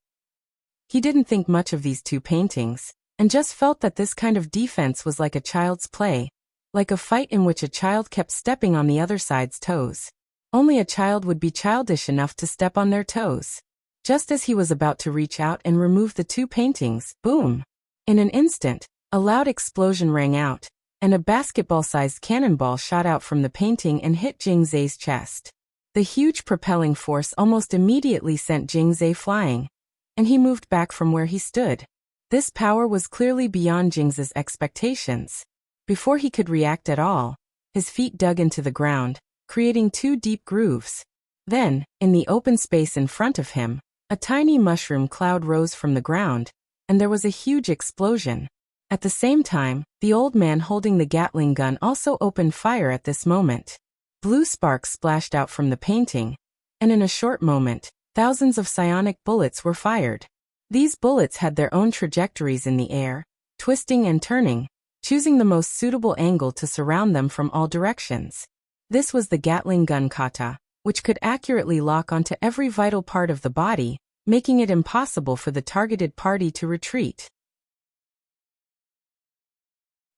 He didn't think much of these two paintings, and just felt that this kind of defense was like a child's play, like a fight in which a child kept stepping on the other side's toes. Only a child would be childish enough to step on their toes. Just as he was about to reach out and remove the two paintings, boom! In an instant, a loud explosion rang out, and a basketball-sized cannonball shot out from the painting and hit Jingza's chest. The huge propelling force almost immediately sent Jingza flying. and he moved back from where he stood. This power was clearly beyond Jing's expectations. Before he could react at all, his feet dug into the ground, creating 2 deep grooves. Then, in the open space in front of him, a tiny mushroom cloud rose from the ground, and there was a huge explosion. At the same time, the old man holding the Gatling gun also opened fire at this moment. Blue sparks splashed out from the painting, and in a short moment, thousands of psionic bullets were fired. These bullets had their own trajectories in the air, twisting and turning, choosing the most suitable angle to surround them from all directions. This was the Gatling gun kata, which could accurately lock onto every vital part of the body, making it impossible for the targeted party to retreat.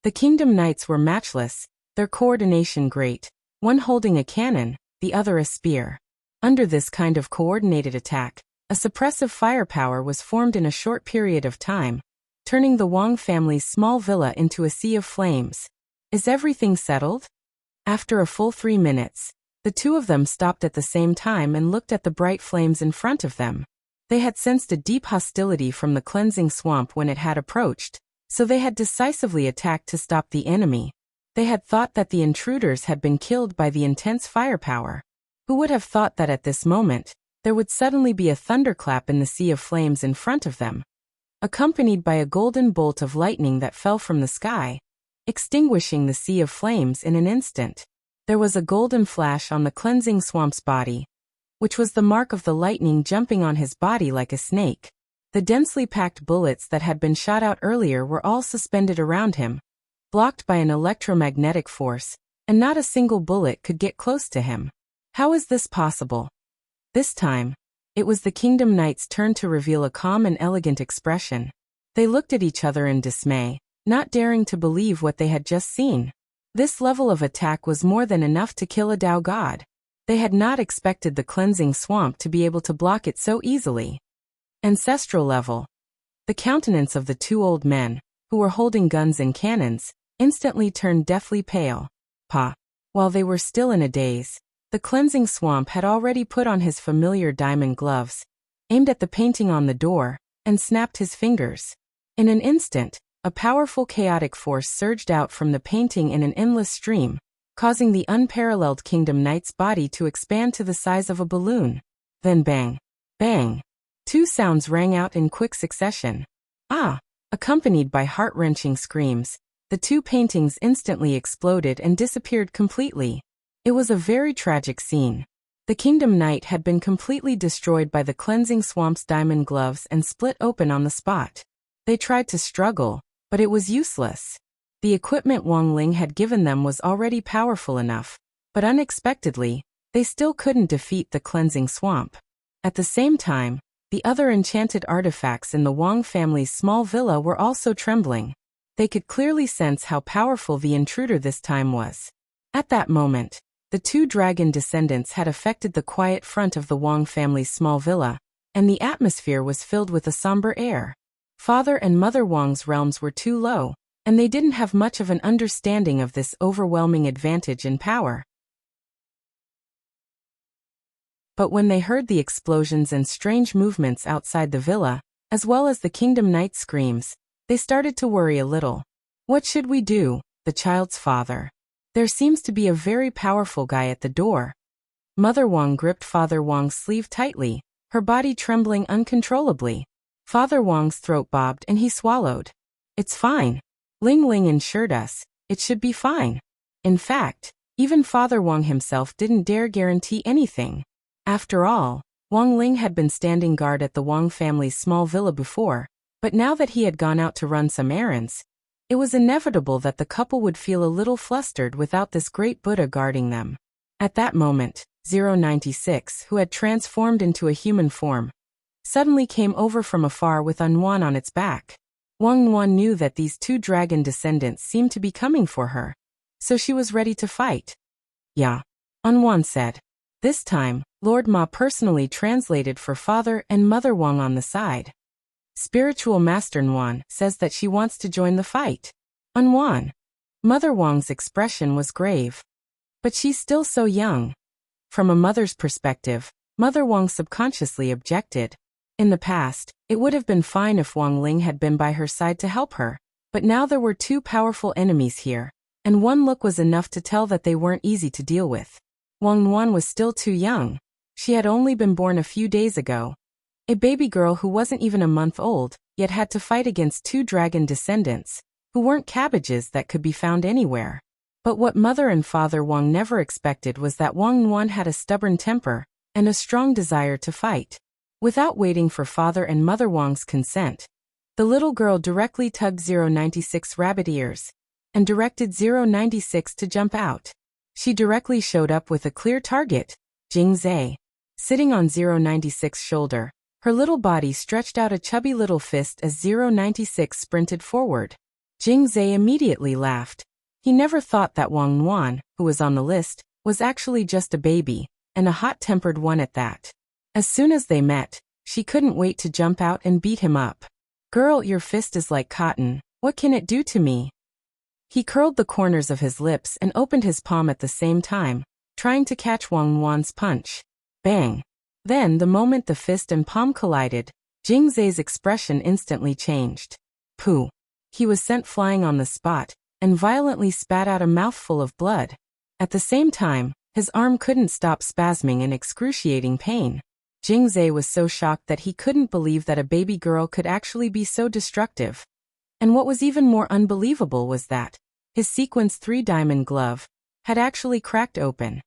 The Kingdom Knights were matchless, their coordination great, one holding a cannon, the other a spear. Under this kind of coordinated attack, a suppressive firepower was formed in a short period of time, turning the Wang family's small villa into a sea of flames. Is everything settled? After a full 3 minutes, the two of them stopped at the same time and looked at the bright flames in front of them. They had sensed a deep hostility from the cleansing swamp when it had approached, so they had decisively attacked to stop the enemy. They had thought that the intruders had been killed by the intense firepower. Who would have thought that at this moment, there would suddenly be a thunderclap in the sea of flames in front of them, accompanied by a golden bolt of lightning that fell from the sky, extinguishing the sea of flames in an instant. There was a golden flash on the cleansing swamp's body, which was the mark of the lightning jumping on his body like a snake. The densely packed bullets that had been shot out earlier were all suspended around him, blocked by an electromagnetic force, and not a single bullet could get close to him. How is this possible? This time, it was the Kingdom Knights' turn to reveal a calm and elegant expression. They looked at each other in dismay, not daring to believe what they had just seen. This level of attack was more than enough to kill a Tao god. They had not expected the cleansing swamp to be able to block it so easily. Ancestral level. The countenance of the 2 old men, who were holding guns and cannons, instantly turned deathly pale. While they were still in a daze, the cleansing swamp had already put on his familiar diamond gloves, aimed at the painting on the door, and snapped his fingers. In an instant, a powerful chaotic force surged out from the painting in an endless stream, causing the unparalleled Kingdom Knight's body to expand to the size of a balloon. Then bang, bang. 2 sounds rang out in quick succession. Accompanied by heart-wrenching screams, the 2 paintings instantly exploded and disappeared completely. It was a very tragic scene. The Kingdom Knight had been completely destroyed by the cleansing swamp's diamond gloves and split open on the spot. They tried to struggle, but it was useless. The equipment Wang Ling had given them was already powerful enough, but unexpectedly, they still couldn't defeat the cleansing swamp. At the same time, the other enchanted artifacts in the Wang family's small villa were also trembling. They could clearly sense how powerful the intruder this time was. At that moment, the 2 dragon descendants had affected the quiet front of the Wang family's small villa, and the atmosphere was filled with a somber air. Father and Mother Wang's realms were too low, and they didn't have much of an understanding of this overwhelming advantage in power. But when they heard the explosions and strange movements outside the villa, as well as the Kingdom Knight's screams, they started to worry a little. What should we do? The child's father. There seems to be a very powerful guy at the door. Mother Wang gripped Father Wang's sleeve tightly, her body trembling uncontrollably. Father Wang's throat bobbed and he swallowed. It's fine. Ling Ling assured us, it should be fine. In fact, even Father Wang himself didn't dare guarantee anything. After all, Wang Ling had been standing guard at the Wang family's small villa before, but now that he had gone out to run some errands, it was inevitable that the couple would feel a little flustered without this great Buddha guarding them. At that moment, 096, who had transformed into a human form, suddenly came over from afar with Anwan on its back. Wang Nuan knew that these 2 dragon descendants seemed to be coming for her, so she was ready to fight. Yeah, Anwan said. This time, Lord Ma personally translated for Father and Mother Wang on the side. Spiritual Master Nuan says that she wants to join the fight. Anwan. Mother Wang's expression was grave. But she's still so young. From a mother's perspective, Mother Wang subconsciously objected. In the past, it would have been fine if Wang Ling had been by her side to help her, but now there were two powerful enemies here, and one look was enough to tell that they weren't easy to deal with. Wang Nuan was still too young. She had only been born a few days ago. A baby girl who wasn't even a month old, yet had to fight against two dragon descendants, who weren't cabbages that could be found anywhere. But what mother and father Wang never expected was that Wang Nuan had a stubborn temper and a strong desire to fight. Without waiting for father and mother Wang's consent, the little girl directly tugged 096 rabbit ears and directed 096 to jump out. She directly showed up with a clear target, Jing Zhe. Sitting on 096's shoulder, her little body stretched out a chubby little fist as 096 sprinted forward. Jing Zhe immediately laughed. He never thought that Wang Nuan, who was on the list, was actually just a baby, and a hot-tempered one at that. As soon as they met, she couldn't wait to jump out and beat him up. "Girl, your fist is like cotton. What can it do to me?" He curled the corners of his lips and opened his palm at the same time, trying to catch Wang Nuan's punch. Bang! Then, the moment the fist and palm collided, Jing Zhe's expression instantly changed. Pooh! He was sent flying on the spot, and violently spat out a mouthful of blood. At the same time, his arm couldn't stop spasming in excruciating pain. Jing Zhe was so shocked that he couldn't believe that a baby girl could actually be so destructive. And what was even more unbelievable was that his sequence 3 diamond glove had actually cracked open.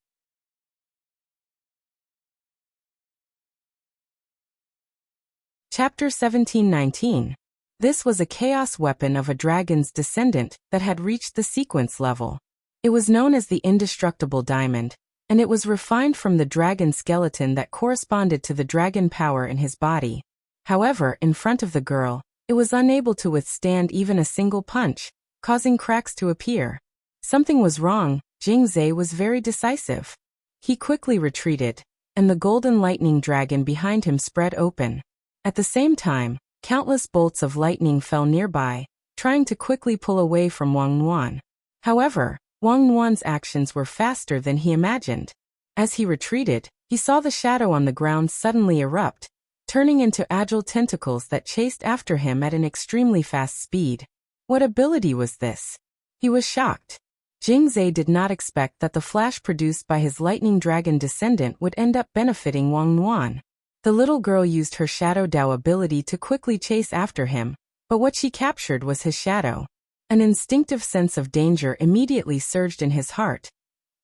Chapter 1719. This was a chaos weapon of a dragon's descendant that had reached the sequence level. It was known as the indestructible diamond, and it was refined from the dragon skeleton that corresponded to the dragon power in his body. However, in front of the girl, it was unable to withstand even a single punch, causing cracks to appear. Something was wrong. Jing Zhe was very decisive. He quickly retreated, and the golden lightning dragon behind him spread open. At the same time, countless bolts of lightning fell nearby, trying to quickly pull away from Wang Nuan. However, Wang Nuan's actions were faster than he imagined. As he retreated, he saw the shadow on the ground suddenly erupt, turning into agile tentacles that chased after him at an extremely fast speed. What ability was this? He was shocked. Jing Zhe did not expect that the flash produced by his lightning dragon descendant would end up benefiting Wang Nuan. The little girl used her Shadow Dao ability to quickly chase after him, but what she captured was his shadow. An instinctive sense of danger immediately surged in his heart,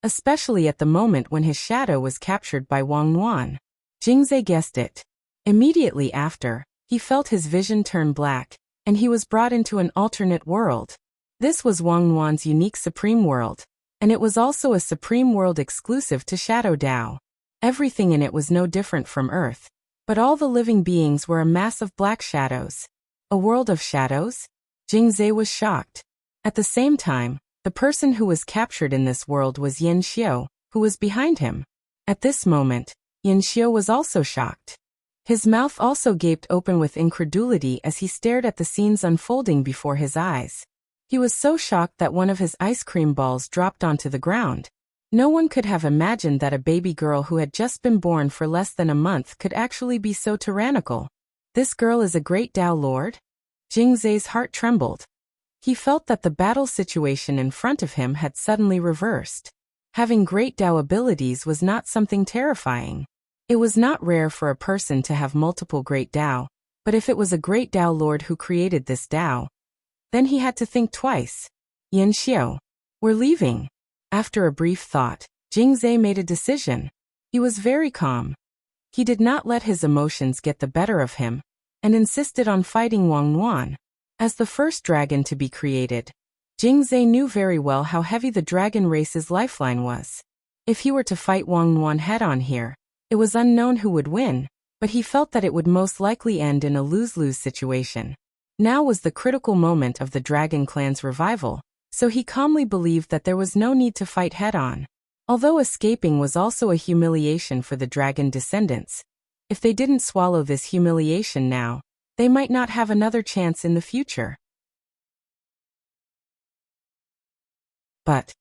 especially at the moment when his shadow was captured by Wang Nuan. Jing Zhe guessed it. Immediately after, he felt his vision turn black, and he was brought into an alternate world. This was Wang Nuan's unique Supreme World, and it was also a Supreme World exclusive to Shadow Dao. Everything in it was no different from Earth, but all the living beings were a mass of black shadows. A world of shadows? Jing Zhe was shocked. At the same time, the person who was captured in this world was Yan Xiao, who was behind him. At this moment, Yan Xiao was also shocked. His mouth also gaped open with incredulity as he stared at the scenes unfolding before his eyes. He was so shocked that one of his ice cream balls dropped onto the ground. No one could have imagined that a baby girl who had just been born for less than a month could actually be so tyrannical. This girl is a great Dao Lord? Jing Zhe's heart trembled. He felt that the battle situation in front of him had suddenly reversed. Having great Dao abilities was not something terrifying. It was not rare for a person to have multiple great Dao, but if it was a great Dao Lord who created this Dao, then he had to think twice. Yan Xiao, we're leaving. After a brief thought, Jing Zhe made a decision. He was very calm. He did not let his emotions get the better of him, and insisted on fighting Wang Nuan. As the first dragon to be created, Jing Zhe knew very well how heavy the dragon race's lifeline was. If he were to fight Wang Nuan head-on here, it was unknown who would win, but he felt that it would most likely end in a lose-lose situation. Now was the critical moment of the Dragon Clan's revival, so he calmly believed that there was no need to fight head-on. Although escaping was also a humiliation for the dragon descendants, if they didn't swallow this humiliation now, they might not have another chance in the future. But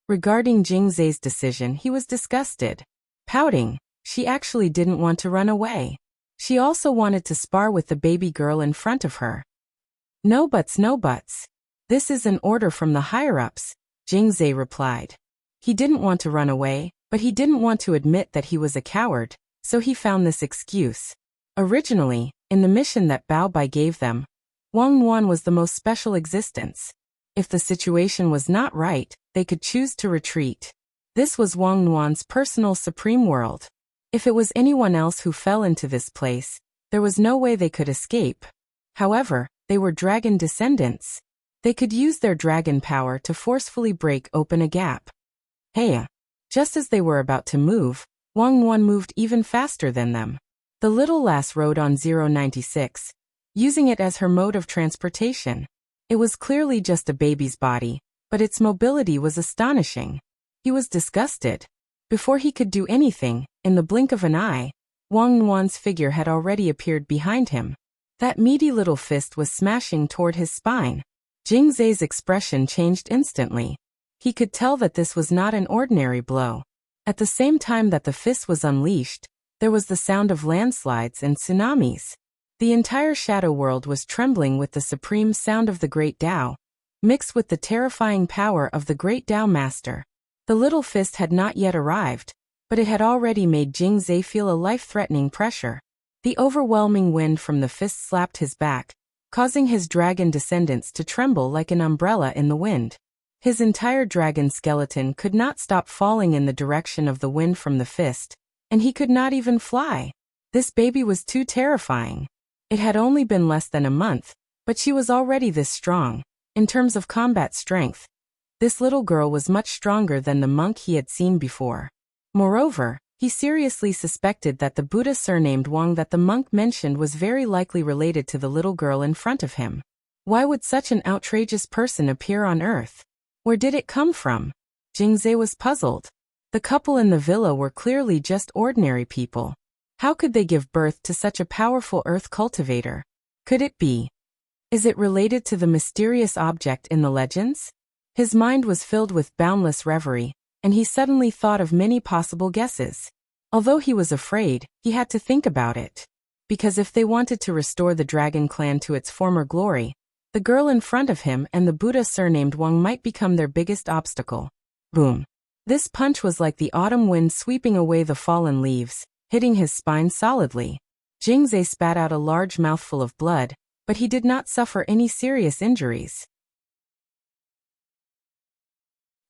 regarding Jing Zhe's decision, he was disgusted. Pouting, she actually didn't want to run away. She also wanted to spar with the baby girl in front of her. No buts, no buts. This is an order from the higher-ups, Jingzhe replied. He didn't want to run away, but he didn't want to admit that he was a coward, so he found this excuse. Originally, in the mission that Bao Bai gave them, Wang Nuan was the most special existence. If the situation was not right, they could choose to retreat. This was Wang Nuan's personal supreme world. If it was anyone else who fell into this place, there was no way they could escape. However, they were dragon descendants. They could use their dragon power to forcefully break open a gap. Hey! Just as they were about to move, Wang Nuan moved even faster than them. The little lass rode on 096, using it as her mode of transportation. It was clearly just a baby's body, but its mobility was astonishing. He was disgusted. Before he could do anything, in the blink of an eye, Wang Nuan's figure had already appeared behind him. That meaty little fist was smashing toward his spine. Jingzhe's expression changed instantly. He could tell that this was not an ordinary blow. At the same time that the fist was unleashed, there was the sound of landslides and tsunamis. The entire shadow world was trembling with the supreme sound of the Great Tao, mixed with the terrifying power of the Great Tao Master. The little fist had not yet arrived, but it had already made Jingzhe feel a life-threatening pressure. The overwhelming wind from the fist slapped his back, causing his dragon descendants to tremble like an umbrella in the wind. His entire dragon skeleton could not stop falling in the direction of the wind from the fist, and he could not even fly. This baby was too terrifying. It had only been less than a month, but she was already this strong. In terms of combat strength, this little girl was much stronger than the monk he had seen before. Moreover, he seriously suspected that the Buddha surnamed Wang that the monk mentioned was very likely related to the little girl in front of him. Why would such an outrageous person appear on Earth? Where did it come from? Jingzhe was puzzled. The couple in the villa were clearly just ordinary people. How could they give birth to such a powerful earth cultivator? Could it be? Is it related to the mysterious object in the legends? His mind was filled with boundless reverie, and he suddenly thought of many possible guesses. Although he was afraid, he had to think about it. Because if they wanted to restore the dragon clan to its former glory, the girl in front of him and the Buddha surnamed Wang might become their biggest obstacle. Boom! This punch was like the autumn wind sweeping away the fallen leaves, hitting his spine solidly. Jingzhe spat out a large mouthful of blood, but he did not suffer any serious injuries.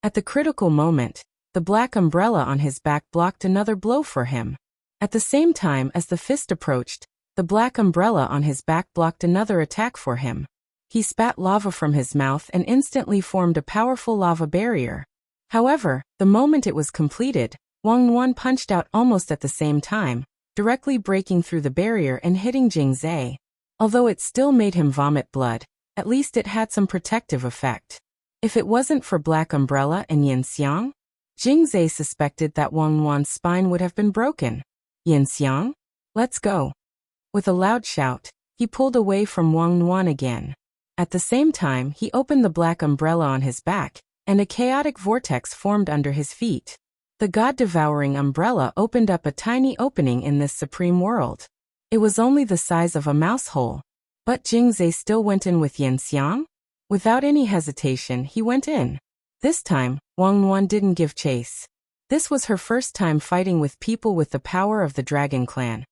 At the critical moment, the black umbrella on his back blocked another blow for him. At the same time as the fist approached, the black umbrella on his back blocked another attack for him. He spat lava from his mouth and instantly formed a powerful lava barrier. However, the moment it was completed, Wang Nuan punched out almost at the same time, directly breaking through the barrier and hitting Jingzhe. Although it still made him vomit blood, at least it had some protective effect. If it wasn't for Black Umbrella and Yinxiang, Jingzhe suspected that Wang Nuan's spine would have been broken. Yinxiang? Let's go. With a loud shout, he pulled away from Wang Nuan again. At the same time, he opened the black umbrella on his back, and a chaotic vortex formed under his feet. The God-devouring umbrella opened up a tiny opening in this supreme world. It was only the size of a mouse hole. But Jingzhe still went in with Yinxiang? Without any hesitation, he went in. This time, Wang Nuan didn't give chase. This was her first time fighting with people with the power of the Dragon Clan,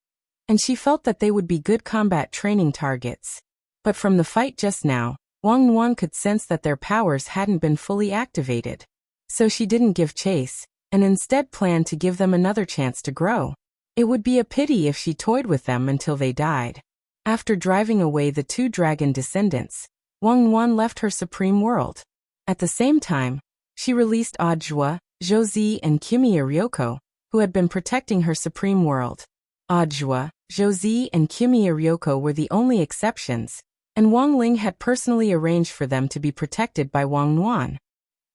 and she felt that they would be good combat training targets. But from the fight just now, Wang Nuan could sense that their powers hadn't been fully activated. So she didn't give chase, and instead planned to give them another chance to grow. It would be a pity if she toyed with them until they died. After driving away the two dragon descendants, Wang Nuan left her supreme world. At the same time, she released Audiobook, Josie and Kimiya Ryoko, who had been protecting her supreme world. Audiobook, Josie and Kimiya Ryoko were the only exceptions, and Wang Ling had personally arranged for them to be protected by Wang Nuan.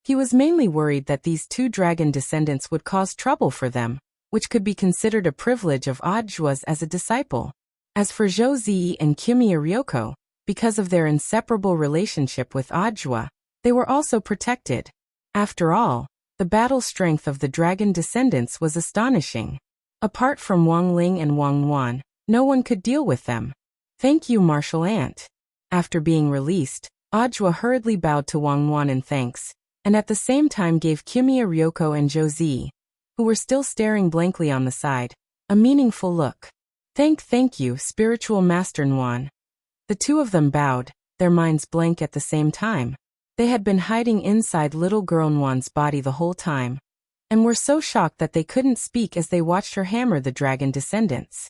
He was mainly worried that these two dragon descendants would cause trouble for them, which could be considered a privilege of Audiobook as a disciple. As for Josie and Kimiya Ryoko, because of their inseparable relationship with Audiobook, they were also protected. After all, the battle strength of the dragon descendants was astonishing. Apart from Wang Ling and Wang Nuan, No one could deal with them. Thank you, Martial Ant. After being released, Ajwa hurriedly bowed to Wang Wan in thanks, and at the same time gave Kimiya, Ryoko and Josie, who were still staring blankly on the side, a meaningful look. Thank you, Spiritual Master Nwan. The two of them bowed, their minds blank at the same time. They had been hiding inside little girl Nwan's body the whole time, and were so shocked that they couldn't speak as they watched her hammer the dragon descendants.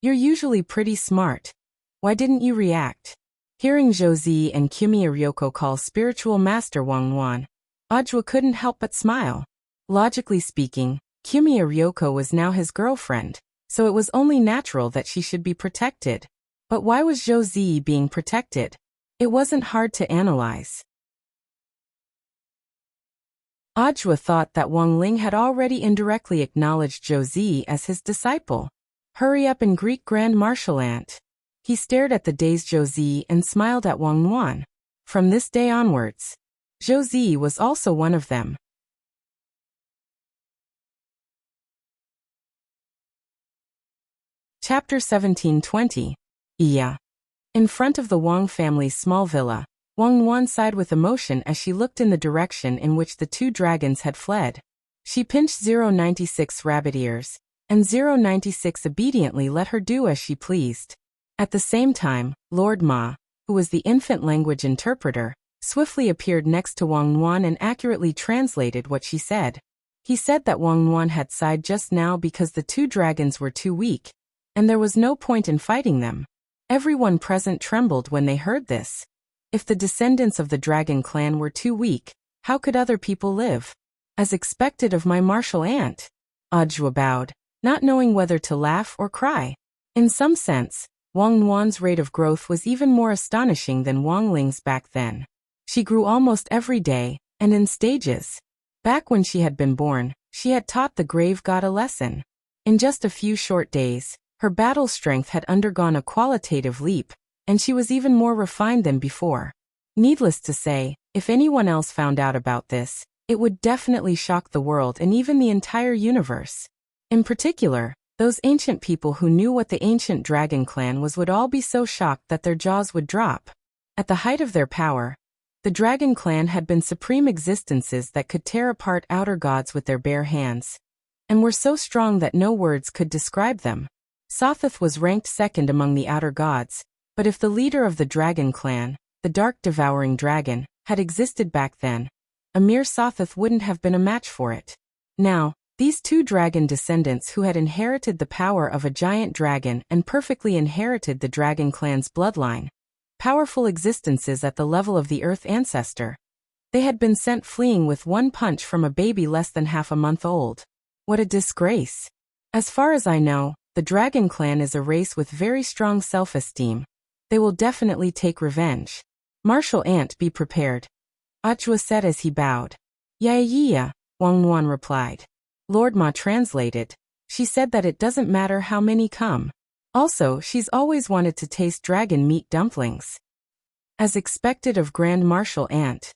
You're usually pretty smart. Why didn't you react? Hearing Josie and Kimiya Ryoko call Spiritual Master Wang Wan, Ajwa couldn't help but smile. Logically speaking, Kimiya Ryoko was now his girlfriend, so it was only natural that she should be protected. But why was Josie being protected? It wasn't hard to analyze. Ajwa thought that Wang Ling had already indirectly acknowledged Josie as his disciple. Hurry up and greet Grand Martial Ant. He stared at the dazed Josie and smiled at Wang Wan. From this day onwards, Josie was also one of them. Chapter 1720. Iya. In front of the Wang family's small villa, Wang Wan sighed with emotion as she looked in the direction in which the two dragons had fled. She pinched 096 rabbit ears, and 096 obediently let her do as she pleased. At the same time, Lord Ma, who was the infant language interpreter, swiftly appeared next to Wang Wan and accurately translated what she said. He said that Wang Wan had sighed just now because the two dragons were too weak, and there was no point in fighting them. Everyone present trembled when they heard this. If the descendants of the dragon clan were too weak, how could other people live? As expected of my martial aunt. Ajwa bowed, not knowing whether to laugh or cry. In some sense, Wang Wan's rate of growth was even more astonishing than Wang Ling's back then. She grew almost every day, and in stages. Back when she had been born, she had taught the grave god a lesson. In just a few short days, her battle strength had undergone a qualitative leap, and she was even more refined than before. Needless to say, if anyone else found out about this, it would definitely shock the world and even the entire universe. In particular, those ancient people who knew what the ancient dragon clan was would all be so shocked that their jaws would drop. At the height of their power, the dragon clan had been supreme existences that could tear apart outer gods with their bare hands, and were so strong that no words could describe them. Sothoth was ranked second among the outer gods, but if the leader of the dragon clan, the dark devouring dragon, had existed back then, a mere Sothoth wouldn't have been a match for it. Now, these two dragon descendants who had inherited the power of a giant dragon and perfectly inherited the dragon clan's bloodline, powerful existences at the level of the earth ancestor, they had been sent fleeing with one punch from a baby less than half a month old. What a disgrace. As far as I know, the dragon clan is a race with very strong self-esteem. They will definitely take revenge. Martial Ant, be prepared. Ajwa said as he bowed. Yeah, Wang Wan replied. Lord Ma translated. She said that it doesn't matter how many come. Also, she's always wanted to taste dragon meat dumplings. As expected of Grand Martial Ant.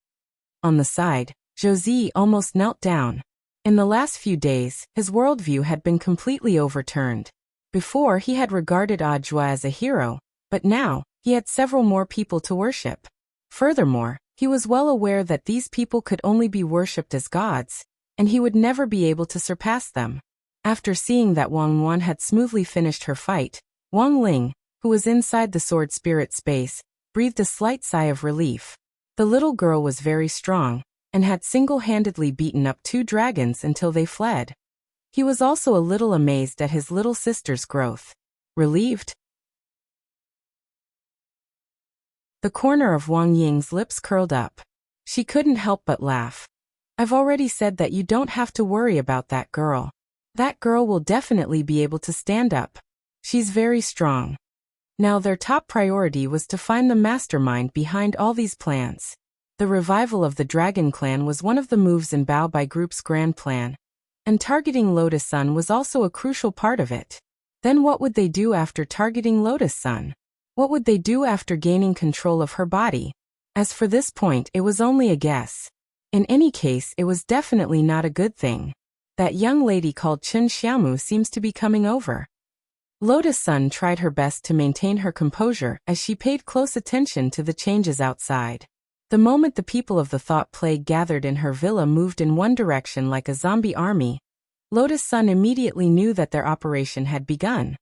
On the side, Josie almost knelt down. In the last few days, his worldview had been completely overturned. Before, he had regarded Ajwa as a hero, but now, he had several more people to worship. Furthermore, he was well aware that these people could only be worshipped as gods, and he would never be able to surpass them. After seeing that Wang Wan had smoothly finished her fight, Wang Ling, who was inside the sword spirit space, breathed a slight sigh of relief. The little girl was very strong, and had single-handedly beaten up two dragons until they fled. He was also a little amazed at his little sister's growth. Relieved? The corner of Wang Ying's lips curled up. She couldn't help but laugh. I've already said that you don't have to worry about that girl. That girl will definitely be able to stand up. She's very strong. Now their top priority was to find the mastermind behind all these plans. The revival of the Dragon Clan was one of the moves in Bao Bai Group's grand plan, and targeting Lotus Sun was also a crucial part of it. Then what would they do after targeting Lotus Sun? What would they do after gaining control of her body? As for this point, it was only a guess. In any case, it was definitely not a good thing. That young lady called Chun Xiaomu seems to be coming over. Lotus Sun tried her best to maintain her composure as she paid close attention to the changes outside. The moment the people of the thought plague gathered in her villa moved in one direction like a zombie army, Lotus Sun immediately knew that their operation had begun.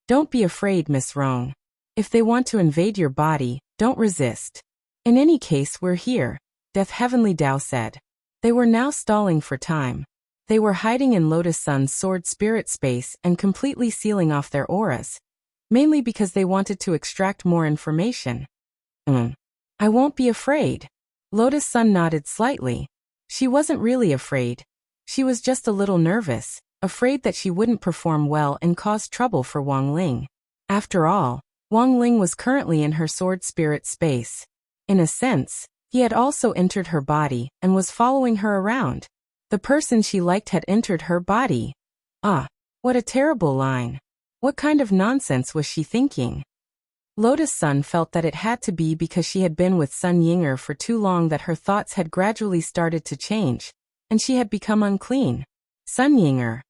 Don't be afraid, Miss Roan. If they want to invade your body, don't resist. In any case, we're here, Death Heavenly Tao said. They were now stalling for time. They were hiding in Lotus Sun's sword spirit space and completely sealing off their auras, mainly because they wanted to extract more information. I won't be afraid. Lotus Sun nodded slightly. She wasn't really afraid. She was just a little nervous, afraid that she wouldn't perform well and cause trouble for Wang Ling. After all, Wang Ling was currently in her sword spirit space. In a sense, he had also entered her body and was following her around. The person she liked had entered her body. Ah, what a terrible line. What kind of nonsense was she thinking? Lotus Sun felt that it had to be because she had been with Sun Yinger for too long that her thoughts had gradually started to change, and she had become unclean. Sun Yinger.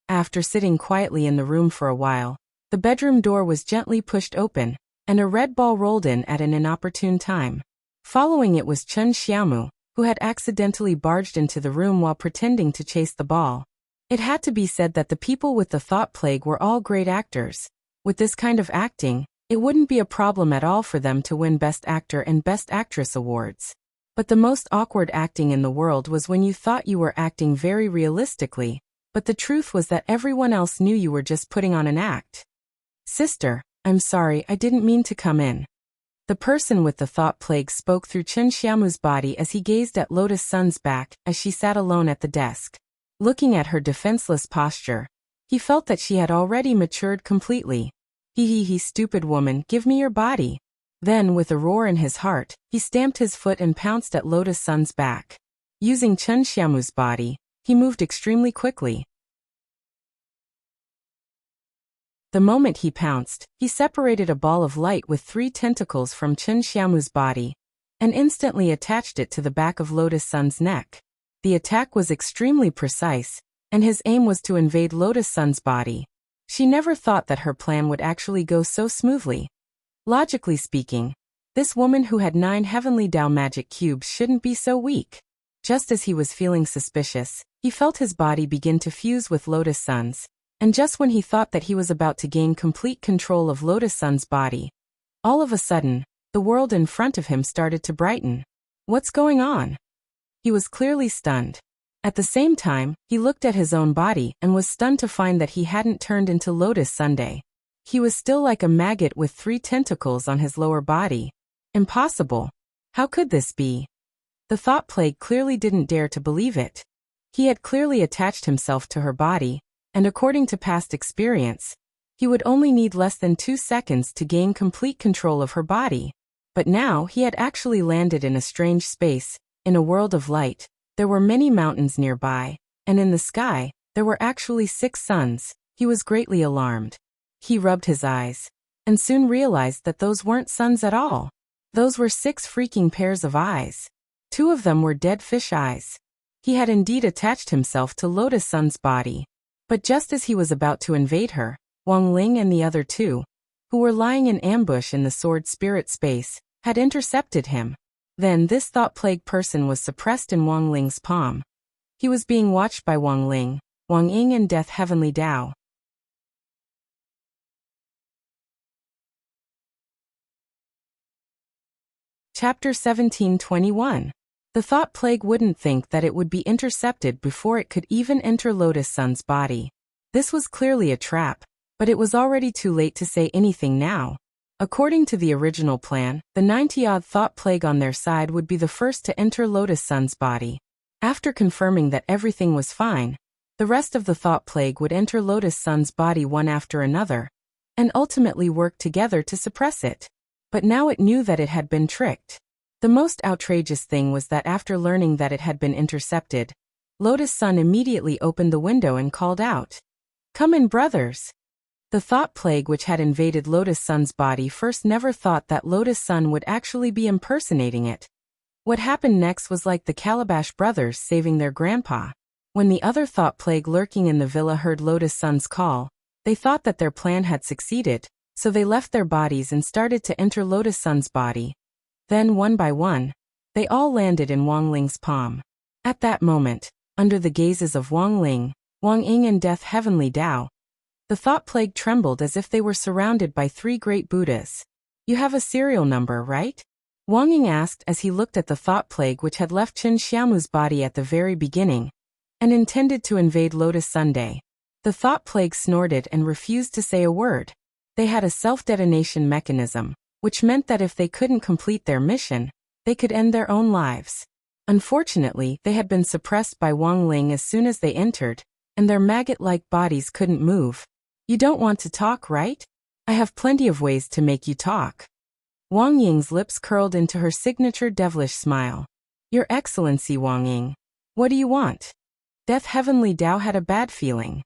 After sitting quietly in the room for a while, the bedroom door was gently pushed open, and a red ball rolled in at an inopportune time. Following it was Chen Xiaomu, who had accidentally barged into the room while pretending to chase the ball. It had to be said that the people with the thought plague were all great actors. With this kind of acting, it wouldn't be a problem at all for them to win Best Actor and Best Actress awards. But the most awkward acting in the world was when you thought you were acting very realistically, but the truth was that everyone else knew you were just putting on an act. Sister, I'm sorry, I didn't mean to come in. The person with the thought plague spoke through Chen Xiaomu's body as he gazed at Lotus Sun's back as she sat alone at the desk. Looking at her defenseless posture, he felt that she had already matured completely. He, stupid woman, give me your body. Then, with a roar in his heart, he stamped his foot and pounced at Lotus Sun's back. Using Chen Xiaomu's body, he moved extremely quickly. The moment he pounced, he separated a ball of light with 3 tentacles from Chen Xiaomu's body, and instantly attached it to the back of Lotus Sun's neck. The attack was extremely precise, and his aim was to invade Lotus Sun's body. She never thought that her plan would actually go so smoothly. Logically speaking, this woman who had 9 heavenly Tao magic cubes shouldn't be so weak. Just as he was feeling suspicious, he felt his body begin to fuse with Lotus Sun's. And just when he thought that he was about to gain complete control of Lotus Sun's body, all of a sudden, the world in front of him started to brighten. What's going on? He was clearly stunned. At the same time, he looked at his own body and was stunned to find that he hadn't turned into Lotus Sunday. He was still like a maggot with 3 tentacles on his lower body. Impossible. How could this be? The thought plague clearly didn't dare to believe it. He had clearly attached himself to her body, and according to past experience, he would only need less than 2 seconds to gain complete control of her body. But now he had actually landed in a strange space, in a world of light. There were many mountains nearby, and in the sky, there were actually 6 suns. He was greatly alarmed. He rubbed his eyes, and soon realized that those weren't suns at all. Those were 6 freaking pairs of eyes. 2 of them were dead fish eyes. He had indeed attached himself to Lotus Sun's body. But just as he was about to invade her, Wang Ling and the other 2, who were lying in ambush in the sword spirit space, had intercepted him. Then this thought plague person was suppressed in Wang Ling's palm. He was being watched by Wang Ling, Wang Ying and Death Heavenly Tao. Chapter 1721. The thought plague wouldn't think that it would be intercepted before it could even enter Lotus Sun's body. This was clearly a trap, but it was already too late to say anything now. According to the original plan, the 90-odd thought plague on their side would be the first to enter Lotus Sun's body. After confirming that everything was fine, the rest of the thought plague would enter Lotus Sun's body one after another, and ultimately work together to suppress it. But now it knew that it had been tricked. The most outrageous thing was that after learning that it had been intercepted, Lotus Sun immediately opened the window and called out, "Come in, brothers." The thought plague which had invaded Lotus Sun's body first never thought that Lotus Sun would actually be impersonating it. What happened next was like the Calabash brothers saving their grandpa. When the other thought plague lurking in the villa heard Lotus Sun's call, They thought that their plan had succeeded, so they left their bodies and started to enter Lotus Sun's body. Then, one by one, they all landed in Wang Ling's palm. At that moment, under the gazes of Wang Ling, Wang Ying and Death Heavenly Tao, the thought plague trembled as if they were surrounded by three great Buddhas. You have a serial number, right? Wang Ying asked as he looked at the thought plague which had left Qin Xiaomu's body at the very beginning and intended to invade Lotus Sunday. The thought plague snorted and refused to say a word. They had a self-detonation mechanism, which meant that if they couldn't complete their mission, they could end their own lives. Unfortunately, they had been suppressed by Wang Ling as soon as they entered, and their maggot-like bodies couldn't move. You don't want to talk, right? I have plenty of ways to make you talk. Wang Ying's lips curled into her signature devilish smile. Your Excellency Wang Ying, what do you want? Death Heavenly Tao had a bad feeling.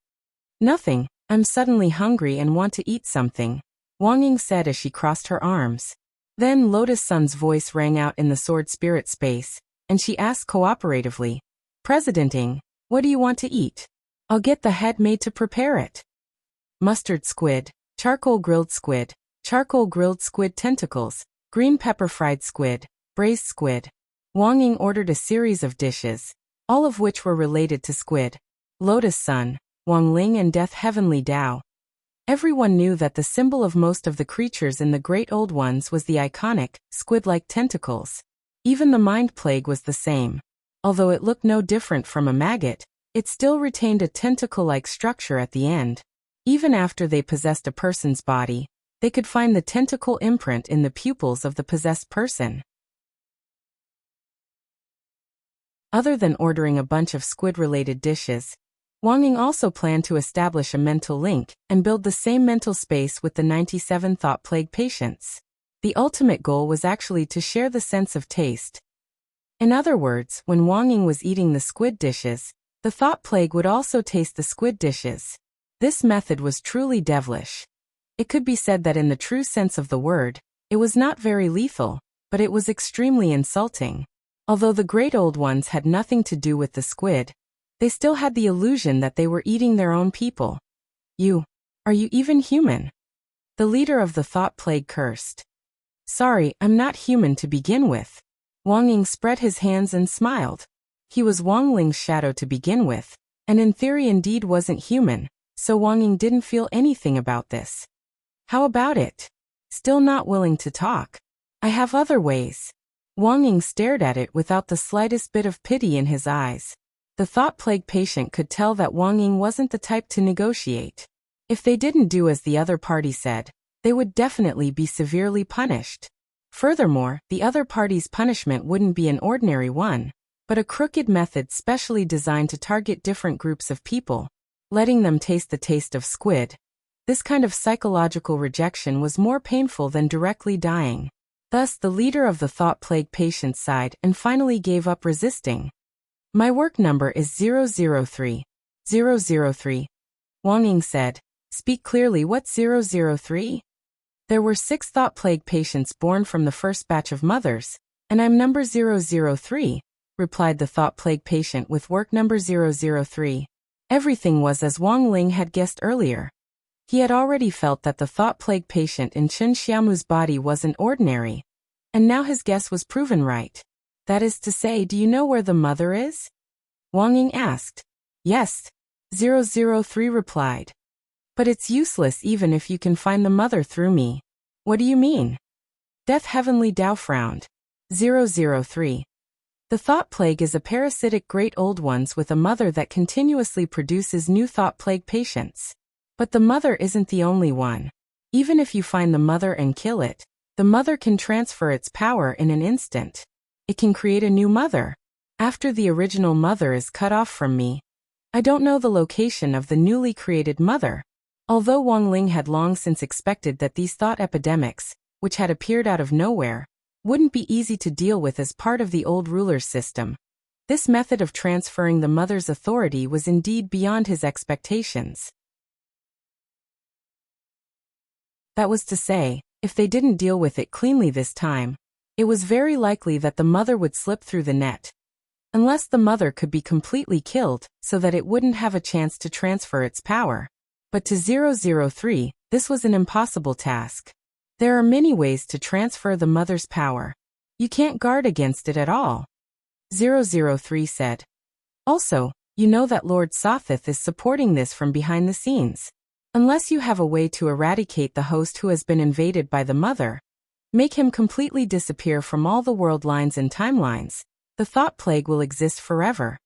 Nothing, I'm suddenly hungry and want to eat something, Wang Ying said as she crossed her arms. Then Lotus Sun's voice rang out in the sword spirit space, and she asked cooperatively, President Ying, what do you want to eat? I'll get the head maid to prepare it. Mustard squid, charcoal grilled squid tentacles, green pepper fried squid, braised squid. Wang Ying ordered a series of dishes, all of which were related to squid. Lotus Sun, Wang Ling and Death Heavenly Tao. Everyone knew that the symbol of most of the creatures in the Great Old Ones was the iconic, squid-like tentacles. Even the mind plague was the same. Although it looked no different from a maggot, it still retained a tentacle-like structure at the end. Even after they possessed a person's body, they could find the tentacle imprint in the pupils of the possessed person. Other than ordering a bunch of squid-related dishes, Wang Ying also planned to establish a mental link and build the same mental space with the 97 thought plague patients. The ultimate goal was actually to share the sense of taste. In other words, when Wang Ying was eating the squid dishes, the thought plague would also taste the squid dishes. This method was truly devilish. It could be said that in the true sense of the word, it was not very lethal, but it was extremely insulting. Although the Great Old Ones had nothing to do with the squid, they still had the illusion that they were eating their own people. Are you even human? The leader of the thought plague cursed. Sorry, I'm not human to begin with. Wang Ying spread his hands and smiled. He was Wang Ling's shadow to begin with, and in theory indeed wasn't human, so Wang Ying didn't feel anything about this. How about it? Still not willing to talk? I have other ways. Wang Ying stared at it without the slightest bit of pity in his eyes. The thought plague patient could tell that Wang Ying wasn't the type to negotiate. If they didn't do as the other party said, they would definitely be severely punished. Furthermore, the other party's punishment wouldn't be an ordinary one, but a crooked method specially designed to target different groups of people, letting them taste the taste of squid. This kind of psychological rejection was more painful than directly dying. Thus, the leader of the thought plague patient sighed and finally gave up resisting. My work number is 003. 003. Wang Ying said. Speak clearly, what's 003? There were 6 thought plague patients born from the first batch of mothers, and I'm number 003, replied the thought plague patient with work number 003. Everything was as Wang Ling had guessed earlier. He had already felt that the thought plague patient in Qin Xiaomu's body wasn't ordinary, and now his guess was proven right. That is to say, do you know where the mother is? Wang Ying asked. Yes, 003 replied. But it's useless even if you can find the mother through me. What do you mean? Death Heavenly Tao frowned. 003. The thought plague is a parasitic Great Old Ones with a mother that continuously produces new thought plague patients. But the mother isn't the only one. Even if you find the mother and kill it, the mother can transfer its power in an instant. It can create a new mother. After the original mother is cut off from me, I don't know the location of the newly created mother. Although Wang Ling had long since expected that these thought epidemics, which had appeared out of nowhere, wouldn't be easy to deal with as part of the old ruler's system, this method of transferring the mother's authority was indeed beyond his expectations. That was to say, if they didn't deal with it cleanly this time, it was very likely that the mother would slip through the net. Unless the mother could be completely killed so that it wouldn't have a chance to transfer its power. But to 003, this was an impossible task. There are many ways to transfer the mother's power. You can't guard against it at all. 003 said. Also, you know that Lord Sothith is supporting this from behind the scenes. Unless you have a way to eradicate the host who has been invaded by the mother, make him completely disappear from all the world lines and timelines, the thought plague will exist forever.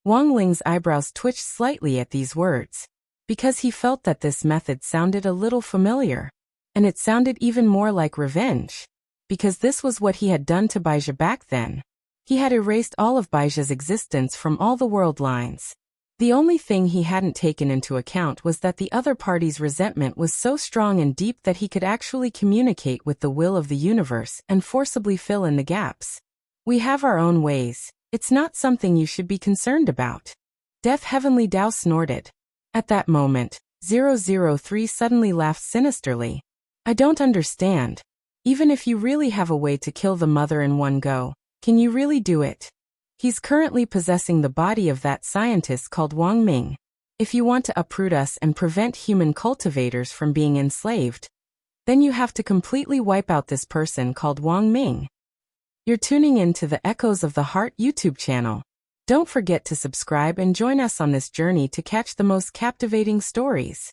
Wang Ling's eyebrows twitched slightly at these words, because he felt that this method sounded a little familiar, and it sounded even more like revenge, because this was what he had done to Baizha back then. He had erased all of Baizha's existence from all the world lines. The only thing he hadn't taken into account was that the other party's resentment was so strong and deep that he could actually communicate with the will of the universe and forcibly fill in the gaps. We have our own ways. It's not something you should be concerned about. Deaf Heavenly Tao snorted. At that moment, 003 suddenly laughed sinisterly. I don't understand. Even if you really have a way to kill the mother in one go, can you really do it? He's currently possessing the body of that scientist called Wang Ming. If you want to uproot us and prevent human cultivators from being enslaved, then you have to completely wipe out this person called Wang Ming. You're tuning in to the Echoes of the Heart YouTube channel. Don't forget to subscribe and join us on this journey to catch the most captivating stories.